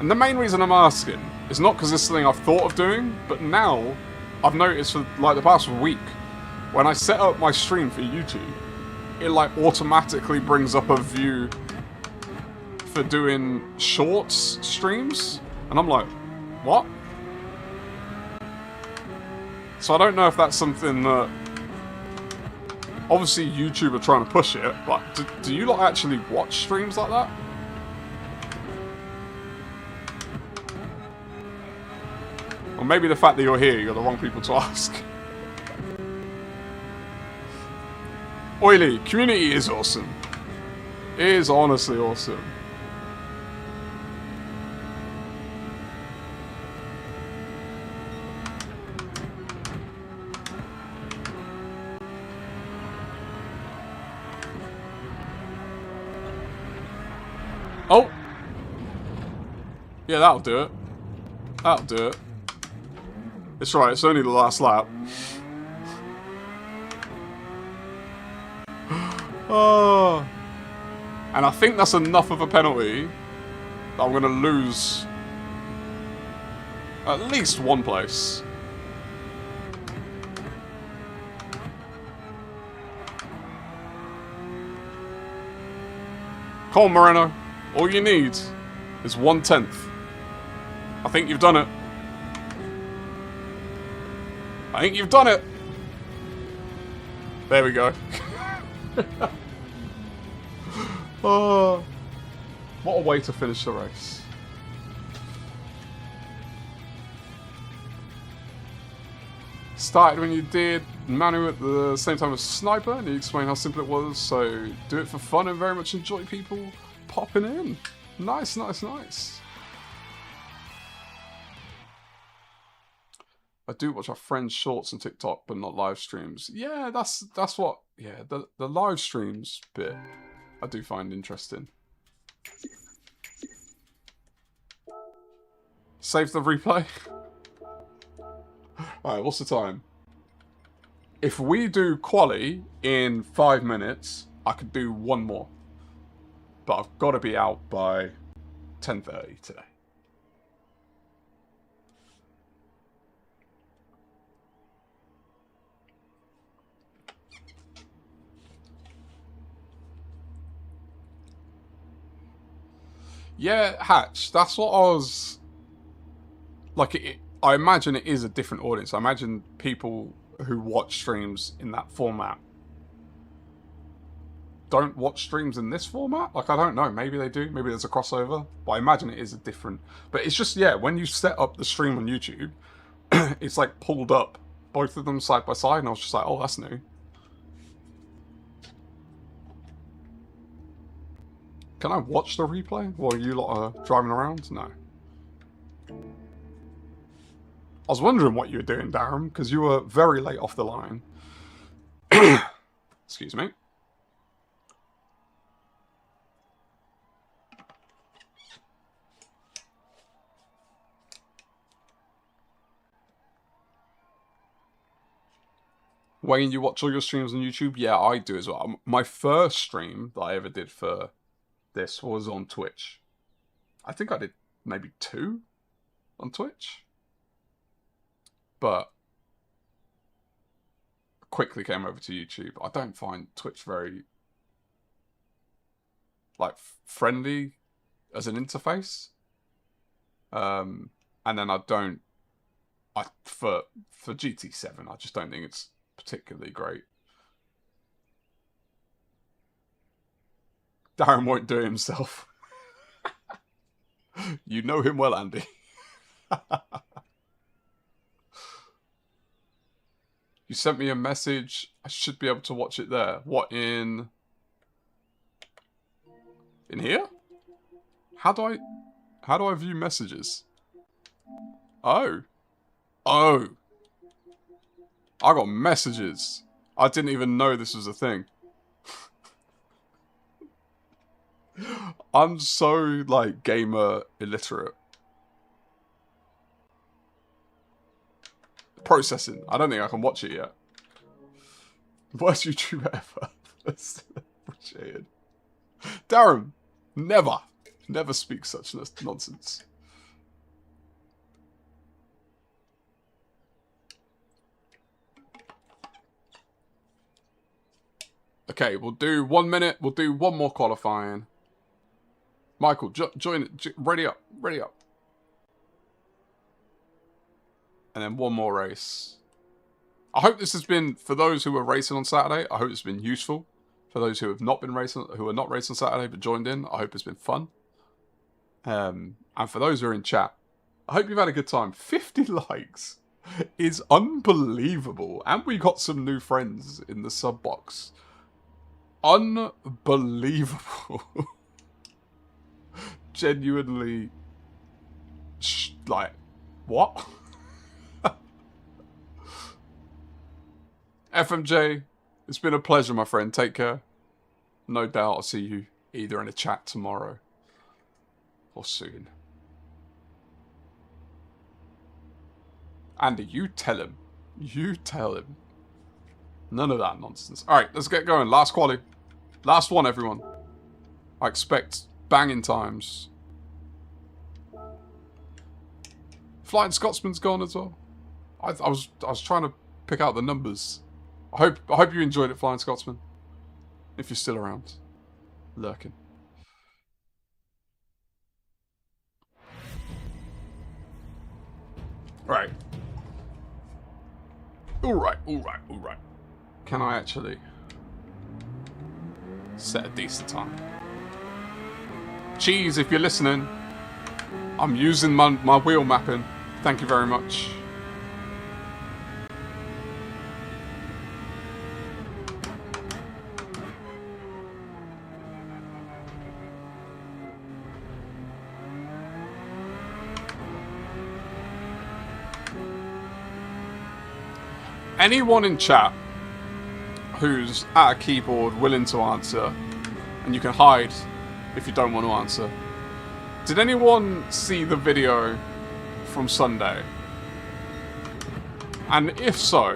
And the main reason I'm asking is not because this is something I've thought of doing, but now I've noticed for, like, the past week, when I set up my stream for YouTube, it, like, automatically brings up a view for doing Shorts streams. And I'm like, what? So I don't know if that's something that... Obviously YouTube are trying to push it, but do you lot actually watch streams like that? Or maybe the fact that you're here, you're the wrong people to ask. Oily, community is awesome. It is honestly awesome. Oh! Yeah, that'll do it. That'll do it. It's right, it's only the last lap. Oh. And I think that's enough of a penalty that I'm going to lose at least one place. Come on, Moreno. All you need is 1/10. I think you've done it. I think you've done it. There we go. Oh, what a way to finish the race. Started when you did Manu at the same time as Sniper, and you explained how simple it was, so do it for fun and very much enjoy people popping in. Nice, nice, nice. I do watch our friends' shorts on TikTok, but not live streams. Yeah, that's what. Yeah, the live streams bit I do find interesting. Save the replay. All right, what's the time? If we do quali in 5 minutes, I could do one more. But I've got to be out by 10:30 today. Yeah, Hatch, that's what I was... Like, I imagine it is a different audience. I imagine people who watch streams in that format don't watch streams in this format. Like, I don't know. Maybe they do. Maybe there's a crossover. But I imagine it is a different... But it's just, yeah, when you set up the stream on YouTube, it's like pulled up both of them side by side. And I was just like, oh, that's new. Can I watch the replay while you lot are driving around? No. I was wondering what you were doing, Darren, because you were very late off the line. Excuse me. Wayne, you watch all your streams on YouTube? Yeah, I do as well. My first stream that I ever did for this was on Twitch. I think I did maybe 2 on Twitch. But quickly came over to YouTube. I don't find Twitch very, like, friendly as an interface. And then I don't For GT7, I just don't think it's particularly great. Darren won't do it himself. You know him well, Andy. You sent me a message. I should be able to watch it there. What, in here? How do I view messages? Oh. Oh. I got messages. I didn't even know this was a thing. I'm so, like, gamer illiterate. Processing. I don't think I can watch it yet. Worst YouTuber ever. That's appreciated. Darren, never speak such nonsense. Okay, we'll do 1 minute. We'll do one more qualifying. Michael, join it. Ready up. Ready up. And then one more race. I hope this has been, for those who are racing on Saturday, I hope it's been useful. For those who have not been racing, who are not racing on Saturday but joined in, I hope it's been fun. And for those who are in chat, I hope you've had a good time. 50 likes is unbelievable. And we got some new friends in the sub box. Unbelievable. Genuinely, like, what? FMJ, it's been a pleasure, my friend. Take care. No doubt I'll see you either in a chat tomorrow or soon. Andy, you tell him. You tell him. None of that nonsense. Alright, let's get going. Last quali. Last one, everyone. I expect banging times. Flying Scotsman's gone as well. I was trying to pick out the numbers. I hope you enjoyed it, Flying Scotsman. If you're still around. Lurking. Right. Alright. Can I actually set a decent time? Cheese, if you're listening, I'm using my wheel mapping. Thank you very much. Anyone in chat who's at a keyboard willing to answer, and you can hide if you don't want to answer. Did anyone see the video from Sunday? And if so,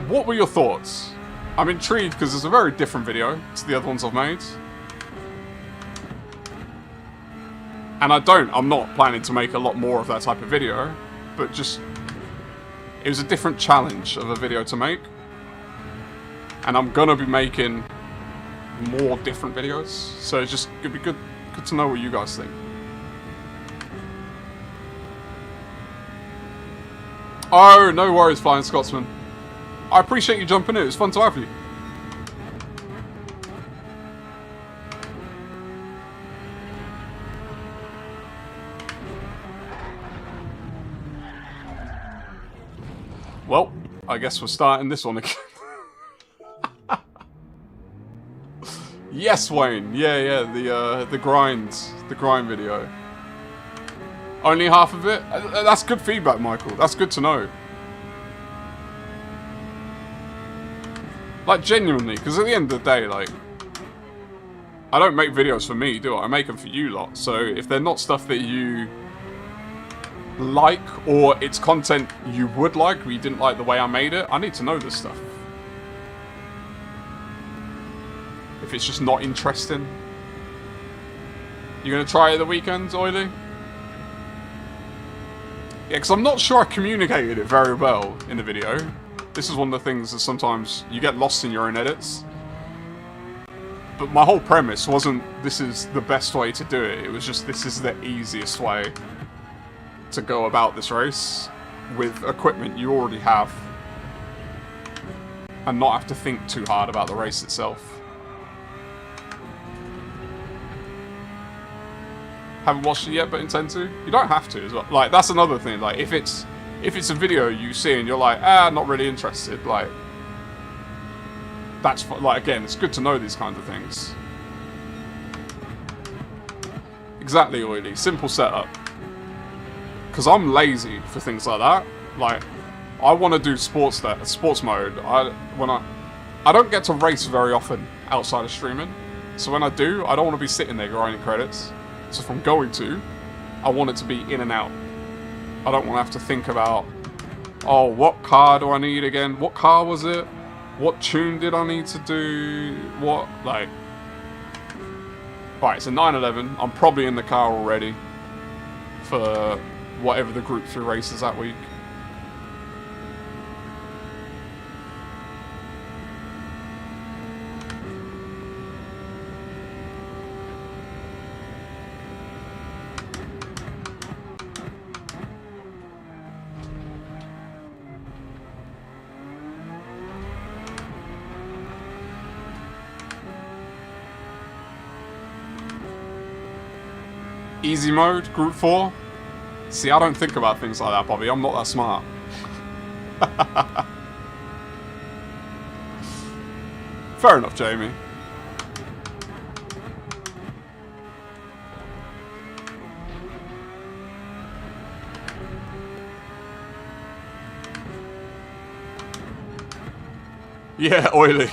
what were your thoughts? I'm intrigued because it's a very different video to the other ones I've made. And I'm not planning to make a lot more of that type of video, but just, it was a different challenge of a video to make. And I'm gonna be making more different videos, so it's just it'd be good to know what you guys think. Oh, no worries, Flying Scotsman. I appreciate you jumping in. It was fun to have you. Well, I guess we're starting this one again. Yes, Wayne. Yeah, the grind video. Only half of it? That's good feedback, Michael. That's good to know. Like, genuinely, because at the end of the day, like, I don't make videos for me, do I? I make them for you lot. So if they're not stuff that you like, or it's content you would like, or you didn't like the way I made it, I need to know this stuff. If it's just not interesting. You gonna try it the weekend, Oily? Yeah, because I'm not sure I communicated it very well in the video. This is one of the things that sometimes you get lost in your own edits. But my whole premise wasn't this is the best way to do it. It was just this is the easiest way. to go about this race with equipment you already have and not have to think too hard about the race itself. Haven't watched it yet, but intend to. You don't have to as well. Like, that's another thing. Like, if it's a video you see and you're like, not really interested, like, that's like, again, it's good to know these kinds of things. Exactly, Oily. Simple setup. Because I'm lazy for things like that. Like, I want to do sports mode. I don't get to race very often outside of streaming. So when I do, I don't want to be sitting there grinding credits. So if I'm going to, I want it to be in and out. I don't want to have to think about, oh, what car do I need again? What car was it? What tune did I need to do? What, like... Right, it's a 911. I'm probably in the car already for whatever the Group 3 race is that week. Easy mode, Group 4. See, I don't think about things like that, Bobby. I'm not that smart. Fair enough, Jamie. Yeah, Oily.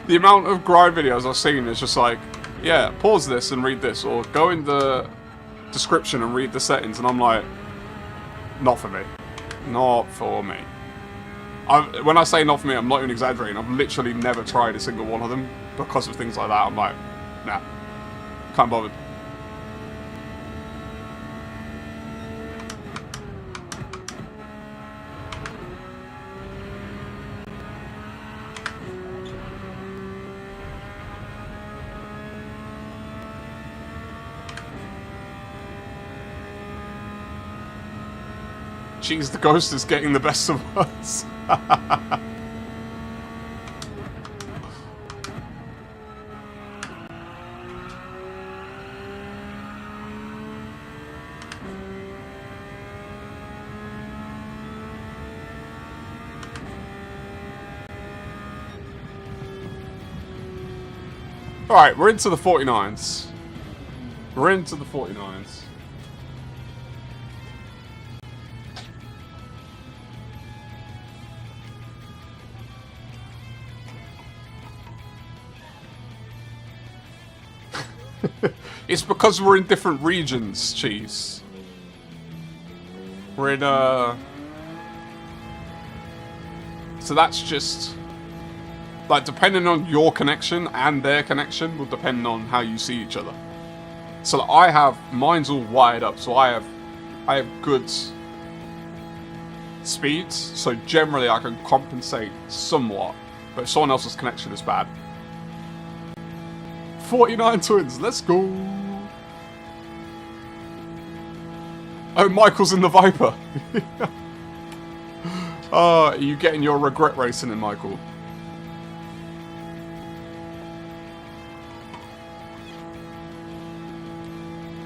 The amount of grind videos I've seen is just like, yeah, pause this and read this, or go in the description and read the settings, and I'm like, not for me. Not for me. When I say not for me, I'm not even exaggerating. I've literally never tried a single one of them because of things like that. I'm like, nah, can't bother. Jeez, the ghost is getting the best of us. Alright, we're into the 49s. We're into the 49s. It's because we're in different regions, Cheese. We're in, So that's just... Like, depending on your connection and their connection will depend on how you see each other. So I have... Mine's all wired up, so I have good speeds, so generally I can compensate somewhat. But if someone else's connection is bad... 49 twins, let's go! Oh, Michael's in the Viper. Are you getting your regret racing in, Michael?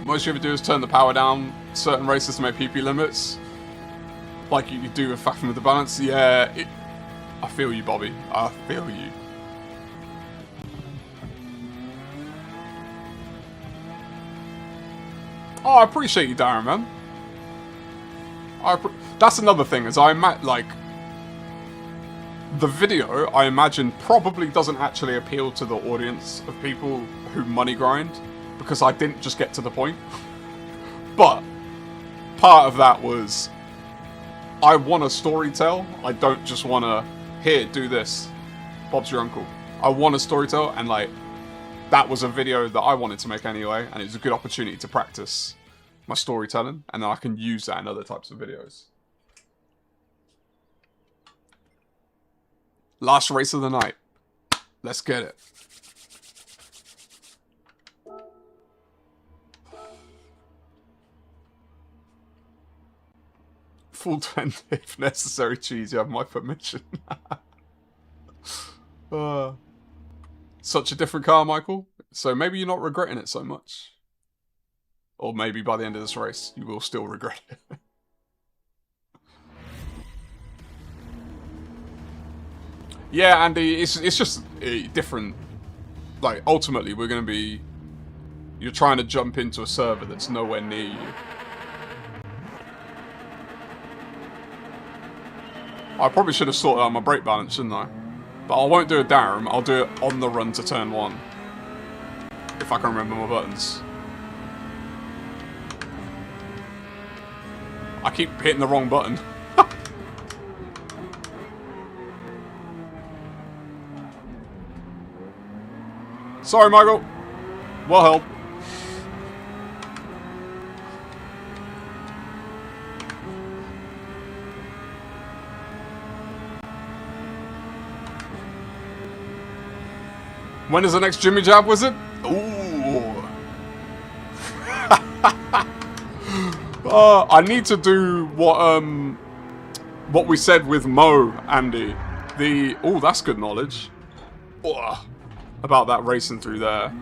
Most you ever do is turn the power down certain races to make PP limits. Like you do with Faffing with the balance. Yeah, I feel you, Bobby. I feel you. Oh, I appreciate you, Darren, man. That's another thing, is like... The video, I imagine, probably doesn't actually appeal to the audience of people who money grind, because I didn't just get to the point. But, part of that was, I want to storytell. I don't just want to, here, do this. Bob's your uncle. I want to storytell, and like, that was a video that I wanted to make anyway, and it was a good opportunity to practice my storytelling, and then I can use that in other types of videos. Last race of the night. Let's get it. Full 20 if necessary, cheese. You have my permission. Such a different car, Michael. So maybe you're not regretting it so much. Or maybe by the end of this race, you will still regret it. Yeah, Andy, it's just different. Like, ultimately, we're going to be... You're trying to jump into a server that's nowhere near you. I probably should have sorted out my brake balance, shouldn't I? But I won't do a Darum, I'll do it on the run to turn 1. If I can remember my buttons. I keep hitting the wrong button. Sorry, Michael. Well held. When is the next Jimmy Jab Wizard? Ooh. I need to do what we said with Mo, Andy. Oh, that's good knowledge. About that racing through there.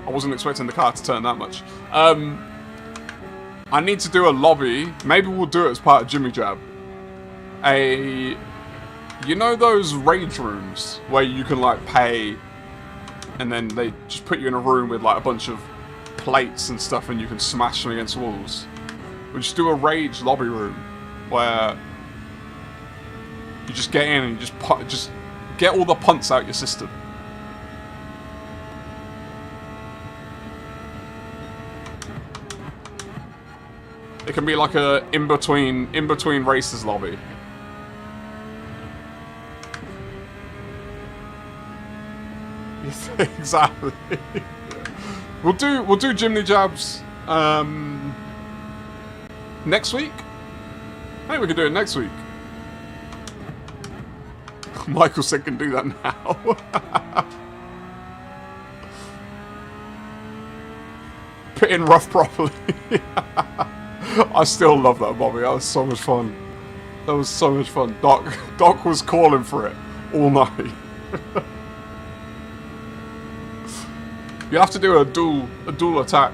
I wasn't expecting the car to turn that much. I need to do a lobby. Maybe we'll do it as part of Jimmy Jab. You know those rage rooms where you can like pay and then they just put you in a room with like a bunch of plates and stuff and you can smash them against walls? We'll just do a rage lobby room where you just get in and you just get all the punts out your system. It can be like a in between races lobby. Exactly. We'll do Jimmy Jabs next week. I think we can do it next week. Michael said can do that now. Put in rough properly. I still love that, Bobby. That was so much fun. That was so much fun. Doc was calling for it all night. You have to do a dual attack.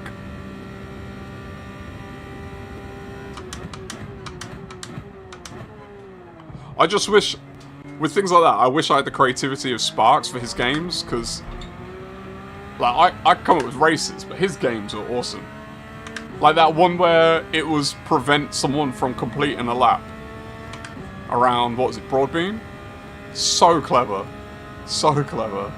I just wish, with things like that, I wish I had the creativity of Sparks for his games, because like I come up with races, but his games are awesome. Like that one where it was prevent someone from completing a lap around, what was it, Broadbean? So clever. So clever.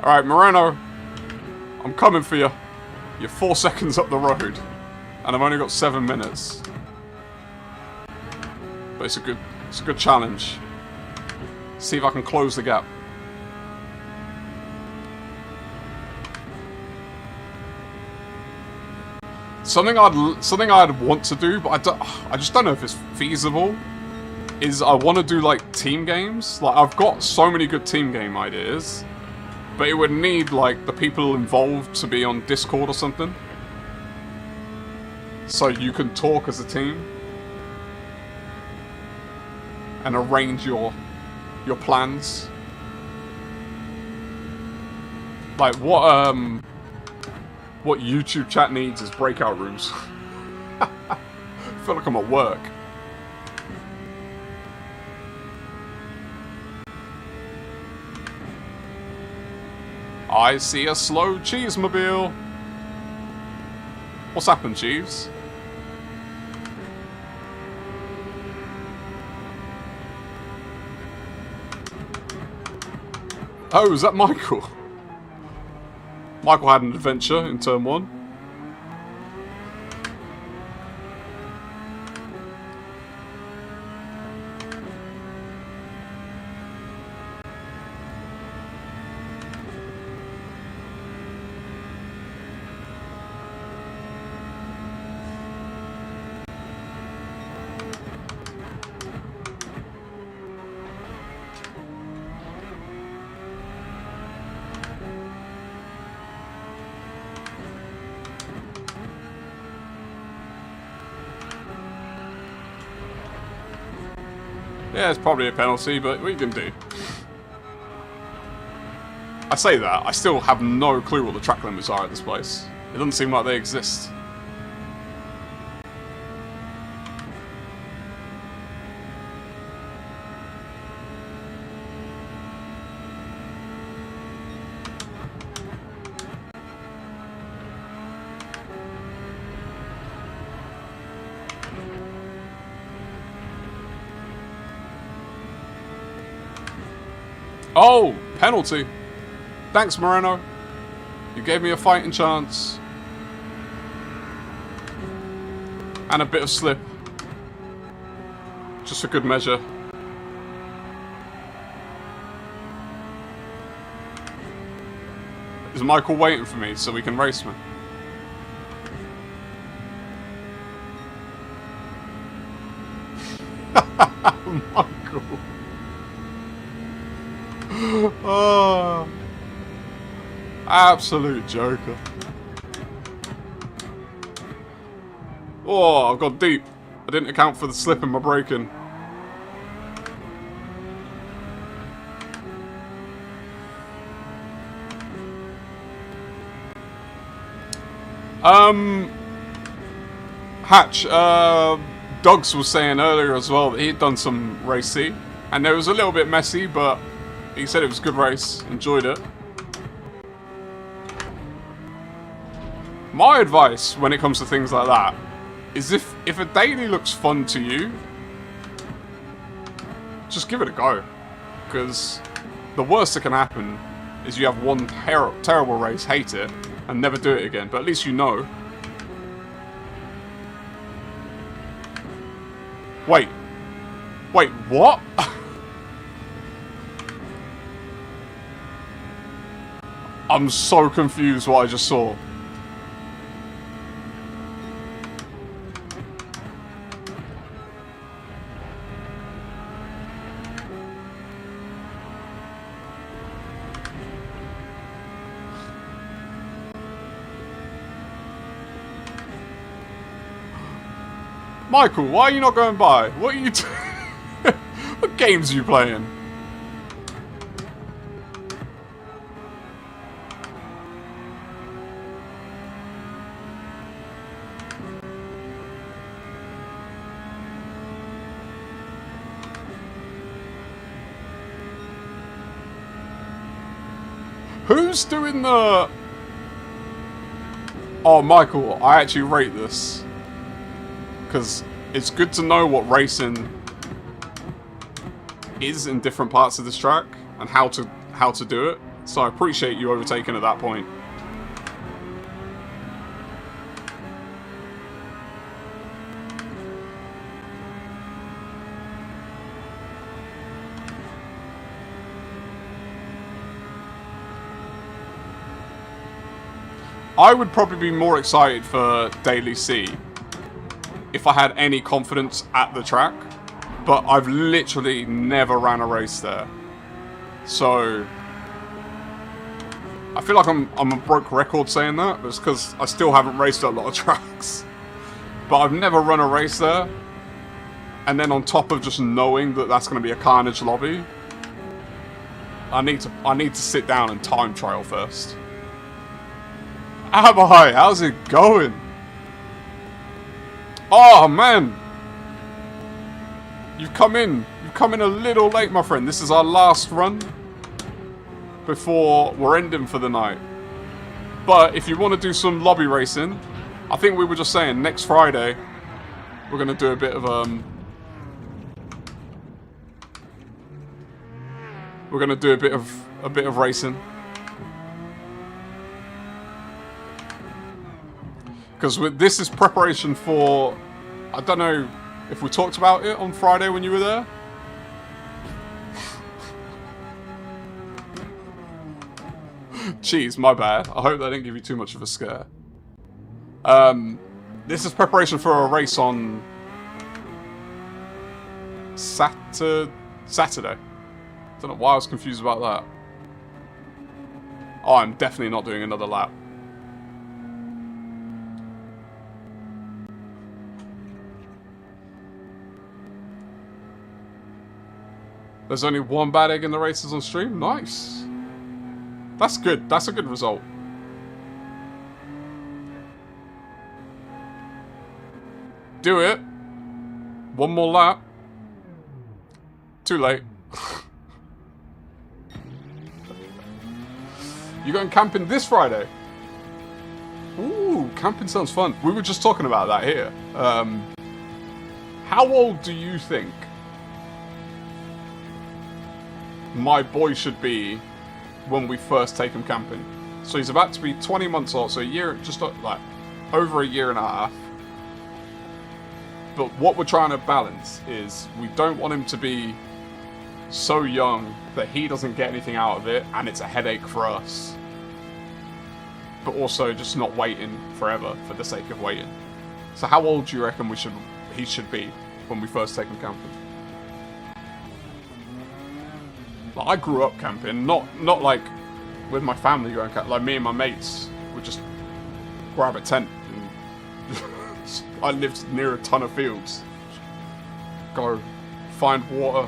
Alright, Moreno. I'm coming for you. You're 4 seconds up the road. And I've only got 7 minutes. But it's a good challenge. See if I can close the gap. Something I'd want to do, but I just don't know if it's feasible, is I want to do like team games. Like I've got so many good team game ideas, but it would need like the people involved to be on Discord or something. So you can talk as a team and arrange your plans. Like what YouTube chat needs is breakout rooms. I feel like I'm at work. I see a slow Cheesemobile. What's happened, Cheese? Oh, is that Michael? Michael had an adventure in turn 1. Yeah, it's probably a penalty, but what you can do? I say that, I still have no clue what the track limits are at this place. It doesn't seem like they exist. Oh, penalty. Thanks, Moreno. You gave me a fighting chance. And a bit of slip. Just for good measure. Is Michael waiting for me so we can race me? Michael. Oh, absolute joker. Oh, I've got deep. I didn't account for the slip in my braking. Hatch, Dogs was saying earlier as well that he'd done some race C, and it was a little bit messy, but he said it was a good race, enjoyed it. My advice when it comes to things like that is if a daily looks fun to you, just give it a go. Because the worst that can happen is you have one terrible race, hate it, and never do it again. But at least you know. Wait, what? I'm so confused what I just saw. Michael, why are you not going by? What are you doing? What games are you playing? Who's doing the... Oh, Michael, I actually rate this. Because it's good to know what racing is in different parts of this track and how to do it. So I appreciate you overtaking at that point. I would probably be more excited for Daily C if I had any confidence at the track, but I've literally never ran a race there. So I feel like I'm a broke record saying that, but it's because I still haven't raced at a lot of tracks. But I've never run a race there, and then on top of just knowing that that's going to be a carnage lobby, I need to sit down and time trial first. Hi, how's it going? Oh man, you've come in a little late, my friend. This is our last run before we're ending for the night. But if you want to do some lobby racing, I think we were just saying next Friday we're gonna do a bit of a bit of racing. Because this is preparation for, I don't know if we talked about it on Friday when you were there. Jeez, my bad. I hope that didn't give you too much of a scare. This is preparation for a race on Saturday. I don't know why I was confused about that. Oh, I'm definitely not doing another lap. There's only one bad egg in the races on stream? Nice. That's good. That's a good result. Do it. One more lap. Too late. You going camping this Friday? Ooh, camping sounds fun. We were just talking about that here. How old do you think my boy should be when we first take him camping? So he's about to be 20 months old, so a year, just like over a year and a half. But what we're trying to balance is we don't want him to be so young that he doesn't get anything out of it and it's a headache for us. But also just not waiting forever for the sake of waiting. So how old do you reckon he should be when we first take him camping? Like, I grew up camping, not like with my family going camping. Like me and my mates would just grab a tent and I lived near a ton of fields. Go find water,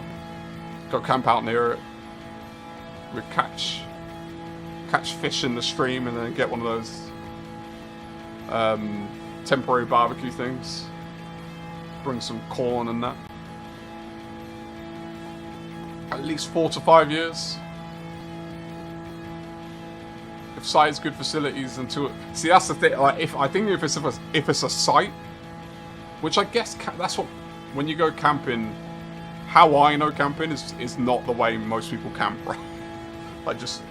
go camp out near it. We'd catch fish in the stream and then get one of those temporary barbecue things. Bring some corn and that. At least 4 to 5 years. If site's good facilities and to see, that's the thing. Like, if it's a site, which I guess that's what, when you go camping, how I know camping is not the way most people camp, right? Like, just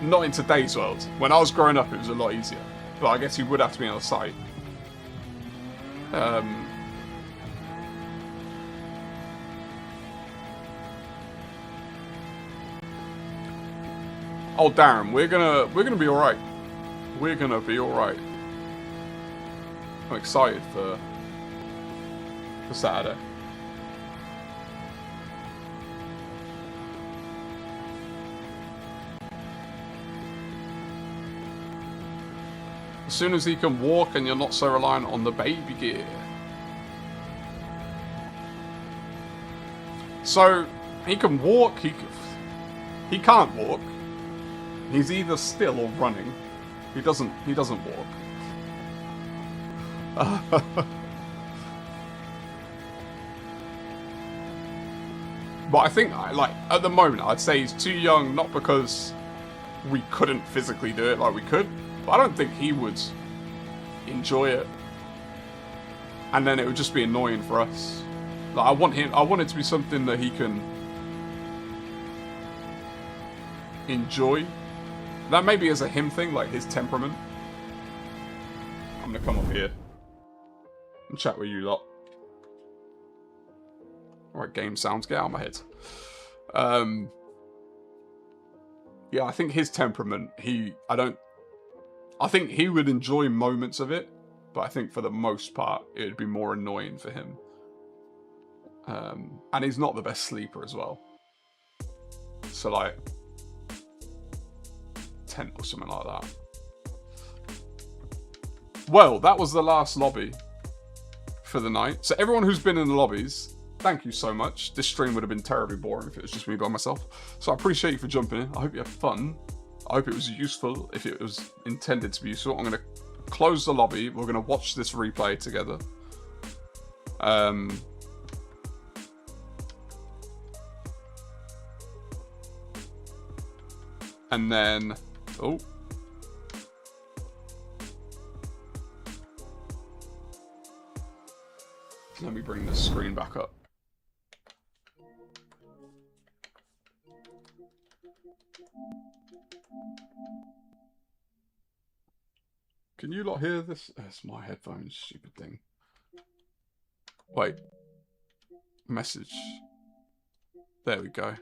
not in today's world. When I was growing up, it was a lot easier, but I guess you would have to be on a site. Oh, Darren, we're gonna be all right. We're gonna be all right. I'm excited for Saturday. As soon as he can walk and you're not so reliant on the baby gear. So he can walk. He can't walk. He's either still or running. He doesn't walk. But I think, like, at the moment, I'd say he's too young, not because we couldn't physically do it like we could, but I don't think he would enjoy it. And then it would just be annoying for us. Like, I want it to be something that he can enjoy. That maybe is a him thing, like his temperament. I'm gonna come up here and chat with you lot. Alright, game sounds, get out of my head. Yeah, I think his temperament, I think he would enjoy moments of it, but I think for the most part, it would be more annoying for him. And he's not the best sleeper as well. So, like, tent or something like that. Well, that was the last lobby for the night. So everyone who's been in the lobbies, thank you so much. This stream would have been terribly boring if it was just me by myself. So I appreciate you for jumping in. I hope you had fun. I hope it was useful, if it was intended to be useful. I'm going to close the lobby. We're going to watch this replay together. And then... Oh. Let me bring this screen back up. Can you lot hear this? That's my headphones, stupid thing. Wait. Message. There we go.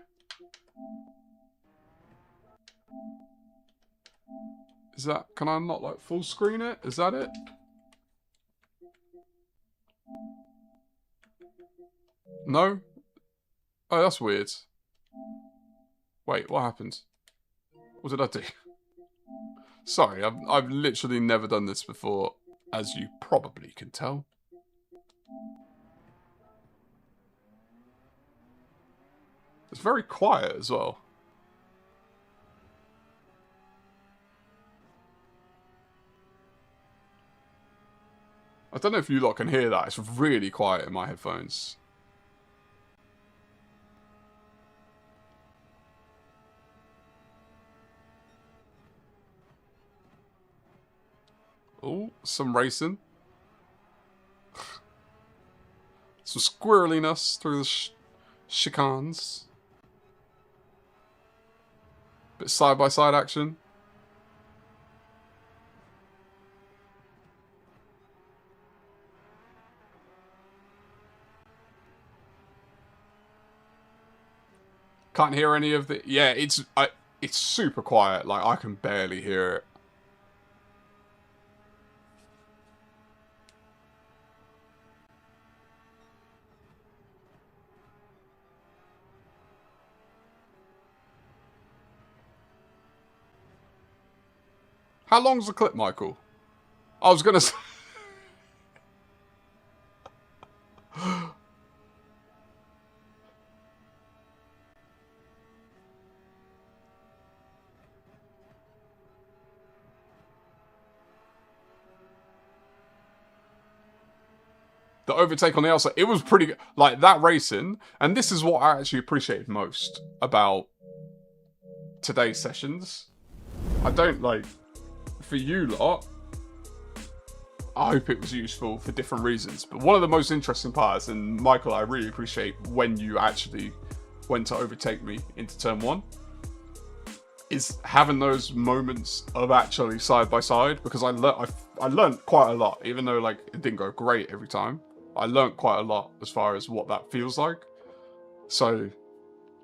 Is that, can I not like full screen it? Is that it? No? Oh, that's weird. Wait, what happened? What did I do? Sorry, I've literally never done this before, as you probably can tell. It's very quiet as well. I don't know if you lot can hear that. It's really quiet in my headphones. Oh, some racing. Some squirreliness through the chicanes. Bit side-by-side action. Can't hear any of the... Yeah, it's super quiet. Like, I can barely hear it. How long's the clip, Michael? I was gonna say... The overtake on the outside, it was pretty good. Like, that racing, and this is what I actually appreciated most about today's sessions. I don't, like, for you lot, I hope it was useful for different reasons. But one of the most interesting parts, and Michael, I really appreciate when you actually went to overtake me into turn 1, is having those moments of actually side by side, because I learned quite a lot, even though, like, it didn't go great every time. I learned quite a lot as far as what that feels like. So,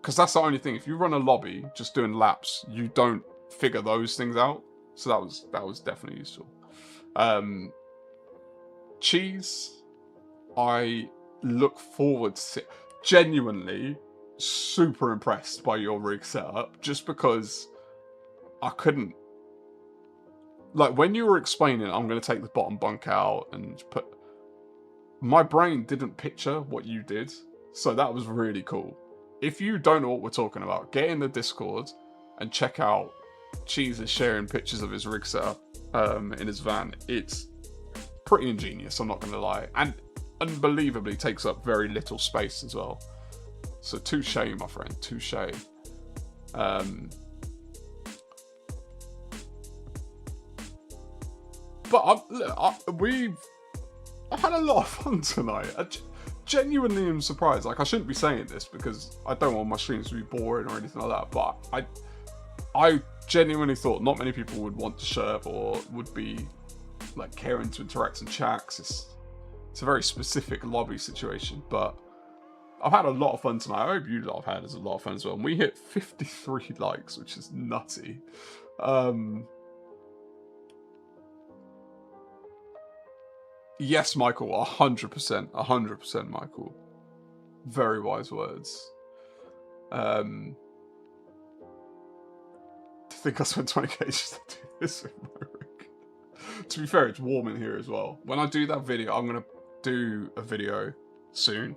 because that's the only thing. If you run a lobby just doing laps, you don't figure those things out. So that was definitely useful. Cheese, I look forward to genuinely super impressed by your rig setup, just because I couldn't, like, when you were explaining I'm going to take the bottom bunk out and put, my brain didn't picture what you did, so that was really cool. If you don't know what we're talking about, get in the Discord and check out Cheese is sharing pictures of his rig setup in his van. It's pretty ingenious, I'm not going to lie, and unbelievably takes up very little space as well. So touche, my friend, touche. But I've had a lot of fun tonight. I genuinely am surprised. Like, I shouldn't be saying this because I don't want my streams to be boring or anything like that, but I genuinely thought not many people would want to show up or would be, like, caring to interact in chats. It's a very specific lobby situation, but I've had a lot of fun tonight. I hope you lot have had a lot of fun as well. And we hit 53 likes, which is nutty. Yes, Michael, 100%. 100%, Michael. Very wise words. I think I spent 20k just to do this with my rig. To be fair, it's warm in here as well. When I do that video, I'm going to do a video soon.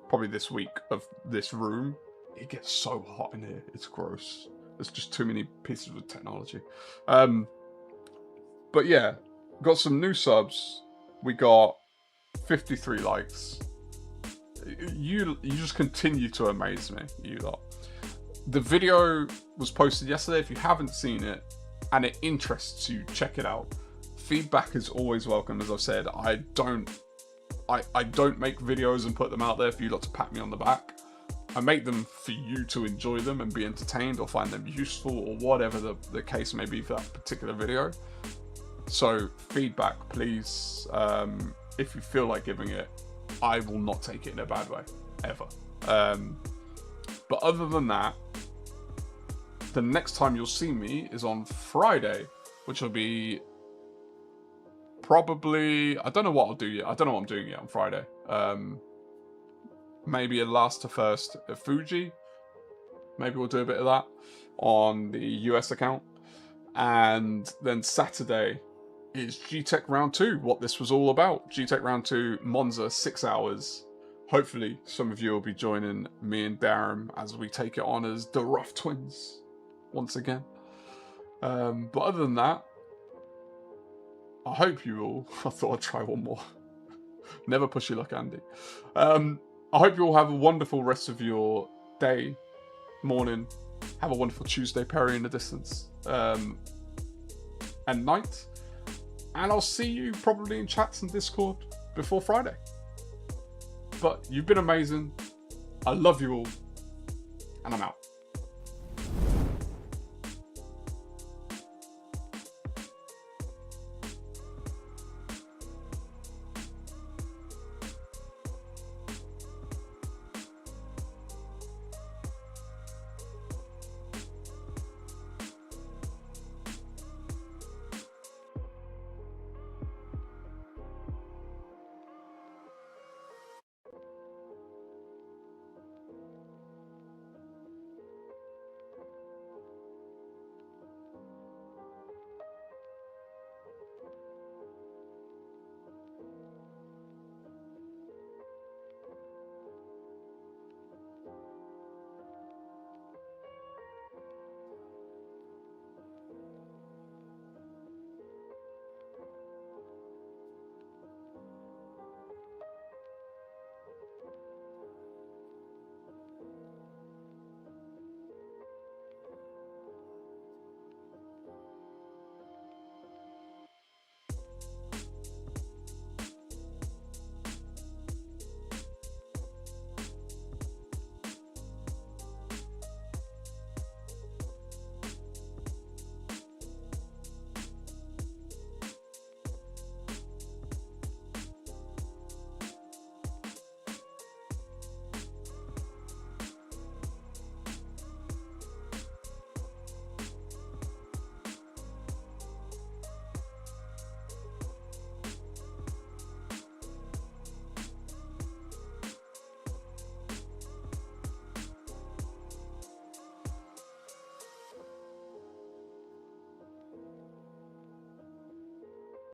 Probably this week, of this room. It gets so hot in here. It's gross. There's just too many pieces of technology. But yeah, got some new subs. We got 53 likes. You just continue to amaze me, you lot. The video was posted yesterday. If you haven't seen it and it interests you, check it out. Feedback is always welcome. As I've said, I don't make videos and put them out there for you lot to pat me on the back. I make them for you to enjoy them and be entertained or find them useful or whatever the case may be for that particular video. So feedback, please. If you feel like giving it, I will not take it in a bad way, ever. But other than that, the next time you'll see me is on Friday, which will be probably, I don't know what I'll do yet. I don't know what I'm doing yet on Friday. Maybe a last to first at Fuji. Maybe we'll do a bit of that on the US account. And then Saturday is GTEC Round 2, what this was all about. GTEC Round 2, Monza, 6 hours. hopefully some of you will be joining me and Darren as we take it on as DaRufff Twins once again. But other than that, I hope you all, I thought I'd try one more. Never push your luck, Andy. I hope you all have a wonderful rest of your day, morning. Have a wonderful Tuesday, Perry in the distance, and night. And I'll see you probably in chats and Discord before Friday. But you've been amazing. I love you all. And I'm out.